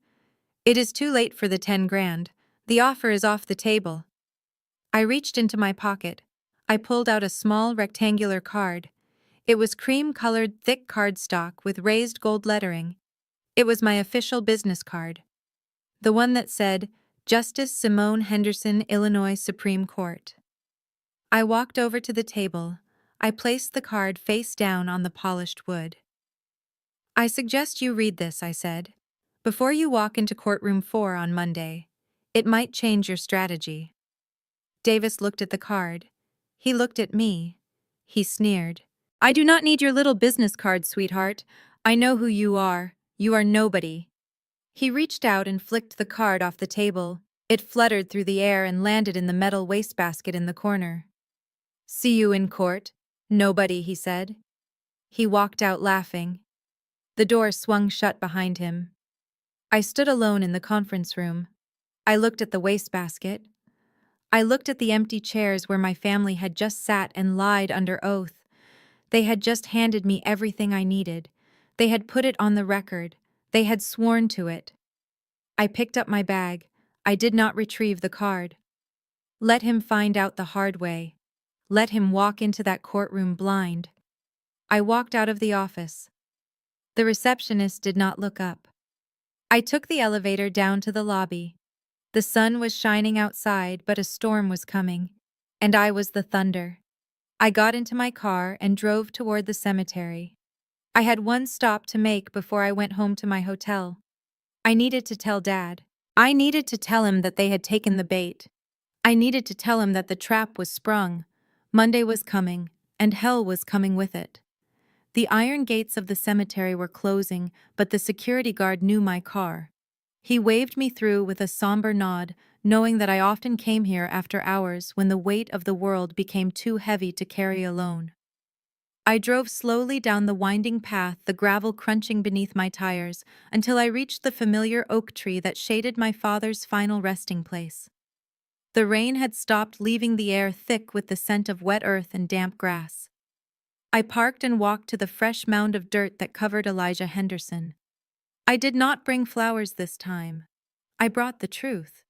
"It is too late for the 10 grand. The offer is off the table." I reached into my pocket. I pulled out a small rectangular card. It was cream-colored thick cardstock with raised gold lettering. It was my official business card. The one that said, Justice Simone Henderson, Illinois Supreme Court. I walked over to the table. I placed the card face down on the polished wood. "I suggest you read this," I said, "before you walk into courtroom 4 on Monday. It might change your strategy." Davis looked at the card. He looked at me. He sneered. "I do not need your little business card, sweetheart. I know who you are. You are nobody." He reached out and flicked the card off the table. It fluttered through the air and landed in the metal wastebasket in the corner. "See you in court, nobody," he said. He walked out laughing. The door swung shut behind him. I stood alone in the conference room. I looked at the wastebasket. I looked at the empty chairs where my family had just sat and lied under oath. They had just handed me everything I needed. They had put it on the record. They had sworn to it. I picked up my bag. I did not retrieve the card. Let him find out the hard way. Let him walk into that courtroom blind. I walked out of the office. The receptionist did not look up. I took the elevator down to the lobby. The sun was shining outside, but a storm was coming, and I was the thunder. I got into my car and drove toward the cemetery. I had one stop to make before I went home to my hotel. I needed to tell Dad. I needed to tell him that they had taken the bait. I needed to tell him that the trap was sprung. Monday was coming, and hell was coming with it. The iron gates of the cemetery were closing, but the security guard knew my car. He waved me through with a somber nod, knowing that I often came here after hours when the weight of the world became too heavy to carry alone. I drove slowly down the winding path, the gravel crunching beneath my tires, until I reached the familiar oak tree that shaded my father's final resting place. The rain had stopped, leaving the air thick with the scent of wet earth and damp grass. I parked and walked to the fresh mound of dirt that covered Elijah Henderson. I did not bring flowers this time. I brought the truth.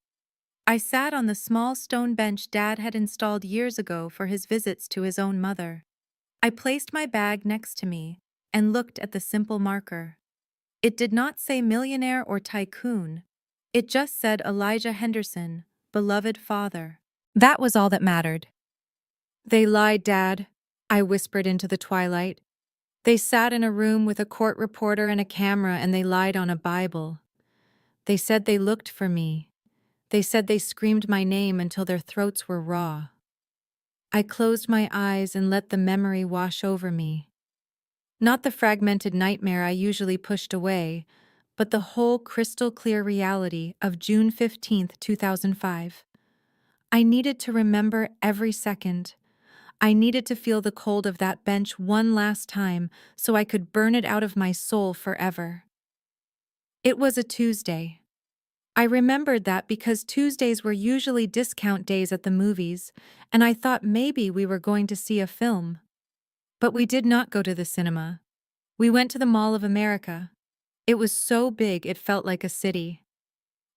I sat on the small stone bench Dad had installed years ago for his visits to his own mother. I placed my bag next to me and looked at the simple marker. It did not say millionaire or tycoon. It just said Elijah Henderson, beloved father. That was all that mattered. "They lied, Dad," I whispered into the twilight. "They sat in a room with a court reporter and a camera and they lied on a Bible. They said they looked for me. They said they screamed my name until their throats were raw." I closed my eyes and let the memory wash over me. Not the fragmented nightmare I usually pushed away, but the whole crystal-clear reality of June 15th, 2005. I needed to remember every second. I needed to feel the cold of that bench one last time so I could burn it out of my soul forever. It was a Tuesday. I remembered that because Tuesdays were usually discount days at the movies, and I thought maybe we were going to see a film. But we did not go to the cinema. We went to the Mall of America. It was so big it felt like a city.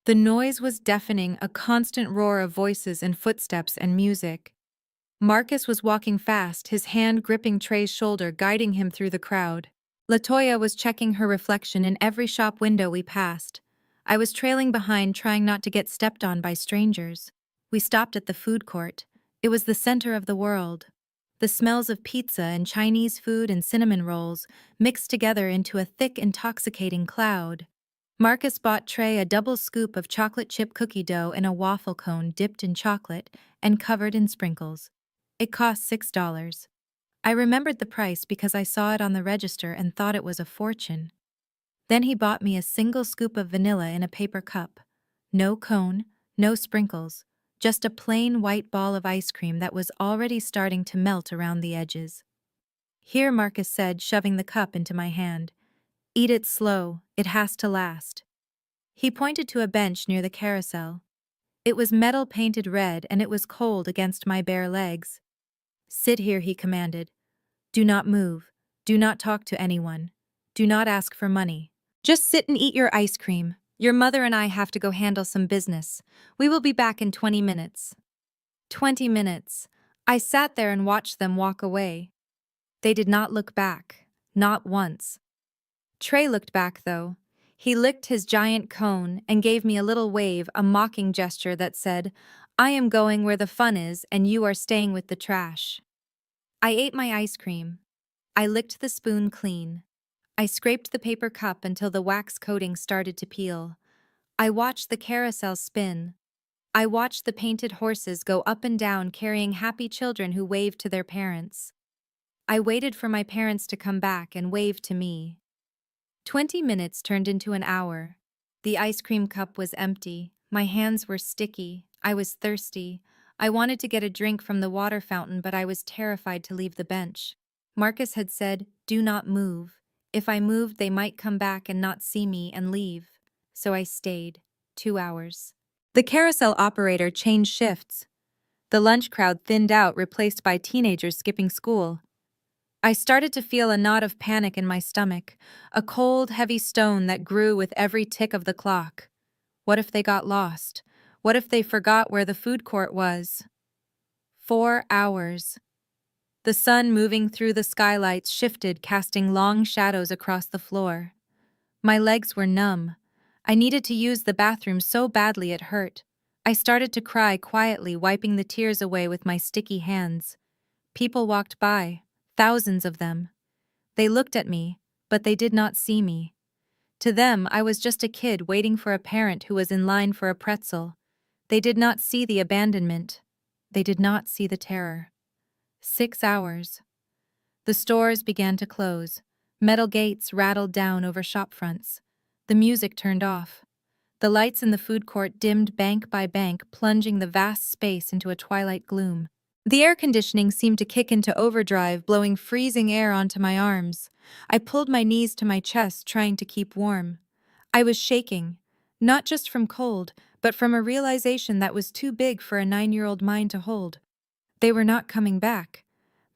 The noise was deafening, a constant roar of voices and footsteps and music. Marcus was walking fast, his hand gripping Trey's shoulder, guiding him through the crowd. LaToya was checking her reflection in every shop window we passed. I was trailing behind, trying not to get stepped on by strangers. We stopped at the food court. It was the center of the world. The smells of pizza and Chinese food and cinnamon rolls mixed together into a thick, intoxicating cloud. Marcus bought Trey a double scoop of chocolate chip cookie dough in a waffle cone dipped in chocolate and covered in sprinkles. It cost $6. I remembered the price because I saw it on the register and thought it was a fortune. Then he bought me a single scoop of vanilla in a paper cup. No cone, no sprinkles, just a plain white ball of ice cream that was already starting to melt around the edges. "Here," Marcus said, shoving the cup into my hand. "Eat it slow, it has to last." He pointed to a bench near the carousel. It was metal painted red and it was cold against my bare legs. "Sit here," he commanded. "Do not move. Do not talk to anyone. Do not ask for money. Just sit and eat your ice cream. Your mother and I have to go handle some business. We will be back in 20 minutes. 20 minutes. I sat there and watched them walk away. They did not look back. Not once. Trey looked back, though. He licked his giant cone and gave me a little wave, a mocking gesture that said, "I am going where the fun is and you are staying with the trash." I ate my ice cream. I licked the spoon clean. I scraped the paper cup until the wax coating started to peel. I watched the carousel spin. I watched the painted horses go up and down carrying happy children who waved to their parents. I waited for my parents to come back and wave to me. 20 minutes turned into an hour. The ice cream cup was empty. My hands were sticky. I was thirsty. I wanted to get a drink from the water fountain, but I was terrified to leave the bench. Marcus had said, "Do not move. If I moved, they might come back and not see me and leave." So I stayed. 2 hours. The carousel operator changed shifts. The lunch crowd thinned out, replaced by teenagers skipping school. I started to feel a knot of panic in my stomach, a cold, heavy stone that grew with every tick of the clock. What if they got lost? What if they forgot where the food court was? 4 hours. The sun moving through the skylights shifted, casting long shadows across the floor. My legs were numb. I needed to use the bathroom so badly it hurt. I started to cry quietly, wiping the tears away with my sticky hands. People walked by. Thousands of them. They looked at me, but they did not see me. To them, I was just a kid waiting for a parent who was in line for a pretzel. They did not see the abandonment. They did not see the terror. 6 hours. The stores began to close. Metal gates rattled down over shop fronts. The music turned off. The lights in the food court dimmed bank by bank, plunging the vast space into a twilight gloom. The air conditioning seemed to kick into overdrive, blowing freezing air onto my arms. I pulled my knees to my chest, trying to keep warm. I was shaking, not just from cold, but from a realization that was too big for a 9-year-old mind to hold. They were not coming back.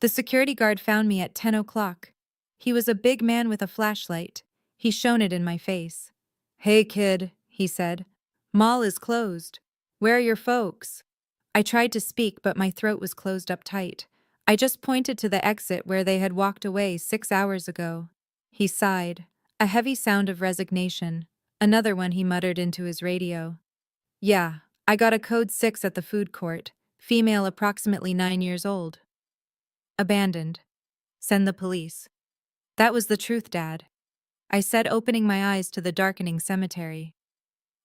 The security guard found me at 10 o'clock. He was a big man with a flashlight. He shone it in my face. "Hey, kid," he said. "Mall is closed. Where are your folks?" I tried to speak, but my throat was closed up tight. I just pointed to the exit where they had walked away 6 hours ago. He sighed, a heavy sound of resignation. Another one he muttered into his radio. "Yeah, I got a code 6 at the food court. Female, approximately 9 years old. Abandoned. Send the police." That was the truth, Dad. I said, opening my eyes to the darkening cemetery.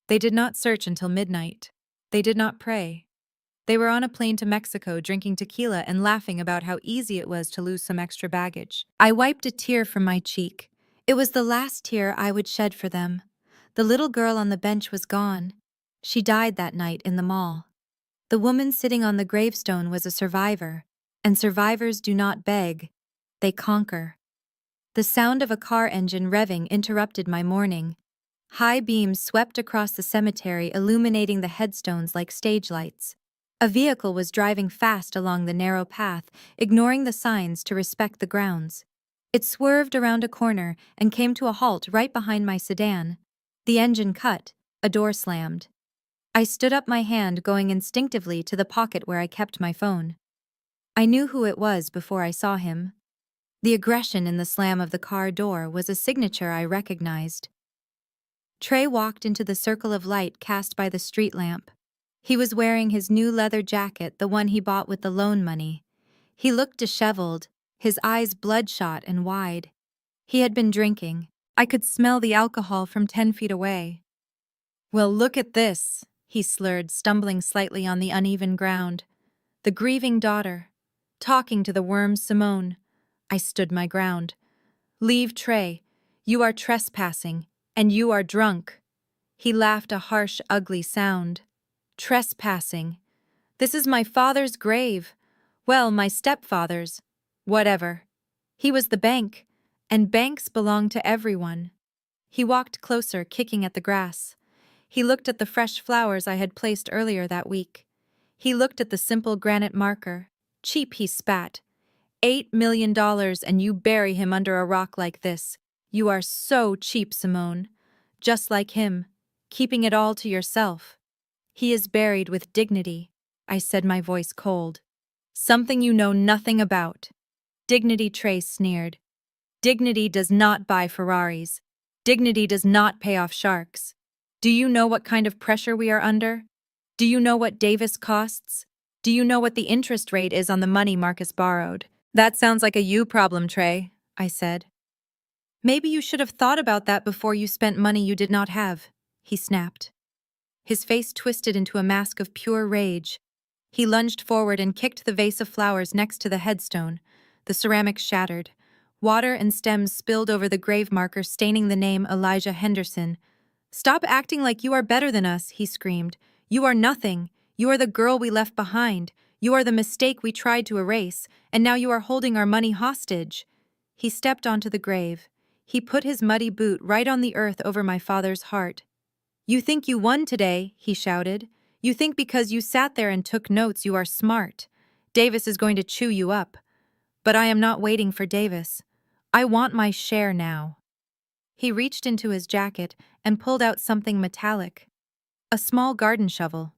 They did not search until midnight. They did not pray. They were on a plane to Mexico drinking tequila and laughing about how easy it was to lose some extra baggage. I wiped a tear from my cheek. It was the last tear I would shed for them. The little girl on the bench was gone. She died that night in the mall. The woman sitting on the gravestone was a survivor, and survivors do not beg. They conquer. The sound of a car engine revving interrupted my morning. High beams swept across the cemetery, illuminating the headstones like stage lights. A vehicle was driving fast along the narrow path, ignoring the signs to respect the grounds. It swerved around a corner and came to a halt right behind my sedan. The engine cut, a door slammed. I stood up, my hand going instinctively to the pocket where I kept my phone. I knew who it was before I saw him. The aggression in the slam of the car door was a signature I recognized. Trey walked into the circle of light cast by the street lamp. He was wearing his new leather jacket, the one he bought with the loan money. He looked disheveled, his eyes bloodshot and wide. He had been drinking. I could smell the alcohol from 10 feet away. "Well, look at this," he slurred, stumbling slightly on the uneven ground. "The grieving daughter. Talking to the worm Simone." I stood my ground. "Leave, Trey. You are trespassing, and you are drunk." He laughed, a harsh, ugly sound. "Trespassing. This is my father's grave. Well, my stepfather's. Whatever. He was the bank, and banks belong to everyone." He walked closer, kicking at the grass. He looked at the fresh flowers I had placed earlier that week. He looked at the simple granite marker. Cheap, he spat. $8 million and you bury him under a rock like this. You are so cheap, Simone. Just like him, keeping it all to yourself. He is buried with dignity, I said, my voice cold. Something you know nothing about. Dignity, Trey sneered. Dignity does not buy Ferraris. Dignity does not pay off sharks. Do you know what kind of pressure we are under? Do you know what Davis costs? Do you know what the interest rate is on the money Marcus borrowed? That sounds like a you problem, Trey, I said. Maybe you should have thought about that before you spent money you did not have, he snapped. His face twisted into a mask of pure rage. He lunged forward and kicked the vase of flowers next to the headstone. The ceramics shattered. Water and stems spilled over the grave marker, staining the name Elijah Henderson. Stop acting like you are better than us, he screamed. You are nothing. You are the girl we left behind. You are the mistake we tried to erase, and now you are holding our money hostage. He stepped onto the grave. He put his muddy boot right on the earth over my father's heart. You think you won today, he shouted. You think because you sat there and took notes you are smart. Davis is going to chew you up. But I am not waiting for Davis. I want my share now. He reached into his jacket and pulled out something metallic. A small garden shovel.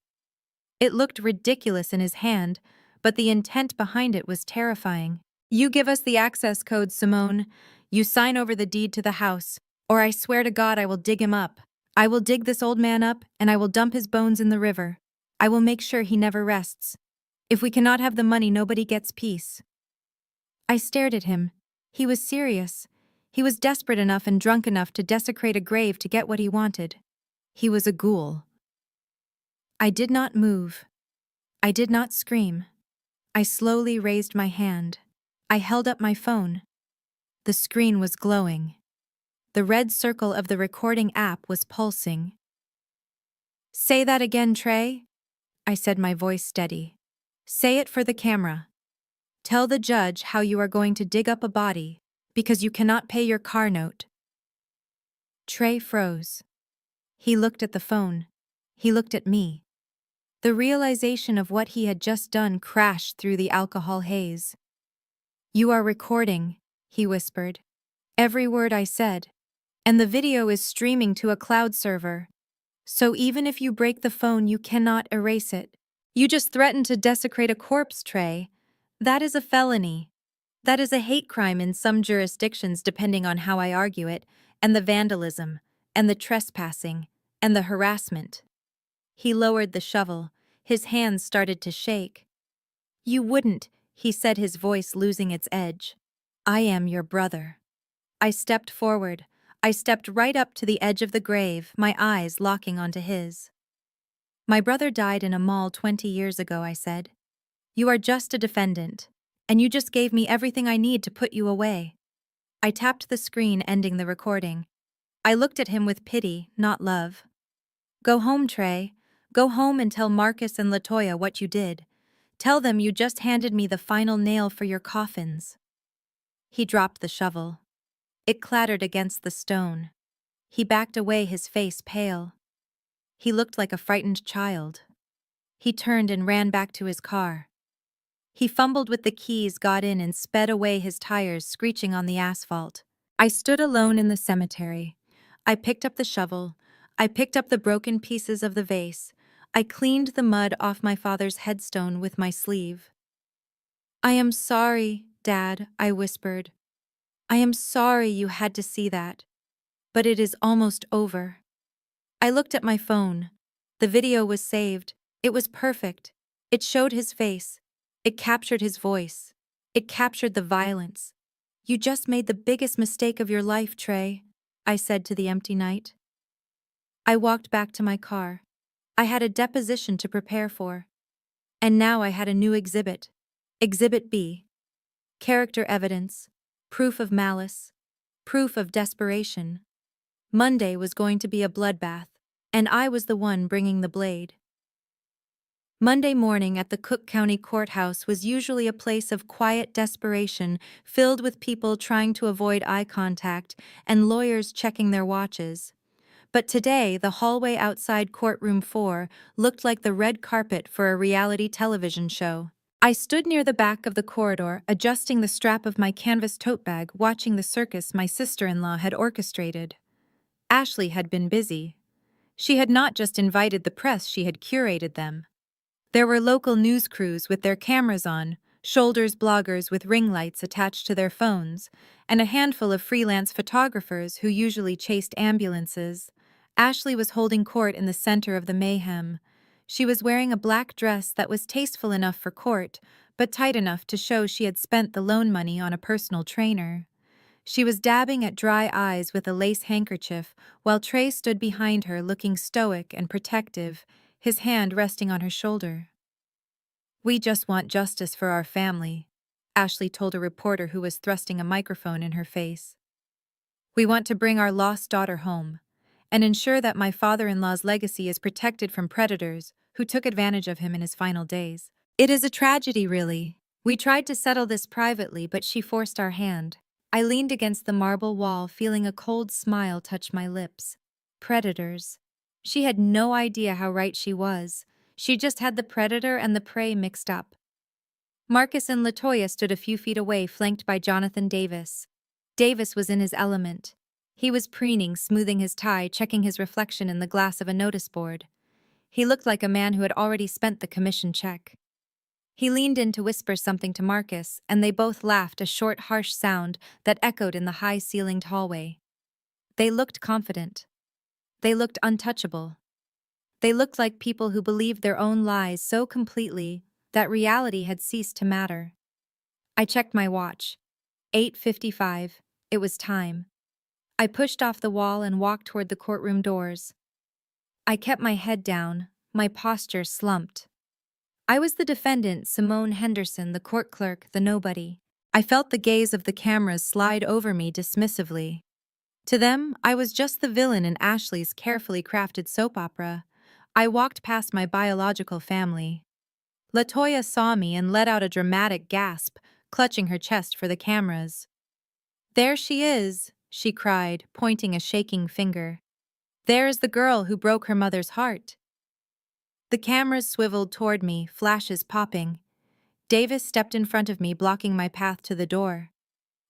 It looked ridiculous in his hand, but the intent behind it was terrifying. You give us the access code, Simone. You sign over the deed to the house, or I swear to God I will dig him up. I will dig this old man up, and I will dump his bones in the river. I will make sure he never rests. If we cannot have the money, nobody gets peace. I stared at him. He was serious. He was desperate enough and drunk enough to desecrate a grave to get what he wanted. He was a ghoul. I did not move. I did not scream. I slowly raised my hand. I held up my phone. The screen was glowing. The red circle of the recording app was pulsing. Say that again, Trey, I said, my voice steady. Say it for the camera. Tell the judge how you are going to dig up a body because you cannot pay your car note. Trey froze. He looked at the phone. He looked at me. The realization of what he had just done crashed through the alcohol haze. You are recording, he whispered. Every word I said. And the video is streaming to a cloud server. So even if you break the phone, you cannot erase it. You just threatened to desecrate a corpse, Trey. That is a felony. That is a hate crime in some jurisdictions, depending on how I argue it, and the vandalism, and the trespassing, and the harassment. He lowered the shovel. His hands started to shake. You wouldn't, he said, his voice losing its edge. I am your brother. I stepped forward. I stepped right up to the edge of the grave, my eyes locking onto his. My brother died in a mall 20 years ago, I said. You are just a defendant, and you just gave me everything I need to put you away. I tapped the screen, ending the recording. I looked at him with pity, not love. Go home, Trey. Go home and tell Marcus and LaToya what you did. Tell them you just handed me the final nail for your coffins. He dropped the shovel. It clattered against the stone. He backed away, his face pale. He looked like a frightened child. He turned and ran back to his car. He fumbled with the keys, got in, and sped away, his tires screeching on the asphalt. I stood alone in the cemetery. I picked up the shovel. I picked up the broken pieces of the vase. I cleaned the mud off my father's headstone with my sleeve. I am sorry, Dad, I whispered. I am sorry you had to see that. But it is almost over. I looked at my phone. The video was saved. It was perfect. It showed his face. It captured his voice. It captured the violence. You just made the biggest mistake of your life, Trey, I said to the empty night. I walked back to my car. I had a deposition to prepare for. And now I had a new exhibit. Exhibit B. Character evidence. Proof of malice. Proof of desperation. Monday was going to be a bloodbath, and I was the one bringing the blade. Monday morning at the Cook County Courthouse was usually a place of quiet desperation, filled with people trying to avoid eye contact and lawyers checking their watches. But today, the hallway outside courtroom 4 looked like the red carpet for a reality television show. I stood near the back of the corridor, adjusting the strap of my canvas tote bag, watching the circus my sister-in-law had orchestrated. Ashley had been busy. She had not just invited the press, she had curated them. There were local news crews with their cameras on, shoulders bloggers with ring lights attached to their phones, and a handful of freelance photographers who usually chased ambulances. Ashley was holding court in the center of the mayhem. She was wearing a black dress that was tasteful enough for court, but tight enough to show she had spent the loan money on a personal trainer. She was dabbing at dry eyes with a lace handkerchief, while Trey stood behind her looking stoic and protective, his hand resting on her shoulder. "We just want justice for our family," Ashley told a reporter who was thrusting a microphone in her face. "We want to bring our lost daughter home and ensure that my father-in-law's legacy is protected from predators who took advantage of him in his final days. It is a tragedy, really. We tried to settle this privately, but she forced our hand." I leaned against the marble wall, feeling a cold smile touch my lips. Predators. She had no idea how right she was. She just had the predator and the prey mixed up. Marcus and Latoya stood a few feet away, flanked by Jonathan Davis. Davis was in his element. He was preening, smoothing his tie, checking his reflection in the glass of a notice board. He looked like a man who had already spent the commission check. He leaned in to whisper something to Marcus, and they both laughed, a short, harsh sound that echoed in the high-ceilinged hallway. They looked confident. They looked untouchable. They looked like people who believed their own lies so completely that reality had ceased to matter. I checked my watch. 8:55. It was time. I pushed off the wall and walked toward the courtroom doors. I kept my head down, my posture slumped. I was the defendant, Simone Henderson, the court clerk, the nobody. I felt the gaze of the cameras slide over me dismissively. To them, I was just the villain in Ashley's carefully crafted soap opera. I walked past my biological family. Latoya saw me and let out a dramatic gasp, clutching her chest for the cameras. "There she is," she cried, pointing a shaking finger. "There is the girl who broke her mother's heart." The cameras swiveled toward me, flashes popping. Davis stepped in front of me, blocking my path to the door.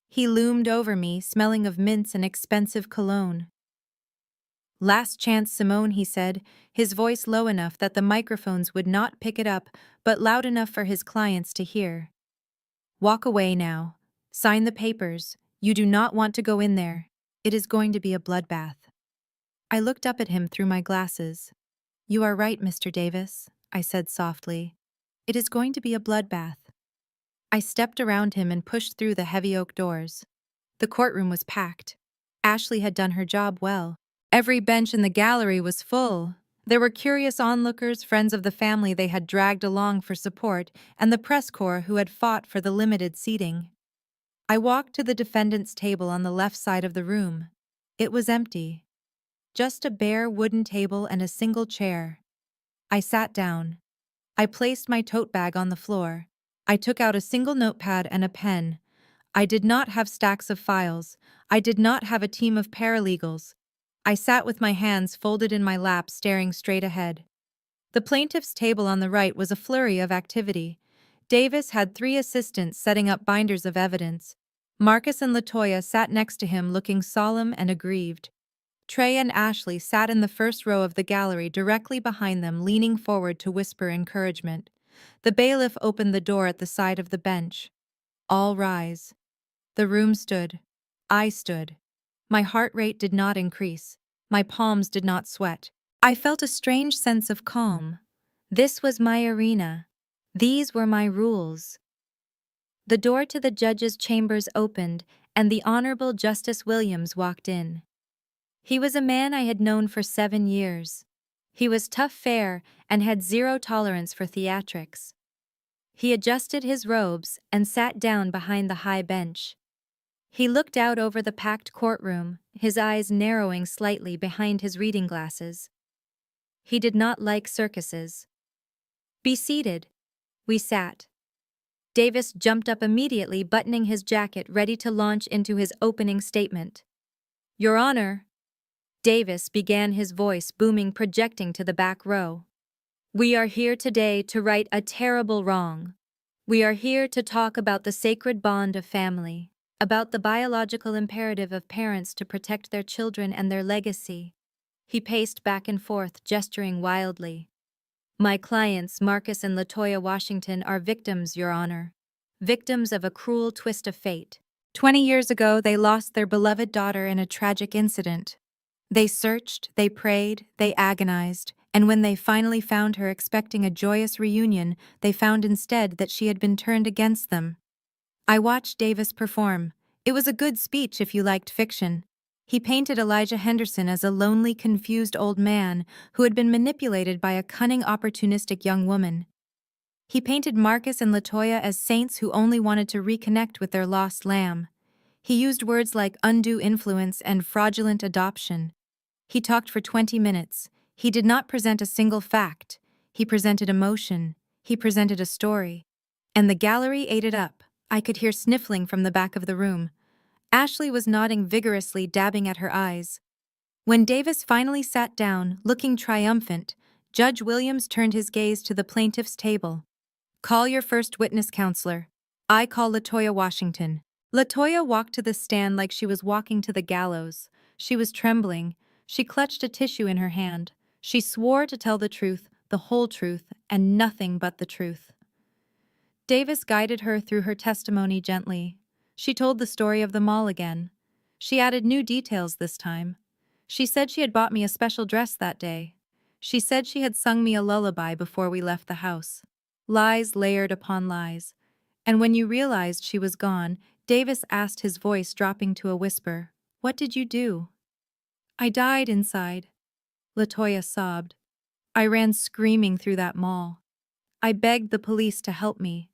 He loomed over me, smelling of mints and expensive cologne. "Last chance, Simone," he said, his voice low enough that the microphones would not pick it up, but loud enough for his clients to hear. "Walk away now. Sign the papers. You do not want to go in there. It is going to be a bloodbath." I looked up at him through my glasses. "You are right, Mr. Davis," I said softly. "It is going to be a bloodbath." I stepped around him and pushed through the heavy oak doors. The courtroom was packed. Ashley had done her job well. Every bench in the gallery was full. There were curious onlookers, friends of the family they had dragged along for support, and the press corps who had fought for the limited seating. I walked to the defendant's table on the left side of the room. It was empty. Just a bare wooden table and a single chair. I sat down. I placed my tote bag on the floor. I took out a single notepad and a pen. I did not have stacks of files. I did not have a team of paralegals. I sat with my hands folded in my lap, staring straight ahead. The plaintiff's table on the right was a flurry of activity. Davis had 3 assistants setting up binders of evidence. Marcus and Latoya sat next to him, looking solemn and aggrieved. Trey and Ashley sat in the first row of the gallery, directly behind them, leaning forward to whisper encouragement. The bailiff opened the door at the side of the bench. "All rise." The room stood. I stood. My heart rate did not increase. My palms did not sweat. I felt a strange sense of calm. This was my arena. These were my rules. The door to the judge's chambers opened, and the Honorable Justice Williams walked in. He was a man I had known for 7 years. He was tough fare and had zero tolerance for theatrics. He adjusted his robes and sat down behind the high bench. He looked out over the packed courtroom, his eyes narrowing slightly behind his reading glasses. He did not like circuses. "Be seated." We sat. Davis jumped up immediately, buttoning his jacket, ready to launch into his opening statement. "Your Honor." Davis began, his voice booming, projecting to the back row. We are here today to right a terrible wrong. We are here to talk about the sacred bond of family, about the biological imperative of parents to protect their children and their legacy. He paced back and forth, gesturing wildly. My clients, Marcus and LaToya Washington, are victims, Your Honor. Victims of a cruel twist of fate. 20 years ago, they lost their beloved daughter in a tragic incident. They searched, they prayed, they agonized, and when they finally found her expecting a joyous reunion, they found instead that she had been turned against them. I watched Davis perform. It was a good speech if you liked fiction. He painted Elijah Henderson as a lonely, confused old man who had been manipulated by a cunning, opportunistic young woman. He painted Marcus and LaToya as saints who only wanted to reconnect with their lost lamb. He used words like undue influence and fraudulent adoption. He talked for 20 minutes. He did not present a single fact. He presented emotion. He presented a story. And the gallery ate it up. I could hear sniffling from the back of the room. Ashley was nodding vigorously, dabbing at her eyes. When Davis finally sat down, looking triumphant, Judge Williams turned his gaze to the plaintiff's table. Call your first witness, counselor. I call LaToya Washington. LaToya walked to the stand like she was walking to the gallows. She was trembling. She clutched a tissue in her hand. She swore to tell the truth, the whole truth, and nothing but the truth. Davis guided her through her testimony gently. She told the story of the mall again. She added new details this time. She said she had bought me a special dress that day. She said she had sung me a lullaby before we left the house. Lies layered upon lies. And when you realized she was gone, Davis asked, his voice dropping to a whisper, "What did you do?" I died inside. LaToya sobbed. I ran screaming through that mall. I begged the police to help me.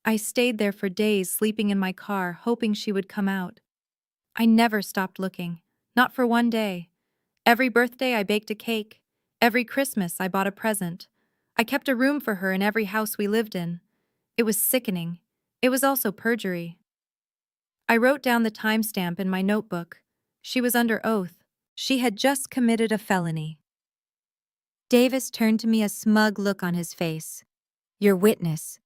I stayed there for days, sleeping in my car, hoping she would come out. I never stopped looking, not for one day. Every birthday I baked a cake. Every Christmas I bought a present. I kept a room for her in every house we lived in. It was sickening. It was also perjury. I wrote down the timestamp in my notebook. She was under oath. She had just committed a felony. Davis turned to me, a smug look on his face. Your witness.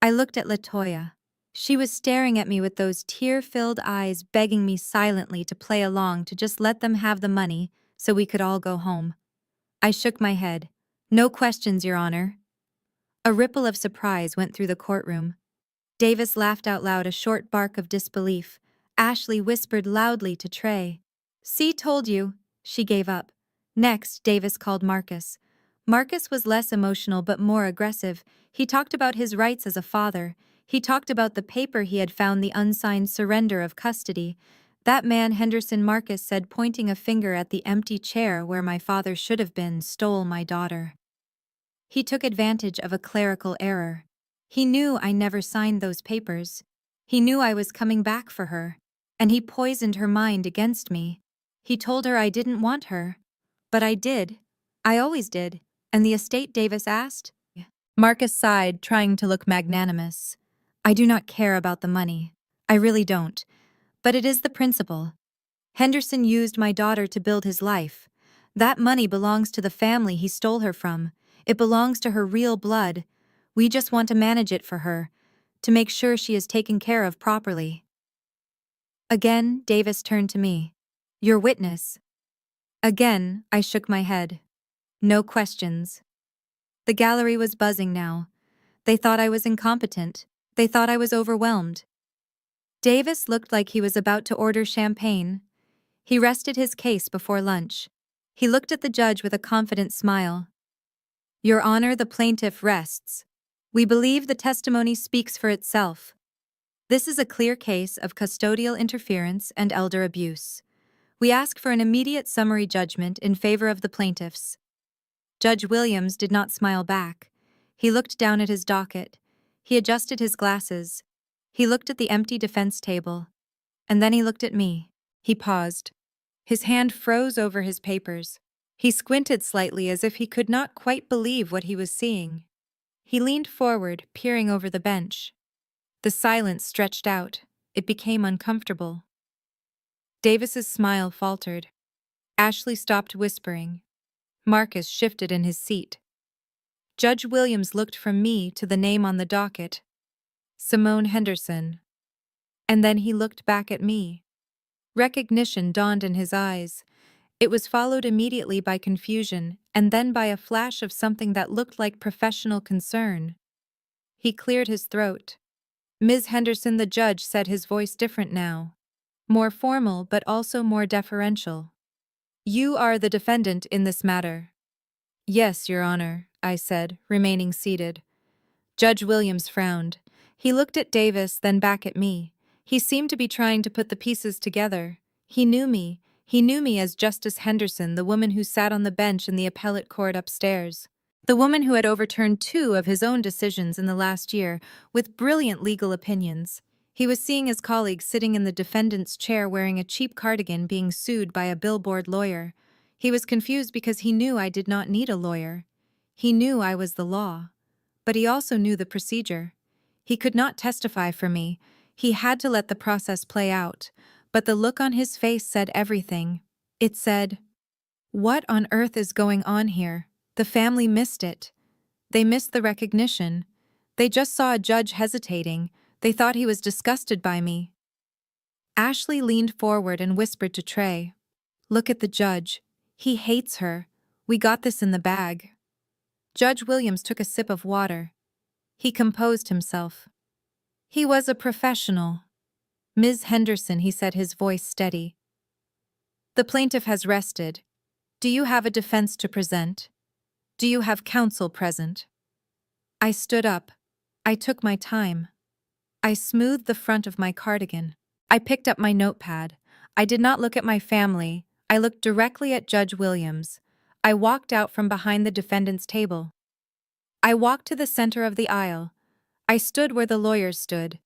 I looked at LaToya. She was staring at me with those tear-filled eyes, begging me silently to play along, to just let them have the money so we could all go home. I shook my head. No questions, Your Honor. A ripple of surprise went through the courtroom. Davis laughed out loud, a short bark of disbelief. Ashley whispered loudly to Trey. See, told you. She gave up. Next, Davis called Marcus. Marcus was less emotional but more aggressive. He talked about his rights as a father. He talked about the paper he had found, the unsigned surrender of custody. That man, Henderson, Marcus said, pointing a finger at the empty chair where my father should have been, stole my daughter. He took advantage of a clerical error. He knew I never signed those papers. He knew I was coming back for her. And he poisoned her mind against me. He told her I didn't want her. But I did. I always did. And the estate, Davis asked? Marcus sighed, trying to look magnanimous. I do not care about the money. I really don't. But it is the principle. Henderson used my daughter to build his life. That money belongs to the family he stole her from. It belongs to her real blood. We just want to manage it for her, to make sure she is taken care of properly. Again, Davis turned to me. Your witness. Again, I shook my head. No questions. The gallery was buzzing now. They thought I was incompetent. They thought I was overwhelmed. Davis looked like he was about to order champagne. He rested his case before lunch. He looked at the judge with a confident smile. Your Honor, the plaintiff rests. We believe the testimony speaks for itself. This is a clear case of custodial interference and elder abuse. We ask for an immediate summary judgment in favor of the plaintiffs. Judge Williams did not smile back. He looked down at his docket. He adjusted his glasses. He looked at the empty defense table. And then he looked at me. He paused. His hand froze over his papers. He squinted slightly as if he could not quite believe what he was seeing. He leaned forward, peering over the bench. The silence stretched out. It became uncomfortable. Davis's smile faltered. Ashley stopped whispering. Marcus shifted in his seat. Judge Williams looked from me to the name on the docket. Simone Henderson. And then he looked back at me. Recognition dawned in his eyes. It was followed immediately by confusion, and then by a flash of something that looked like professional concern. He cleared his throat. Ms. Henderson, the judge said, his voice different now. More formal but also more deferential. You are the defendant in this matter. Yes, Your Honor, I said, remaining seated. Judge Williams frowned. He looked at Davis, then back at me. He seemed to be trying to put the pieces together. He knew me. He knew me as Justice Henderson, the woman who sat on the bench in the appellate court upstairs. The woman who had overturned 2 of his own decisions in the last year, with brilliant legal opinions. He was seeing his colleague sitting in the defendant's chair wearing a cheap cardigan being sued by a billboard lawyer. He was confused because he knew I did not need a lawyer. He knew I was the law. But he also knew the procedure. He could not testify for me. He had to let the process play out. But the look on his face said everything. It said, "What on earth is going on here?" The family missed it. They missed the recognition. They just saw a judge hesitating. They thought he was disgusted by me. Ashley leaned forward and whispered to Trey, "Look at the judge. He hates her. We got this in the bag." Judge Williams took a sip of water. He composed himself. He was a professional. "Ms. Henderson," he said, his voice steady. "The plaintiff has rested. Do you have a defense to present? Do you have counsel present?" I stood up. I took my time. I smoothed the front of my cardigan. I picked up my notepad. I did not look at my family. I looked directly at Judge Williams. I walked out from behind the defendant's table. I walked to the center of the aisle. I stood where the lawyers stood.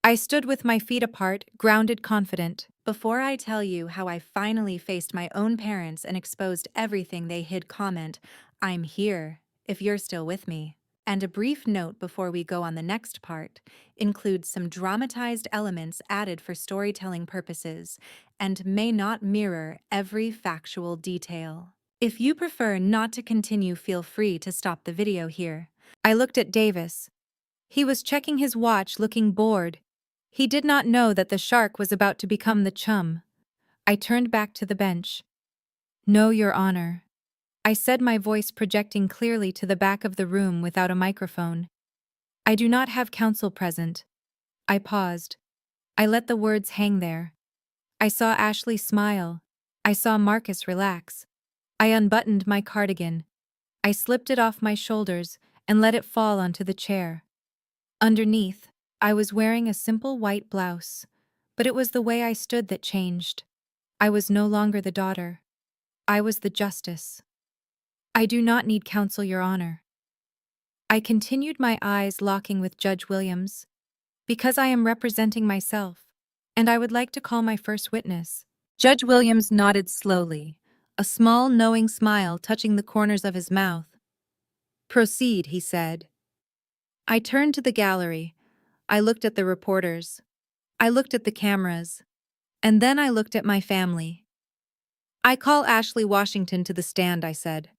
I stood with my feet apart, grounded, confident. Before I tell you how I finally faced my own parents and exposed everything they hid, comment, "I'm here, if you're still with me." And a brief note before we go on the next part includes some dramatized elements added for storytelling purposes and may not mirror every factual detail. If you prefer not to continue, feel free to stop the video here. I looked at Davis. He was checking his watch, looking bored. He did not know that the shark was about to become the chum. I turned back to the bench. "No, Your Honor," I said, my voice projecting clearly to the back of the room without a microphone. "I do not have counsel present." I paused. I let the words hang there. I saw Ashley smile. I saw Marcus relax. I unbuttoned my cardigan. I slipped it off my shoulders and let it fall onto the chair. Underneath, I was wearing a simple white blouse, but it was the way I stood that changed. I was no longer the daughter. I was the justice. "I do not need counsel, Your Honor." I continued, my eyes locking with Judge Williams. "Because I am representing myself, and I would like to call my first witness." Judge Williams nodded slowly, a small, knowing smile touching the corners of his mouth. "Proceed," he said. I turned to the gallery. I looked at the reporters. I looked at the cameras. And then I looked at my family. "I call Ashley Washington to the stand," I said.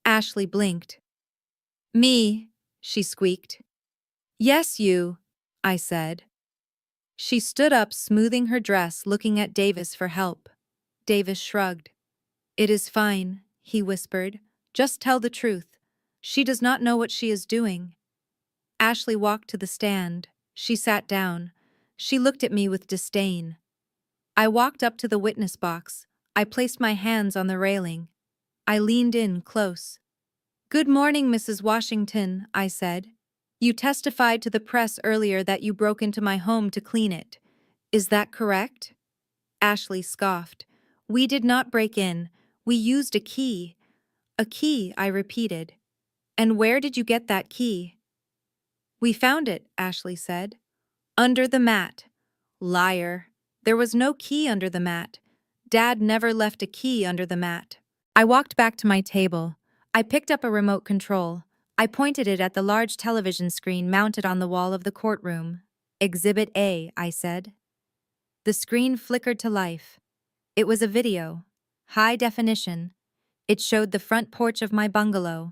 Ashley blinked. "Me," she squeaked. "Yes, you," I said. She stood up, smoothing her dress, looking at Davis for help. Davis shrugged. "It is fine," he whispered. "Just tell the truth. She does not know what she is doing." Ashley walked to the stand. She sat down. She looked at me with disdain. I walked up to the witness box. I placed my hands on the railing. I leaned in close. "Good morning, Mrs. Washington," I said. "You testified to the press earlier that you broke into my home to clean it. Is that correct?" Ashley scoffed. "We did not break in. We used a key." "A key," I repeated. "And where did you get that key?" "We found it," Ashley said. "Under the mat." "Liar. There was no key under the mat. Dad never left a key under the mat." I walked back to my table. I picked up a remote control. I pointed it at the large television screen mounted on the wall of the courtroom. "Exhibit A," I said. The screen flickered to life. It was a video. High definition. It showed the front porch of my bungalow.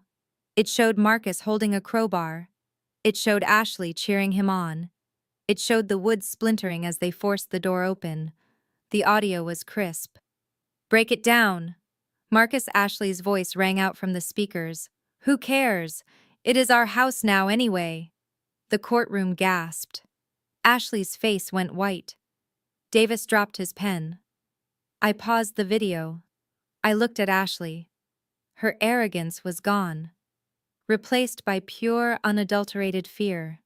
It showed Marcus holding a crowbar. It showed Ashley cheering him on. It showed the wood splintering as they forced the door open. The audio was crisp. "Break it down." Marcus Ashley's voice rang out from the speakers. "Who cares? It is our house now anyway." The courtroom gasped. Ashley's face went white. Davis dropped his pen. I paused the video. I looked at Ashley. Her arrogance was gone, replaced by pure, unadulterated fear.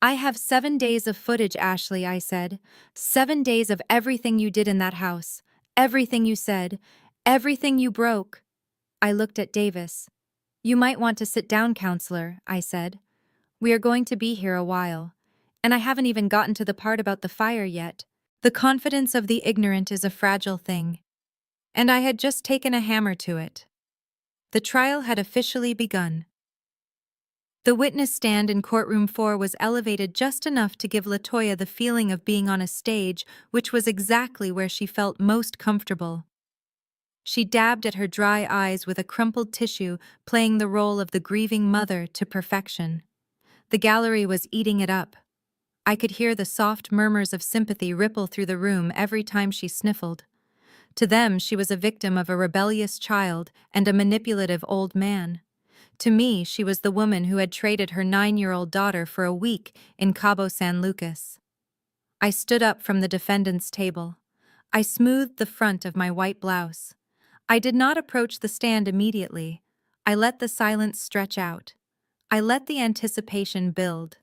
"I have 7 days of footage, Ashley," I said. 7 days of everything you did in that house, everything you said, everything you broke. I looked at Davis. "You might want to sit down, counselor," I said. "We are going to be here a while. And I haven't even gotten to the part about the fire yet." The confidence of the ignorant is a fragile thing. And I had just taken a hammer to it. The trial had officially begun. The witness stand in courtroom 4 was elevated just enough to give LaToya the feeling of being on a stage, which was exactly where she felt most comfortable. She dabbed at her dry eyes with a crumpled tissue, playing the role of the grieving mother to perfection. The gallery was eating it up. I could hear the soft murmurs of sympathy ripple through the room every time she sniffled. To them, she was a victim of a rebellious child and a manipulative old man. To me, she was the woman who had traded her 9-year-old daughter for a week in Cabo San Lucas. I stood up from the defendant's table. I smoothed the front of my white blouse. I did not approach the stand immediately. I let the silence stretch out. I let the anticipation build.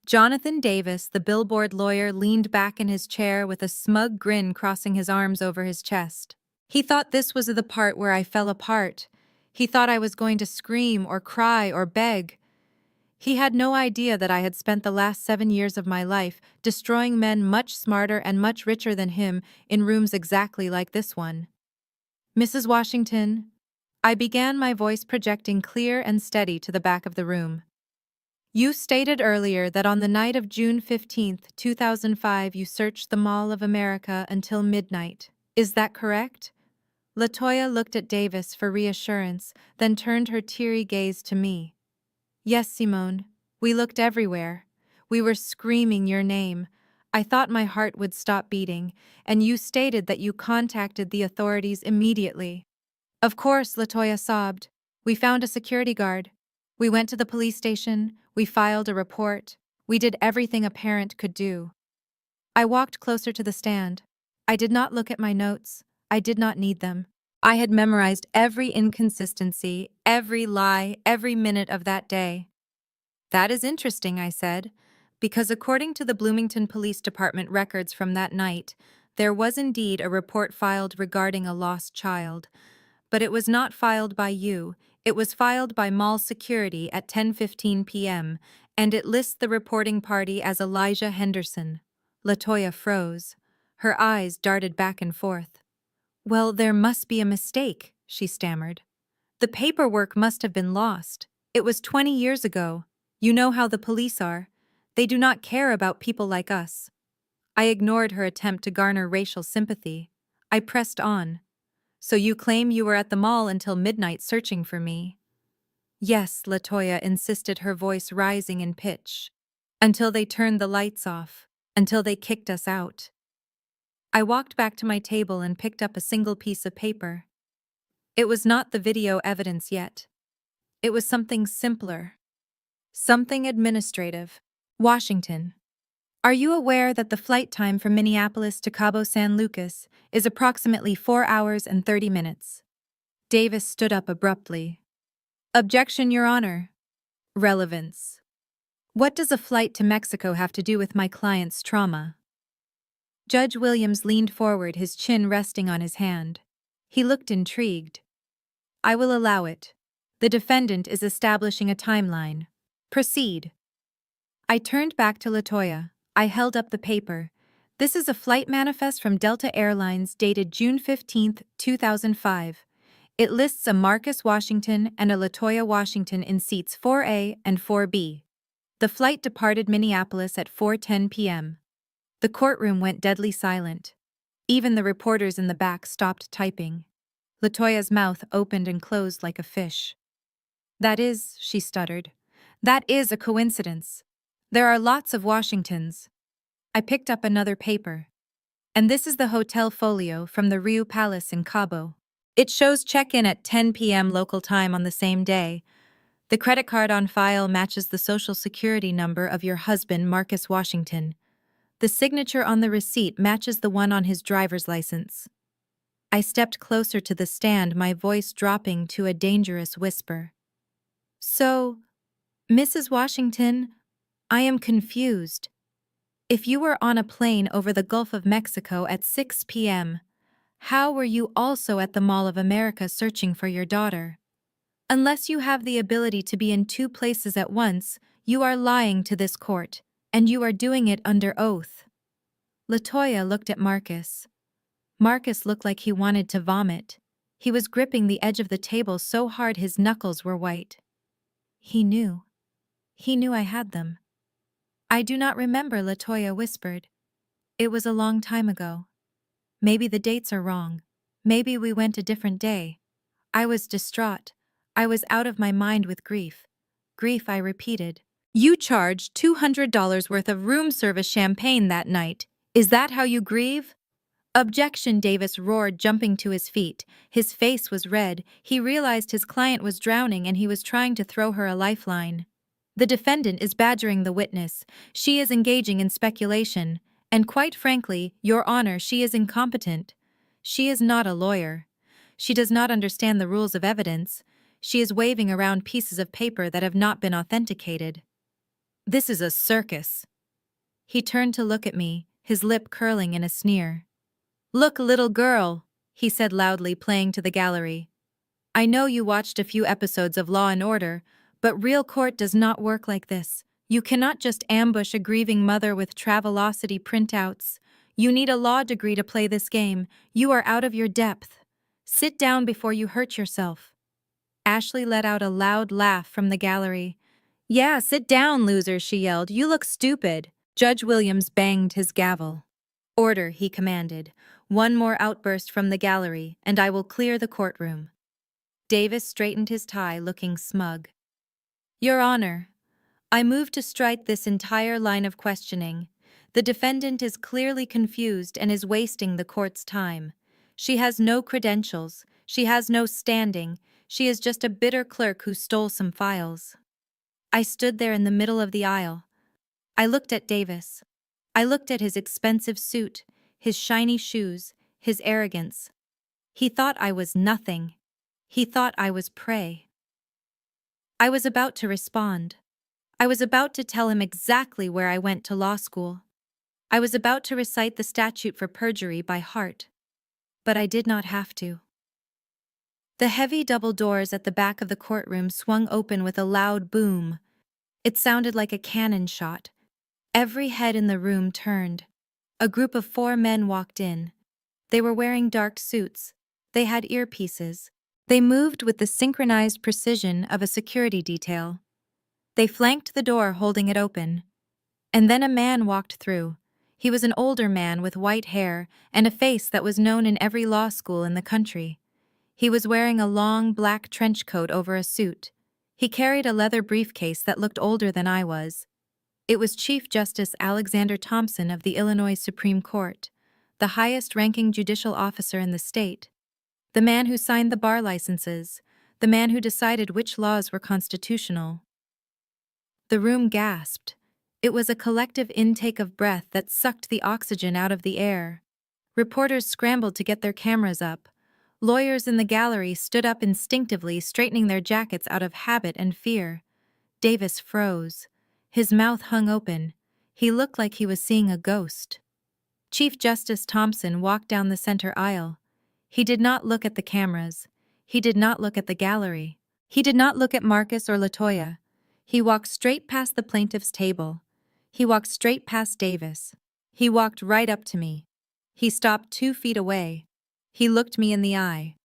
Jonathan Davis, the billboard lawyer, leaned back in his chair with a smug grin crossing his arms over his chest. He thought this was the part where I fell apart. He thought I was going to scream or cry or beg. He had no idea that I had spent the last 7 years of my life destroying men much smarter and much richer than him in rooms exactly like this one. "Mrs. Washington," I began, my voice projecting clear and steady to the back of the room. "You stated earlier that on the night of June 15th, 2005, you searched the Mall of America until midnight. Is that correct?" LaToya looked at Davis for reassurance, then turned her teary gaze to me. "Yes, Simone. We looked everywhere. We were screaming your name. I thought my heart would stop beating, and you stated that you contacted the authorities immediately." "Of course," LaToya sobbed. "We found a security guard. We went to the police station. We filed a report. We did everything a parent could do." I walked closer to the stand. I did not look at my notes. I did not need them. I had memorized every inconsistency, every lie, every minute of that day. "That is interesting," I said, because according to the Bloomington Police Department records from that night, there was indeed a report filed regarding a lost child. But it was not filed by you. It was filed by mall security at 10:15 p.m., and it lists the reporting party as Elijah Henderson. LaToya froze. Her eyes darted back and forth. "Well, there must be a mistake," she stammered. "The paperwork must have been lost. It was 20 years ago. You know how the police are. They do not care about people like us." I ignored her attempt to garner racial sympathy. I pressed on. "So you claim you were at the mall until midnight searching for me?" "Yes," LaToya insisted, her voice rising in pitch. "Until they turned the lights off. Until they kicked us out." I walked back to my table and picked up a single piece of paper. It was not the video evidence yet. It was something simpler. Something administrative. "Washington, are you aware that the flight time from Minneapolis to Cabo San Lucas is approximately 4 hours and 30 minutes? Davis stood up abruptly. "Objection, Your Honor." "Relevance. What does a flight to Mexico have to do with my client's trauma?" Judge Williams leaned forward, his chin resting on his hand. He looked intrigued. "I will allow it. The defendant is establishing a timeline. Proceed." I turned back to LaToya. I held up the paper. "This is a flight manifest from Delta Airlines dated June 15th, 2005. It lists a Marcus Washington and a LaToya Washington in seats 4A and 4B. The flight departed Minneapolis at 4:10 p.m. The courtroom went deadly silent. Even the reporters in the back stopped typing. Latoya's mouth opened and closed like a fish. "That is," she stuttered, "that is a coincidence. There are lots of Washingtons." I picked up another paper. "And this is the hotel folio from the Riu Palace in Cabo. It shows check-in at 10 p.m. local time on the same day. The credit card on file matches the social security number of your husband, Marcus Washington. The signature on the receipt matches the one on his driver's license." I stepped closer to the stand, my voice dropping to a dangerous whisper. "So, Mrs. Washington, I am confused. If you were on a plane over the Gulf of Mexico at 6 p.m., how were you also at the Mall of America searching for your daughter? Unless you have the ability to be in two places at once, you are lying to this court, and you are doing it under oath." Latoya looked at Marcus. Marcus looked like he wanted to vomit. He was gripping the edge of the table so hard his knuckles were white. He knew. He knew I had them. "I do not remember," Latoya whispered. "It was a long time ago. Maybe the dates are wrong. Maybe we went a different day." I was distraught. I was out of my mind with grief. Grief, I repeated. "You charged $200 worth of room service champagne that night. Is that how you grieve?" "Objection," Davis roared, jumping to his feet. His face was red. He realized his client was drowning and he was trying to throw her a lifeline. "The defendant is badgering the witness. She is engaging in speculation. And quite frankly, Your Honor, she is incompetent. She is not a lawyer. She does not understand the rules of evidence. She is waving around pieces of paper that have not been authenticated. This is a circus." He turned to look at me, his lip curling in a sneer. "Look, little girl," he said loudly, playing to the gallery. "I know you watched a few episodes of Law and Order, but real court does not work like this. You cannot just ambush a grieving mother with Travelocity printouts. You need a law degree to play this game. You are out of your depth. Sit down before you hurt yourself." Ashley let out a loud laugh from the gallery. "Yeah, sit down, loser," she yelled. "You look stupid." Judge Williams banged his gavel. "Order," he commanded. "One more outburst from the gallery, and I will clear the courtroom." Davis straightened his tie, looking smug. "Your Honor, I move to strike this entire line of questioning. The defendant is clearly confused and is wasting the court's time. She has no credentials. She has no standing. She is just a bitter clerk who stole some files." I stood there in the middle of the aisle. I looked at Davis. I looked at his expensive suit, his shiny shoes, his arrogance. He thought I was nothing. He thought I was prey. I was about to respond. I was about to tell him exactly where I went to law school. I was about to recite the statute for perjury by heart. But I did not have to. The heavy double doors at the back of the courtroom swung open with a loud boom. It sounded like a cannon shot. Every head in the room turned. A group of 4 men walked in. They were wearing dark suits. They had earpieces. They moved with the synchronized precision of a security detail. They flanked the door, holding it open. And then a man walked through. He was an older man with white hair and a face that was known in every law school in the country. He was wearing a long black trench coat over a suit. He carried a leather briefcase that looked older than I was. It was Chief Justice Alexander Thompson of the Illinois Supreme Court, the highest-ranking judicial officer in the state, the man who signed the bar licenses, the man who decided which laws were constitutional. The room gasped. It was a collective intake of breath that sucked the oxygen out of the air. Reporters scrambled to get their cameras up. Lawyers in the gallery stood up instinctively, straightening their jackets out of habit and fear. Davis froze. His mouth hung open. He looked like he was seeing a ghost. Chief Justice Thompson walked down the center aisle. He did not look at the cameras. He did not look at the gallery. He did not look at Marcus or Latoya. He walked straight past the plaintiff's table. He walked straight past Davis. He walked right up to me. He stopped 2 feet away. He looked me in the eye.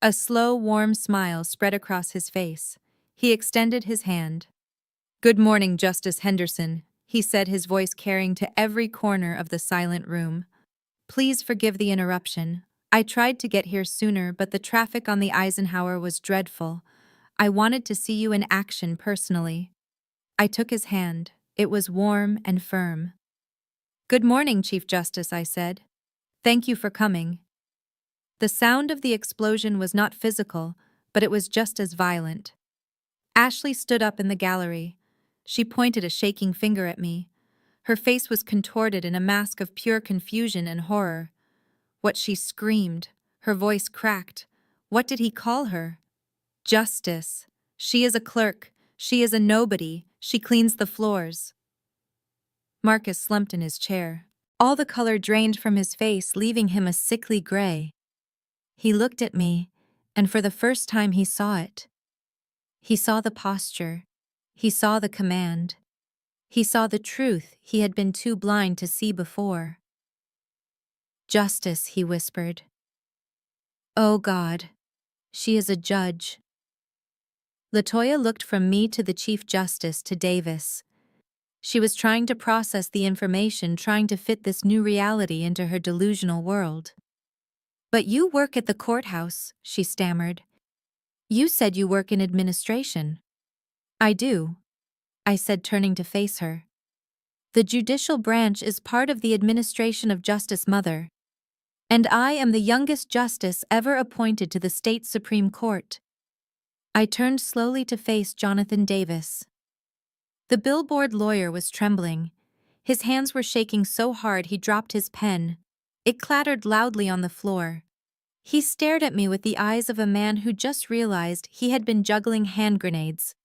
A slow, warm smile spread across his face. He extended his hand. "Good morning, Justice Henderson," he said, his voice carrying to every corner of the silent room. Please forgive the interruption. I tried to get here sooner, but the traffic on the Eisenhower was dreadful. I wanted to see you in action personally. I took his hand. It was warm and firm. Good morning, Chief Justice, I said. Thank you for coming. The sound of the explosion was not physical, but it was just as violent. Ashley stood up in the gallery. She pointed a shaking finger at me. Her face was contorted in a mask of pure confusion and horror. What she screamed, her voice cracked. What did he call her? Justice. She is a clerk. She is a nobody. She cleans the floors. Marcus slumped in his chair. All the color drained from his face, leaving him a sickly gray. He looked at me, and for the first time he saw it. He saw the posture. He saw the command. He saw the truth he had been too blind to see before. Justice, he whispered. Oh God, she is a judge. Latoya looked from me to the Chief Justice to Davis. She was trying to process the information, trying to fit this new reality into her delusional world. But you work at the courthouse, she stammered. You said you work in administration. I do, I said, turning to face her. The judicial branch is part of the administration of Justice Mother. And I am the youngest justice ever appointed to the state Supreme Court. I turned slowly to face Jonathan Davis. The billboard lawyer was trembling. His hands were shaking so hard he dropped his pen. It clattered loudly on the floor. He stared at me with the eyes of a man who just realized he had been juggling hand grenades.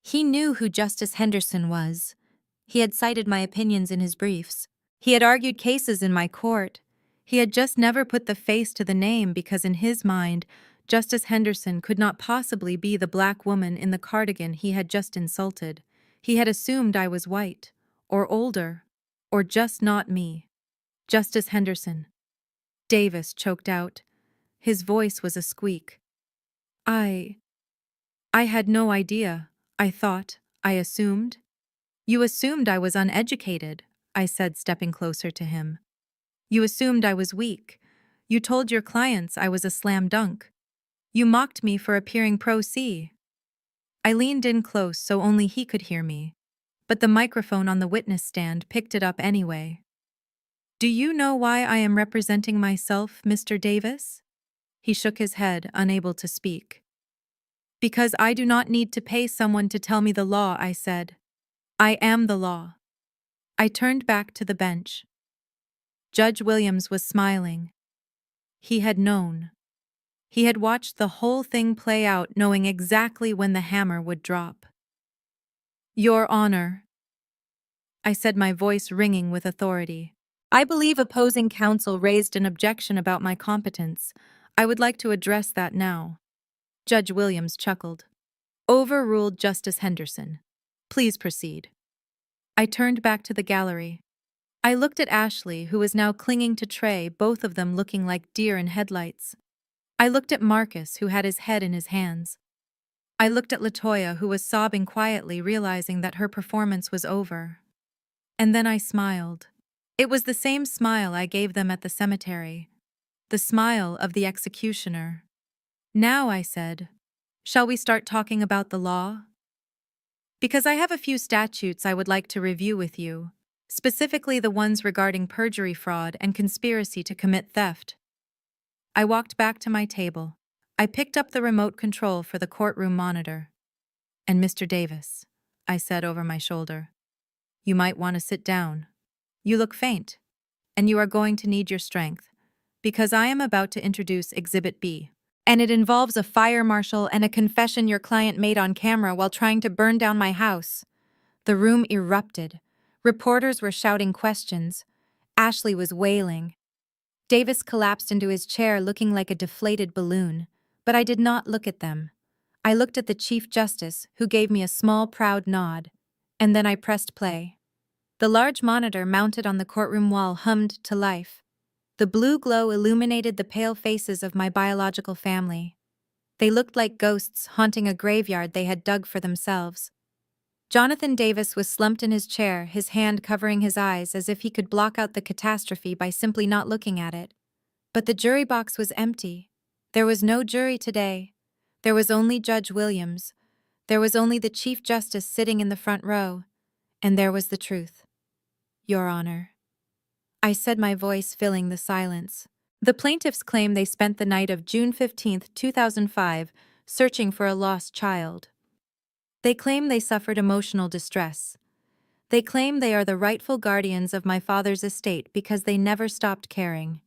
He knew who Justice Henderson was. He had cited my opinions in his briefs. He had argued cases in my court. He had just never put the face to the name because in his mind, Justice Henderson could not possibly be the black woman in the cardigan he had just insulted. He had assumed I was white, or older, or just not me. Justice Henderson. Davis choked out. His voice was a squeak. I had no idea. I thought, I assumed. You assumed I was uneducated, I said, stepping closer to him. You assumed I was weak. You told your clients I was a slam dunk. You mocked me for appearing pro se. I leaned in close so only he could hear me, but the microphone on the witness stand picked it up anyway. Do you know why I am representing myself, Mr. Davis? He shook his head, unable to speak. Because I do not need to pay someone to tell me the law, I said. I am the law. I turned back to the bench. Judge Williams was smiling. He had known. He had watched the whole thing play out, knowing exactly when the hammer would drop. Your Honor, I said, my voice ringing with authority. I believe opposing counsel raised an objection about my competence. I would like to address that now. Judge Williams chuckled. Overruled, Justice Henderson. Please proceed. I turned back to the gallery. I looked at Ashley, who was now clinging to Trey, both of them looking like deer in headlights. I looked at Marcus, who had his head in his hands. I looked at Latoya, who was sobbing quietly, realizing that her performance was over. And then I smiled. It was the same smile I gave them at the cemetery. The smile of the executioner. Now, I said, shall we start talking about the law? Because I have a few statutes I would like to review with you, specifically the ones regarding perjury, fraud, and conspiracy to commit theft. I walked back to my table. I picked up the remote control for the courtroom monitor. And Mr. Davis, I said over my shoulder, you might want to sit down. You look faint, and you are going to need your strength, because I am about to introduce Exhibit B. And it involves a fire marshal and a confession your client made on camera while trying to burn down my house. The room erupted. Reporters were shouting questions. Ashley was wailing. Davis collapsed into his chair looking like a deflated balloon, but I did not look at them. I looked at the Chief Justice, who gave me a small, proud nod, and then I pressed play. The large monitor mounted on the courtroom wall hummed to life. The blue glow illuminated the pale faces of my biological family. They looked like ghosts haunting a graveyard they had dug for themselves. Jonathan Davis was slumped in his chair, his hand covering his eyes as if he could block out the catastrophe by simply not looking at it. But the jury box was empty. There was no jury today. There was only Judge Williams. There was only the Chief Justice sitting in the front row. And there was the truth. Your Honor. I said, my voice filling the silence. The plaintiffs claim they spent the night of June 15, 2005, searching for a lost child. They claim they suffered emotional distress. They claim they are the rightful guardians of my father's estate because they never stopped caring.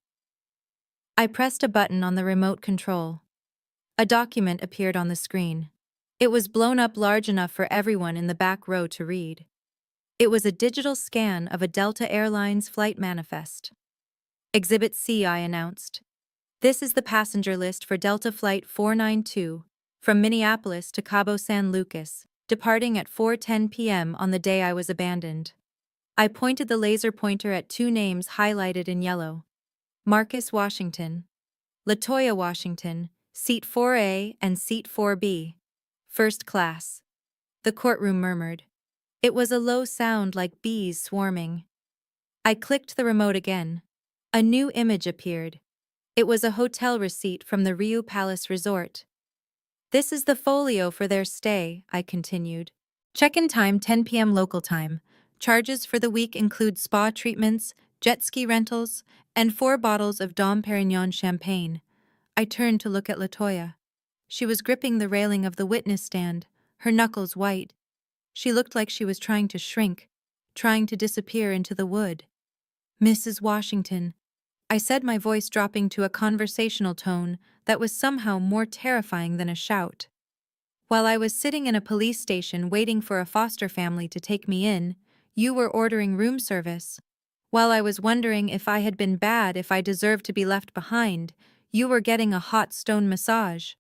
I pressed a button on the remote control. A document appeared on the screen. It was blown up large enough for everyone in the back row to read. It was a digital scan of a Delta Airlines flight manifest. Exhibit C, I announced. This is the passenger list for Delta Flight 492, from Minneapolis to Cabo San Lucas, departing at 4:10 p.m. on the day I was abandoned. I pointed the laser pointer at two names highlighted in yellow. Marcus Washington. Latoya Washington, Seat 4A and Seat 4B. First class. The courtroom murmured. It was a low sound like bees swarming. I clicked the remote again. A new image appeared. It was a hotel receipt from the Riu Palace Resort. This is the folio for their stay, I continued. Check-in time 10 p.m. local time. Charges for the week include spa treatments, jet ski rentals, and 4 bottles of Dom Perignon champagne. I turned to look at Latoya. She was gripping the railing of the witness stand, her knuckles white. She looked like she was trying to shrink, trying to disappear into the wood. Mrs. Washington, I said, my voice dropping to a conversational tone that was somehow more terrifying than a shout. While I was sitting in a police station waiting for a foster family to take me in, you were ordering room service. While I was wondering if I had been bad, if I deserved to be left behind, you were getting a hot stone massage.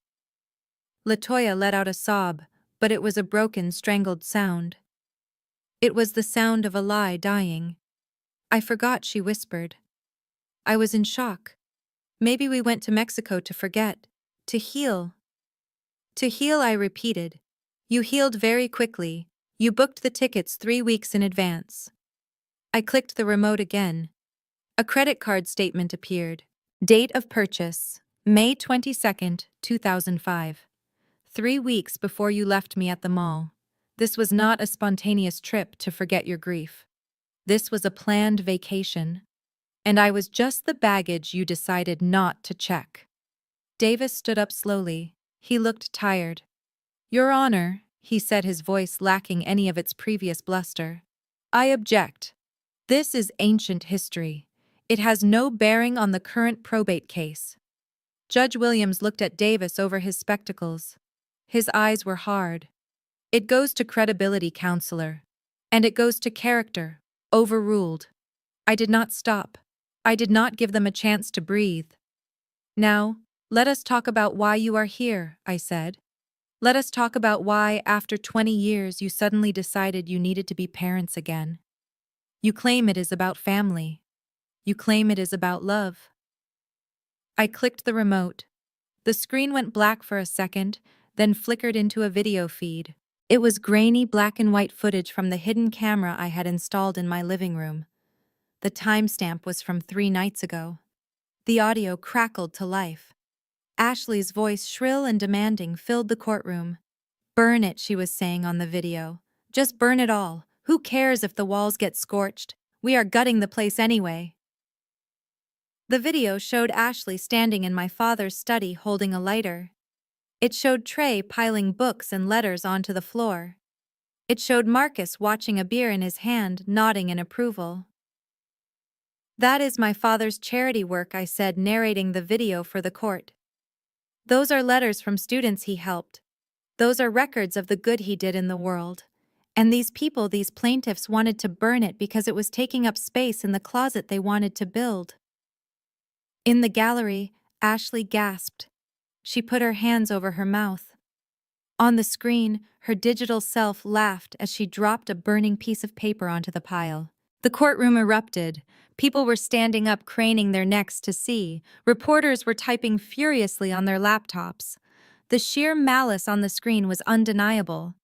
Latoya let out a sob, but it was a broken, strangled sound. It was the sound of a lie dying. I forgot, she whispered. I was in shock. Maybe we went to Mexico to forget, to heal. To heal, I repeated. You healed very quickly. You booked the tickets 3 weeks in advance. I clicked the remote again. A credit card statement appeared. Date of purchase, May 22, 2005. 3 weeks before you left me at the mall. This was not a spontaneous trip to forget your grief. This was a planned vacation. And I was just the baggage you decided not to check. Davis stood up slowly. He looked tired. Your Honor, he said, his voice lacking any of its previous bluster. I object. This is ancient history. It has no bearing on the current probate case. Judge Williams looked at Davis over his spectacles. His eyes were hard. It goes to credibility, counselor. And it goes to character. Overruled. I did not stop. I did not give them a chance to breathe. Now, let us talk about why you are here, I said. Let us talk about why, after 20 years, you suddenly decided you needed to be parents again. You claim it is about family. You claim it is about love. I clicked the remote. The screen went black for a second, then flickered into a video feed. It was grainy black and white footage from the hidden camera I had installed in my living room. The timestamp was from 3 nights ago. The audio crackled to life. Ashley's voice, shrill and demanding, filled the courtroom. Burn it, she was saying on the video. Just burn it all. Who cares if the walls get scorched? We are gutting the place anyway. The video showed Ashley standing in my father's study holding a lighter. It showed Trey piling books and letters onto the floor. It showed Marcus watching a beer in his hand, nodding in approval. That is my father's charity work, I said, narrating the video for the court. Those are letters from students he helped. Those are records of the good he did in the world. And these people, these plaintiffs, wanted to burn it because it was taking up space in the closet they wanted to build. In the gallery, Ashley gasped. She put her hands over her mouth. On the screen, her digital self laughed as she dropped a burning piece of paper onto the pile. The courtroom erupted. People were standing up, craning their necks to see. Reporters were typing furiously on their laptops. The sheer malice on the screen was undeniable.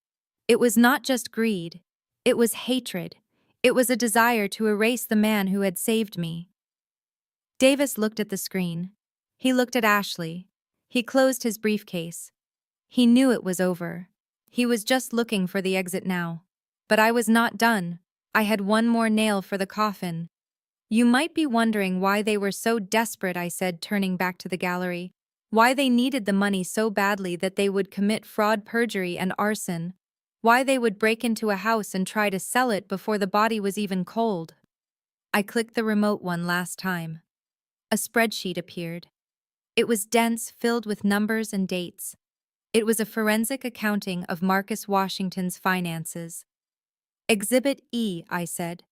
It was not just greed. It was hatred. It was a desire to erase the man who had saved me. Davis looked at the screen. He looked at Ashley. He closed his briefcase. He knew it was over. He was just looking for the exit now. But I was not done. I had one more nail for the coffin. You might be wondering why they were so desperate, I said, turning back to the gallery. Why they needed the money so badly that they would commit fraud, perjury, and arson. Why they would break into a house and try to sell it before the body was even cold. I clicked the remote one last time. A spreadsheet appeared. It was dense, filled with numbers and dates. It was a forensic accounting of Marcus Washington's finances. Exhibit E, I said.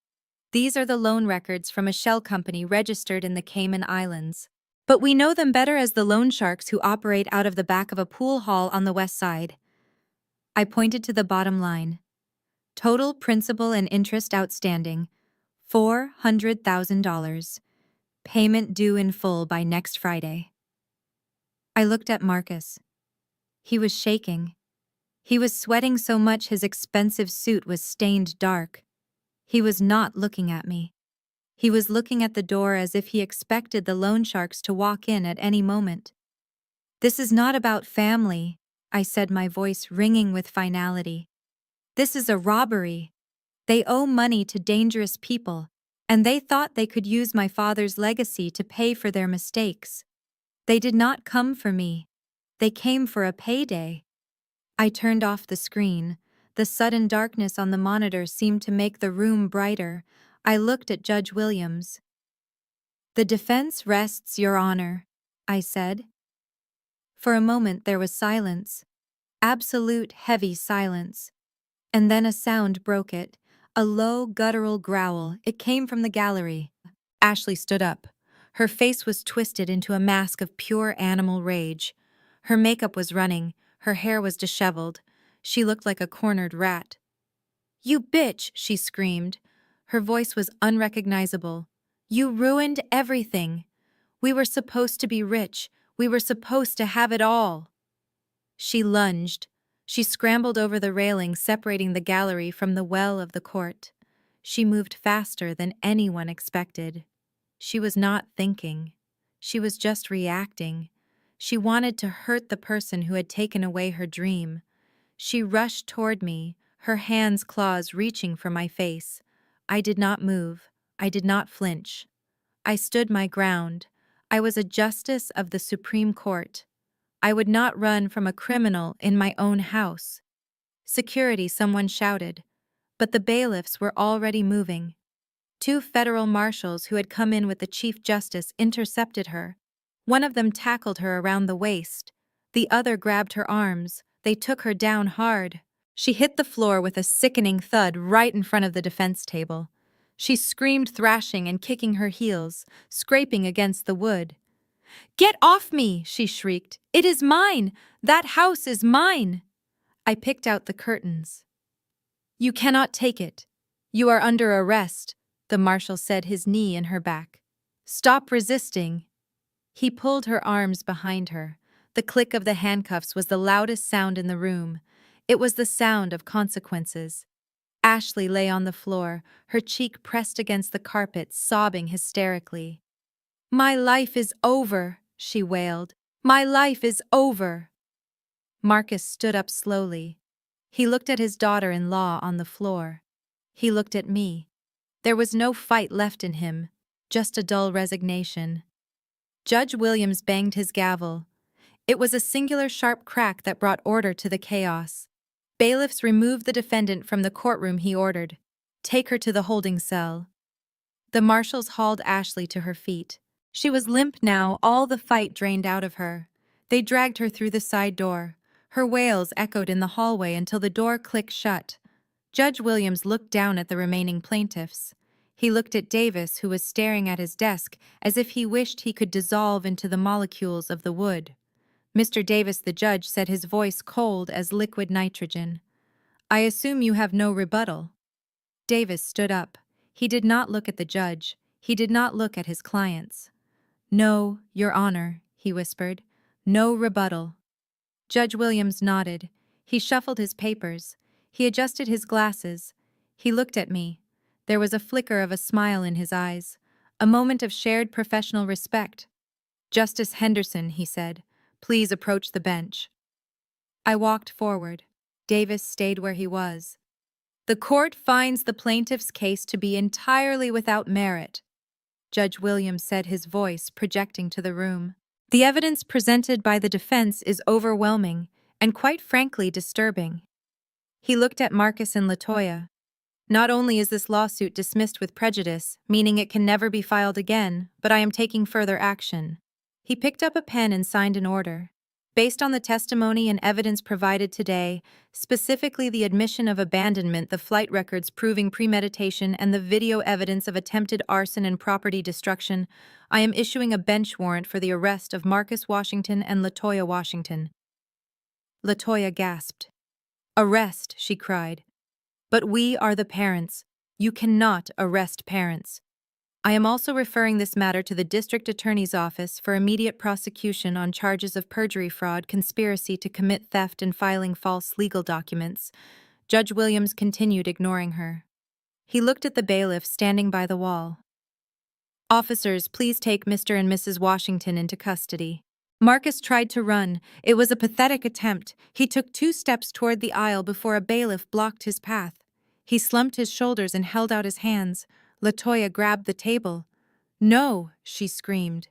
These are the loan records from a shell company registered in the Cayman Islands. But we know them better as the loan sharks who operate out of the back of a pool hall on the west side. I pointed to the bottom line. Total principal and interest outstanding, $400,000. Payment due in full by next Friday. I looked at Marcus. He was shaking. He was sweating so much his expensive suit was stained dark. He was not looking at me. He was looking at the door as if he expected the loan sharks to walk in at any moment. This is not about family, I said, my voice ringing with finality. This is a robbery. They owe money to dangerous people, and they thought they could use my father's legacy to pay for their mistakes. They did not come for me. They came for a payday. I turned off the screen. The sudden darkness on the monitor seemed to make the room brighter. I looked at Judge Williams. The defense rests, Your Honor, I said. For a moment there was silence. Absolute heavy silence. And then a sound broke it. A low, guttural growl. It came from the gallery. Ashley stood up. Her face was twisted into a mask of pure animal rage. Her makeup was running. Her hair was disheveled. She looked like a cornered rat. You bitch, she screamed. Her voice was unrecognizable. You ruined everything. We were supposed to be rich. We were supposed to have it all. She lunged. She scrambled over the railing separating the gallery from the well of the court. She moved faster than anyone expected. She was not thinking. She was just reacting. She wanted to hurt the person who had taken away her dream. She rushed toward me, her hands' claws reaching for my face. I did not move. I did not flinch. I stood my ground. I was a justice of the Supreme Court. I would not run from a criminal in my own house. Security, someone shouted. But the bailiffs were already moving. 2 federal marshals who had come in with the Chief Justice intercepted her. One of them tackled her around the waist. The other grabbed her arms. They took her down hard. She hit the floor with a sickening thud right in front of the defense table. She screamed, thrashing and kicking her heels, scraping against the wood. Get off me, she shrieked. It is mine. That house is mine. I picked out the curtains. You cannot take it. You are under arrest, the marshal said, his knee in her back. Stop resisting. He pulled her arms behind her. The click of the handcuffs was the loudest sound in the room. It was the sound of consequences. Ashley lay on the floor, her cheek pressed against the carpet, sobbing hysterically. My life is over, she wailed. My life is over. Marcus stood up slowly. He looked at his daughter-in-law on the floor. He looked at me. There was no fight left in him, just a dull resignation. Judge Williams banged his gavel. It was a singular sharp crack that brought order to the chaos. Bailiffs removed the defendant from the courtroom. He ordered, "Take her to the holding cell." The marshals hauled Ashley to her feet. She was limp now, all the fight drained out of her. They dragged her through the side door. Her wails echoed in the hallway until the door clicked shut. Judge Williams looked down at the remaining plaintiffs. He looked at Davis, who was staring at his desk as if he wished he could dissolve into the molecules of the wood. Mr. Davis, the judge, said, his voice cold as liquid nitrogen. I assume you have no rebuttal. Davis stood up. He did not look at the judge. He did not look at his clients. No, Your Honor, he whispered. No rebuttal. Judge Williams nodded. He shuffled his papers. He adjusted his glasses. He looked at me. There was a flicker of a smile in his eyes, a moment of shared professional respect. "Justice Henderson," he said, "please approach the bench." I walked forward. Davis stayed where he was. "The court finds the plaintiff's case to be entirely without merit," Judge Williams said, his voice projecting to the room. "The evidence presented by the defense is overwhelming and quite frankly disturbing." He looked at Marcus and Latoya. "Not only is this lawsuit dismissed with prejudice, meaning it can never be filed again, but I am taking further action." He picked up a pen and signed an order. "Based on the testimony and evidence provided today, specifically the admission of abandonment, the flight records proving premeditation, and the video evidence of attempted arson and property destruction, I am issuing a bench warrant for the arrest of Marcus Washington and Latoya Washington." Latoya gasped. "Arrest," she cried. "But we are the parents. You cannot arrest parents." "I am also referring this matter to the District Attorney's Office for immediate prosecution on charges of perjury, fraud, conspiracy to commit theft, and filing false legal documents." Judge Williams continued, ignoring her. He looked at the bailiff standing by the wall. "Officers, please take Mr. and Mrs. Washington into custody." Marcus tried to run. It was a pathetic attempt. He took 2 steps toward the aisle before a bailiff blocked his path. He slumped his shoulders and held out his hands. Latoya grabbed the table. "No," she screamed.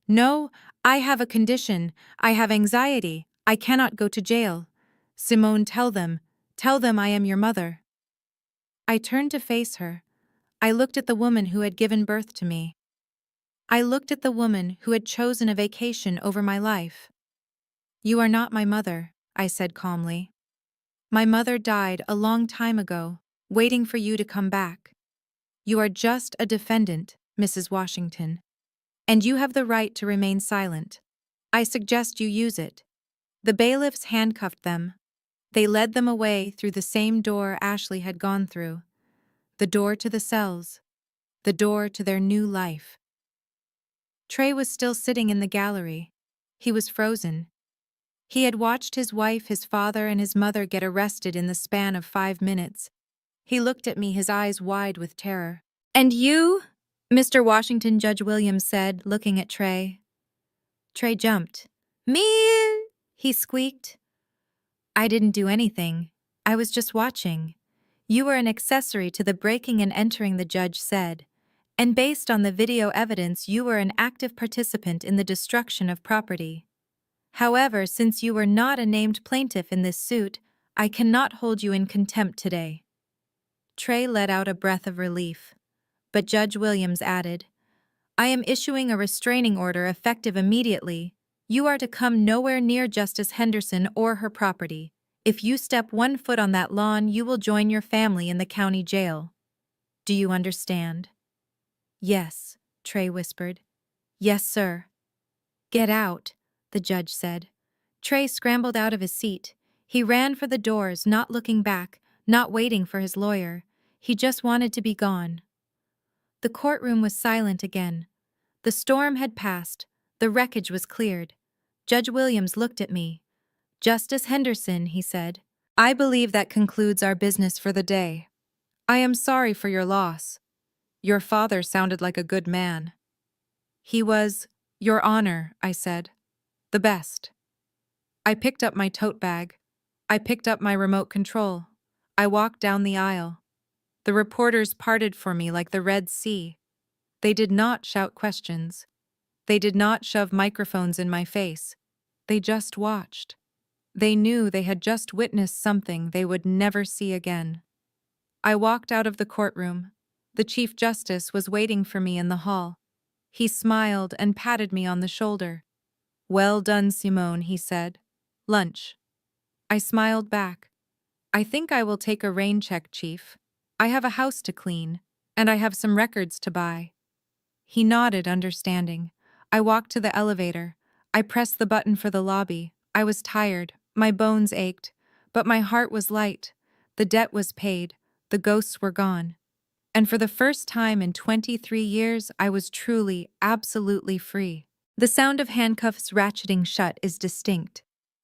"No, I have a condition. I have anxiety. I cannot go to jail. Simone, tell them I am your mother." I turned to face her. I looked at the woman who had given birth to me. I looked at the woman who had chosen a vacation over my life. "You are not my mother," I said calmly. "My mother died a long time ago, waiting for you to come back. You are just a defendant, Mrs. Washington. And you have the right to remain silent. I suggest you use it." The bailiffs handcuffed them. They led them away through the same door Ashley had gone through. The door to the cells. The door to their new life. Trey was still sitting in the gallery. He was frozen. He had watched his wife, his father, and his mother get arrested in the span of 5 minutes. He looked at me, his eyes wide with terror. "And you, Mr. Washington," Judge Williams said, looking at Trey. Trey jumped. "Me?" he squeaked. "I didn't do anything. I was just watching. You were an accessory to the breaking and entering," the judge said. "And based on the video evidence, you were an active participant in the destruction of property. However, since you were not a named plaintiff in this suit, I cannot hold you in contempt today." Trey let out a breath of relief. But Judge Williams added, "I am issuing a restraining order effective immediately. You are to come nowhere near Justice Henderson or her property. If you step 1 foot on that lawn, you will join your family in the county jail. Do you understand?" "Yes," Trey whispered. "Yes, sir." "Get out," the judge said. Trey scrambled out of his seat. He ran for the doors, not looking back, not waiting for his lawyer. He just wanted to be gone. The courtroom was silent again. The storm had passed. The wreckage was cleared. Judge Williams looked at me. "Justice Henderson," he said, "I believe that concludes our business for the day. I am sorry for your loss. Your father sounded like a good man." "He was, Your Honor," I said. "The best." I picked up my tote bag. I picked up my remote control. I walked down the aisle. The reporters parted for me like the Red Sea. They did not shout questions. They did not shove microphones in my face. They just watched. They knew they had just witnessed something they would never see again. I walked out of the courtroom. The Chief Justice was waiting for me in the hall. He smiled and patted me on the shoulder. "Well done, Simone," he said. "Lunch." I smiled back. "I think I will take a rain check, Chief. I have a house to clean, and I have some records to buy." He nodded, understanding. I walked to the elevator. I pressed the button for the lobby. I was tired. My bones ached. But my heart was light. The debt was paid. The ghosts were gone. And for the first time in 23 years, I was truly, absolutely free. The sound of handcuffs ratcheting shut is distinct.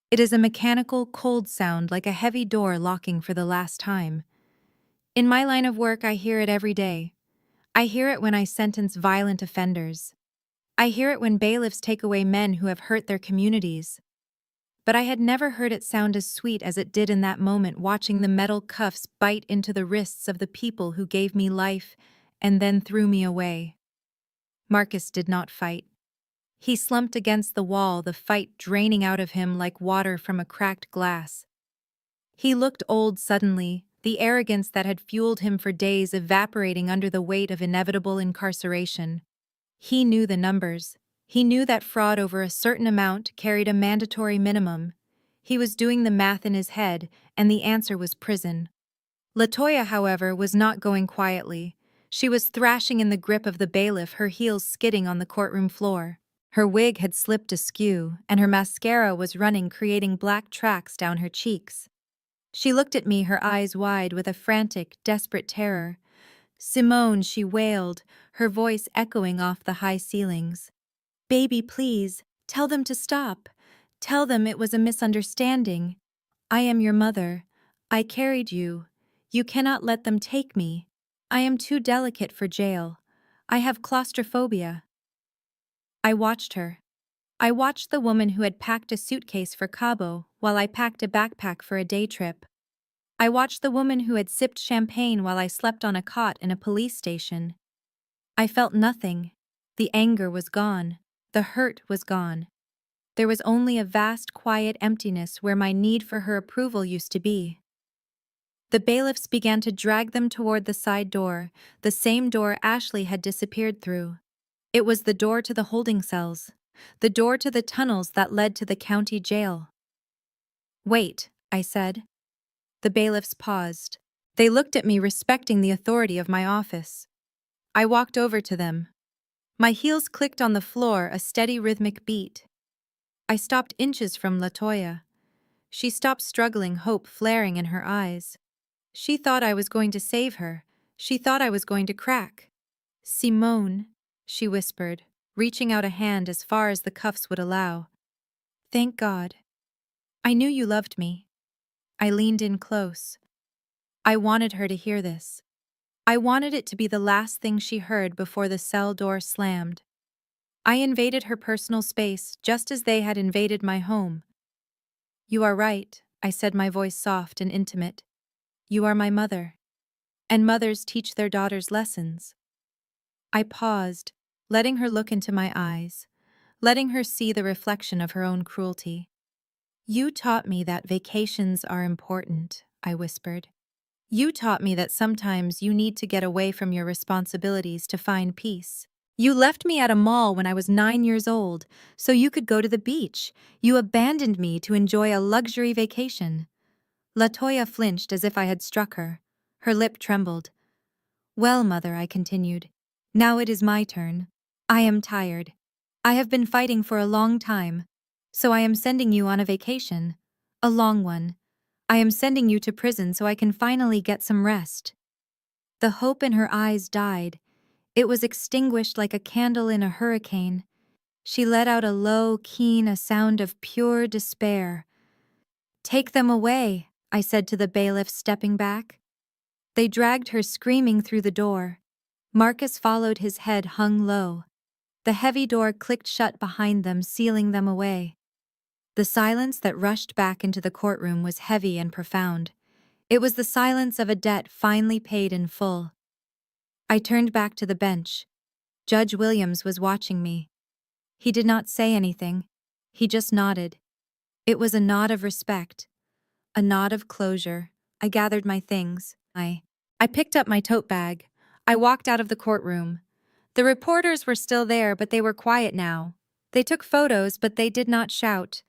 It is a mechanical, cold sound like a heavy door locking for the last time. In my line of work, I hear it every day. I hear it when I sentence violent offenders. I hear it when bailiffs take away men who have hurt their communities. But I had never heard it sound as sweet as it did in that moment, watching the metal cuffs bite into the wrists of the people who gave me life and then threw me away. Marcus did not fight. He slumped against the wall, the fight draining out of him like water from a cracked glass. He looked old suddenly, the arrogance that had fueled him for days evaporating under the weight of inevitable incarceration. He knew the numbers. He knew that fraud over a certain amount carried a mandatory minimum. He was doing the math in his head, and the answer was prison. Latoya, however, was not going quietly. She was thrashing in the grip of the bailiff, her heels skidding on the courtroom floor. Her wig had slipped askew, and her mascara was running, creating black tracks down her cheeks. She looked at me, her eyes wide with a frantic, desperate terror. "Simone," she wailed, her voice echoing off the high ceilings. "Baby, please, tell them to stop. Tell them it was a misunderstanding. I am your mother. I carried you. You cannot let them take me. I am too delicate for jail. I have claustrophobia." I watched her. I watched the woman who had packed a suitcase for Cabo while I packed a backpack for a day trip. I watched the woman who had sipped champagne while I slept on a cot in a police station. I felt nothing. The anger was gone. The hurt was gone. There was only a vast, quiet emptiness where my need for her approval used to be. The bailiffs began to drag them toward the side door, the same door Ashley had disappeared through. It was the door to the holding cells, the door to the tunnels that led to the county jail. "Wait," I said. The bailiffs paused. They looked at me, respecting the authority of my office. I walked over to them. My heels clicked on the floor, a steady rhythmic beat. I stopped inches from Latoya. She stopped struggling, hope flaring in her eyes. She thought I was going to save her. She thought I was going to crack. "Simone," she whispered, reaching out a hand as far as the cuffs would allow. "Thank God. I knew you loved me." I leaned in close. I wanted her to hear this. I wanted it to be the last thing she heard before the cell door slammed. I invaded her personal space just as they had invaded my home. "You are right," I said, my voice soft and intimate. "You are my mother. And mothers teach their daughters lessons." I paused, letting her look into my eyes, letting her see the reflection of her own cruelty. "You taught me that vacations are important," I whispered. "You taught me that sometimes you need to get away from your responsibilities to find peace. You left me at a mall when I was 9 years old, so you could go to the beach. You abandoned me to enjoy a luxury vacation." Latoya flinched as if I had struck her. Her lip trembled. "Well, mother," I continued, "now it is my turn. I am tired. I have been fighting for a long time, so I am sending you on a vacation. A long one. I am sending you to prison so I can finally get some rest." The hope in her eyes died. It was extinguished like a candle in a hurricane. She let out a low, keen, a sound of pure despair. "Take them away," I said to the bailiff, stepping back. They dragged her screaming through the door. Marcus followed, his head hung low. The heavy door clicked shut behind them, sealing them away. The silence that rushed back into the courtroom was heavy and profound. It was the silence of a debt finally paid in full. I turned back to the bench. Judge Williams was watching me. He did not say anything. He just nodded. It was a nod of respect, a nod of closure. I gathered my things. I picked up my tote bag. I walked out of the courtroom. The reporters were still there, but they were quiet now. They took photos, but they did not shout.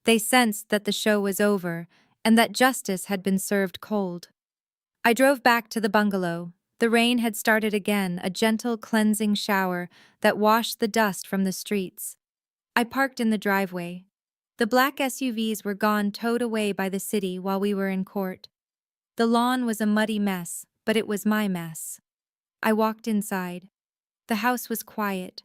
They sensed that the show was over and that justice had been served cold. I drove back to the bungalow. The rain had started again, a gentle cleansing shower that washed the dust from the streets. I parked in the driveway. The black SUVs were gone, towed away by the city while we were in court. The lawn was a muddy mess, but it was my mess. I walked inside. The house was quiet.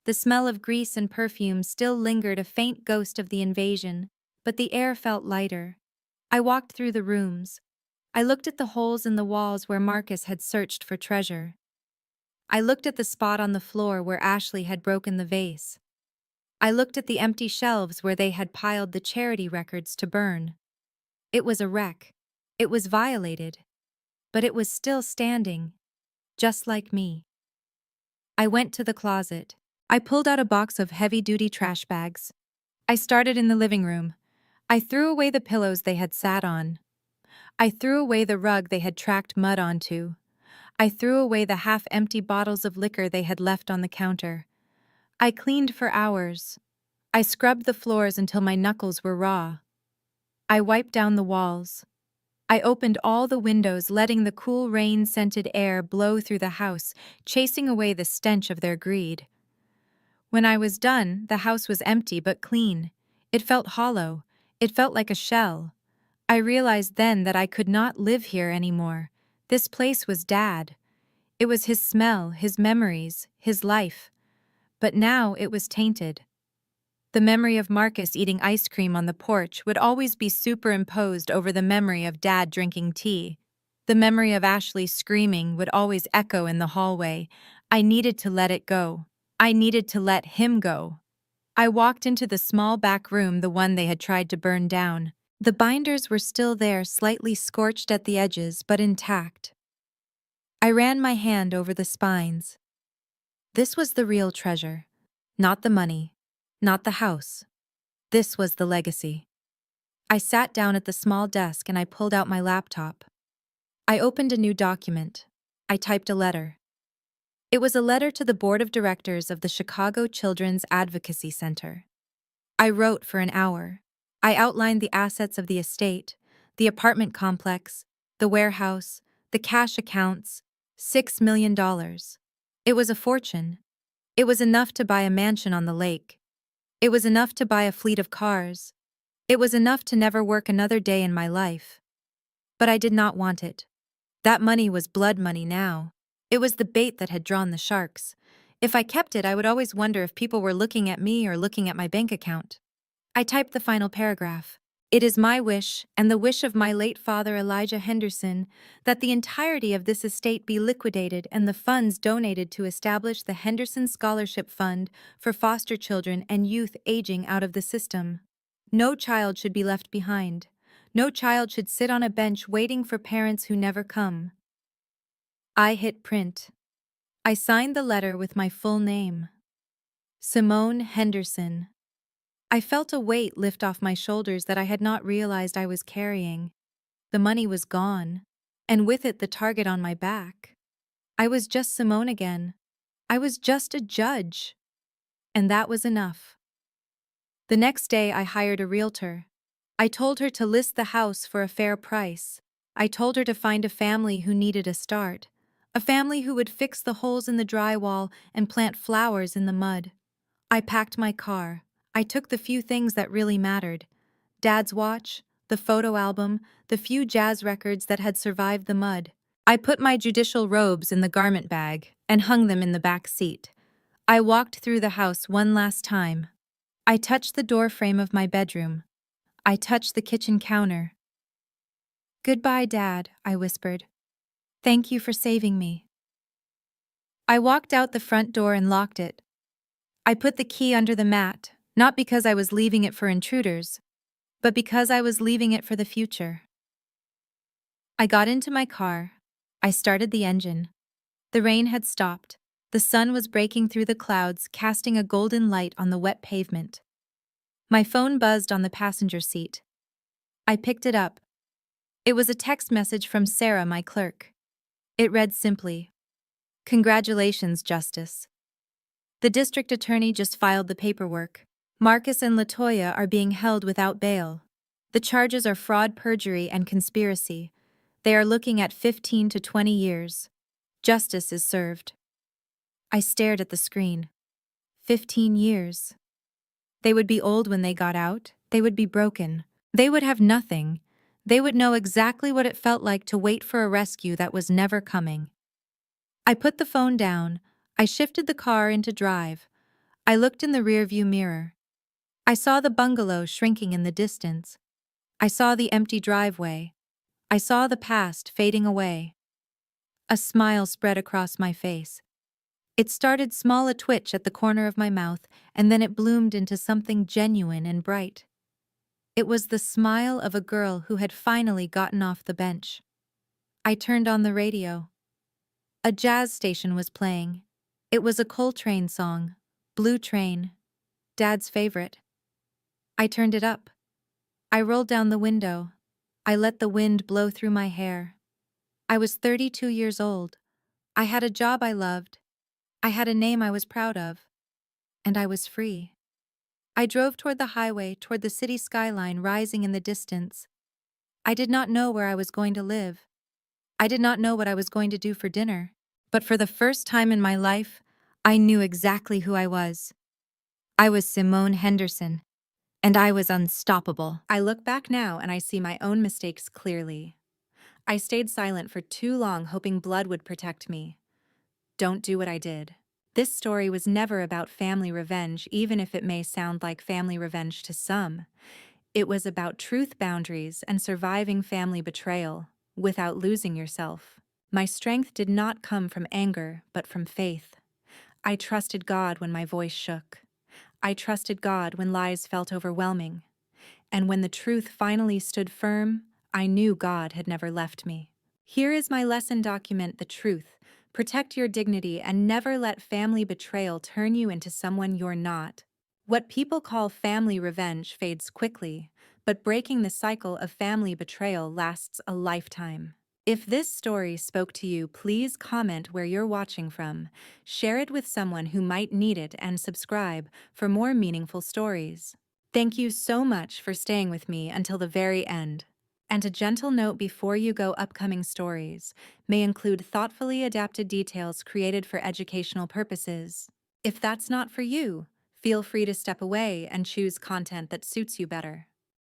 The smell of grease and perfume still lingered, a faint ghost of the invasion. but the air felt lighter. I walked through the rooms. I looked at the holes in the walls where Marcus had searched for treasure. I looked at the spot on the floor where Ashley had broken the vase. I looked at the empty shelves where they had piled the charity records to burn. It was a wreck. It was violated. But it was still standing, just like me. I went to the closet. I pulled out a box of heavy-duty trash bags. I started in the living room. I threw away the pillows they had sat on. I threw away the rug they had tracked mud onto. I threw away the half-empty bottles of liquor they had left on the counter. I cleaned for hours. I scrubbed the floors until my knuckles were raw. I wiped down the walls. I opened all the windows, letting the cool rain-scented air blow through the house, chasing away the stench of their greed. When I was done, the house was empty but clean. It felt hollow. It felt like a shell. I realized then that I could not live here anymore. This place was Dad. It was his smell, his memories, his life. But now it was tainted. The memory of Marcus eating ice cream on the porch would always be superimposed over the memory of Dad drinking tea. The memory of Ashley screaming would always echo in the hallway. I needed to let it go. I needed to let him go. I walked into the small back room, the one they had tried to burn down. The binders were still there, slightly scorched at the edges, but intact. I ran my hand over the spines. This was the real treasure. Not the money. Not the house. This was the legacy. I sat down at the small desk and I pulled out my laptop. I opened a new document. I typed a letter. It was a letter to the board of directors of the Chicago Children's Advocacy Center. I wrote for an hour. I outlined the assets of the estate, the apartment complex, the warehouse, the cash accounts, $6 million. It was a fortune. It was enough to buy a mansion on the lake. It was enough to buy a fleet of cars. It was enough to never work another day in my life. But I did not want it. That money was blood money now. It was the bait that had drawn the sharks. If I kept it, I would always wonder if people were looking at me or looking at my bank account. I typed the final paragraph. It is my wish, and the wish of my late father Elijah Henderson, that the entirety of this estate be liquidated and the funds donated to establish the Henderson Scholarship Fund for foster children and youth aging out of the system. No child should be left behind. No child should sit on a bench waiting for parents who never come. I hit print. I signed the letter with my full name. Simone Henderson. I felt a weight lift off my shoulders that I had not realized I was carrying. The money was gone, and with it the target on my back. I was just Simone again. I was just a judge. And that was enough. The next day I hired a realtor. I told her to list the house for a fair price. I told her to find a family who needed a start. A family who would fix the holes in the drywall and plant flowers in the mud. I packed my car. I took the few things that really mattered. Dad's watch, the photo album, the few jazz records that had survived the mud. I put my judicial robes in the garment bag and hung them in the back seat. I walked through the house one last time. I touched the door frame of my bedroom. I touched the kitchen counter. "Goodbye, Dad," I whispered. "Thank you for saving me." I walked out the front door and locked it. I put the key under the mat, not because I was leaving it for intruders, but because I was leaving it for the future. I got into my car. I started the engine. The rain had stopped. The sun was breaking through the clouds, casting a golden light on the wet pavement. My phone buzzed on the passenger seat. I picked it up. It was a text message from Sarah, my clerk. It read simply, "Congratulations, Justice. The district attorney just filed the paperwork. Marcus and LaToya are being held without bail. The charges are fraud, perjury, and conspiracy. They are looking at 15 to 20 years. Justice is served." I stared at the screen. 15 years. They would be old when they got out. They would be broken. They would have nothing. They would know exactly what it felt like to wait for a rescue that was never coming. I put the phone down. I shifted the car into drive. I looked in the rearview mirror. I saw the bungalow shrinking in the distance. I saw the empty driveway. I saw the past fading away. A smile spread across my face. It started small, a twitch at the corner of my mouth, and then it bloomed into something genuine and bright. It was the smile of a girl who had finally gotten off the bench. I turned on the radio. A jazz station was playing. It was a Coltrane song, Blue Train, Dad's favorite. I turned it up. I rolled down the window. I let the wind blow through my hair. I was 32 years old. I had a job I loved. I had a name I was proud of. And I was free. I drove toward the highway, toward the city skyline rising in the distance. I did not know where I was going to live. I did not know what I was going to do for dinner. But for the first time in my life, I knew exactly who I was. I was Simone Henderson, and I was unstoppable. I look back now and I see my own mistakes clearly. I stayed silent for too long, hoping blood would protect me. Don't do what I did. This story was never about family revenge, even if it may sound like family revenge to some. It was about truth, boundaries, and surviving family betrayal without losing yourself. My strength did not come from anger, but from faith. I trusted God when my voice shook. I trusted God when lies felt overwhelming. And when the truth finally stood firm, I knew God had never left me. Here is my lesson: document the truth, protect your dignity, and never let family betrayal turn you into someone you're not. What people call family revenge fades quickly, but breaking the cycle of family betrayal lasts a lifetime. If this story spoke to you, please comment where you're watching from, share it with someone who might need it, and subscribe for more meaningful stories. Thank you so much for staying with me until the very end. And a gentle note before you go: upcoming stories may include thoughtfully adapted details created for educational purposes. If that's not for you, feel free to step away and choose content that suits you better.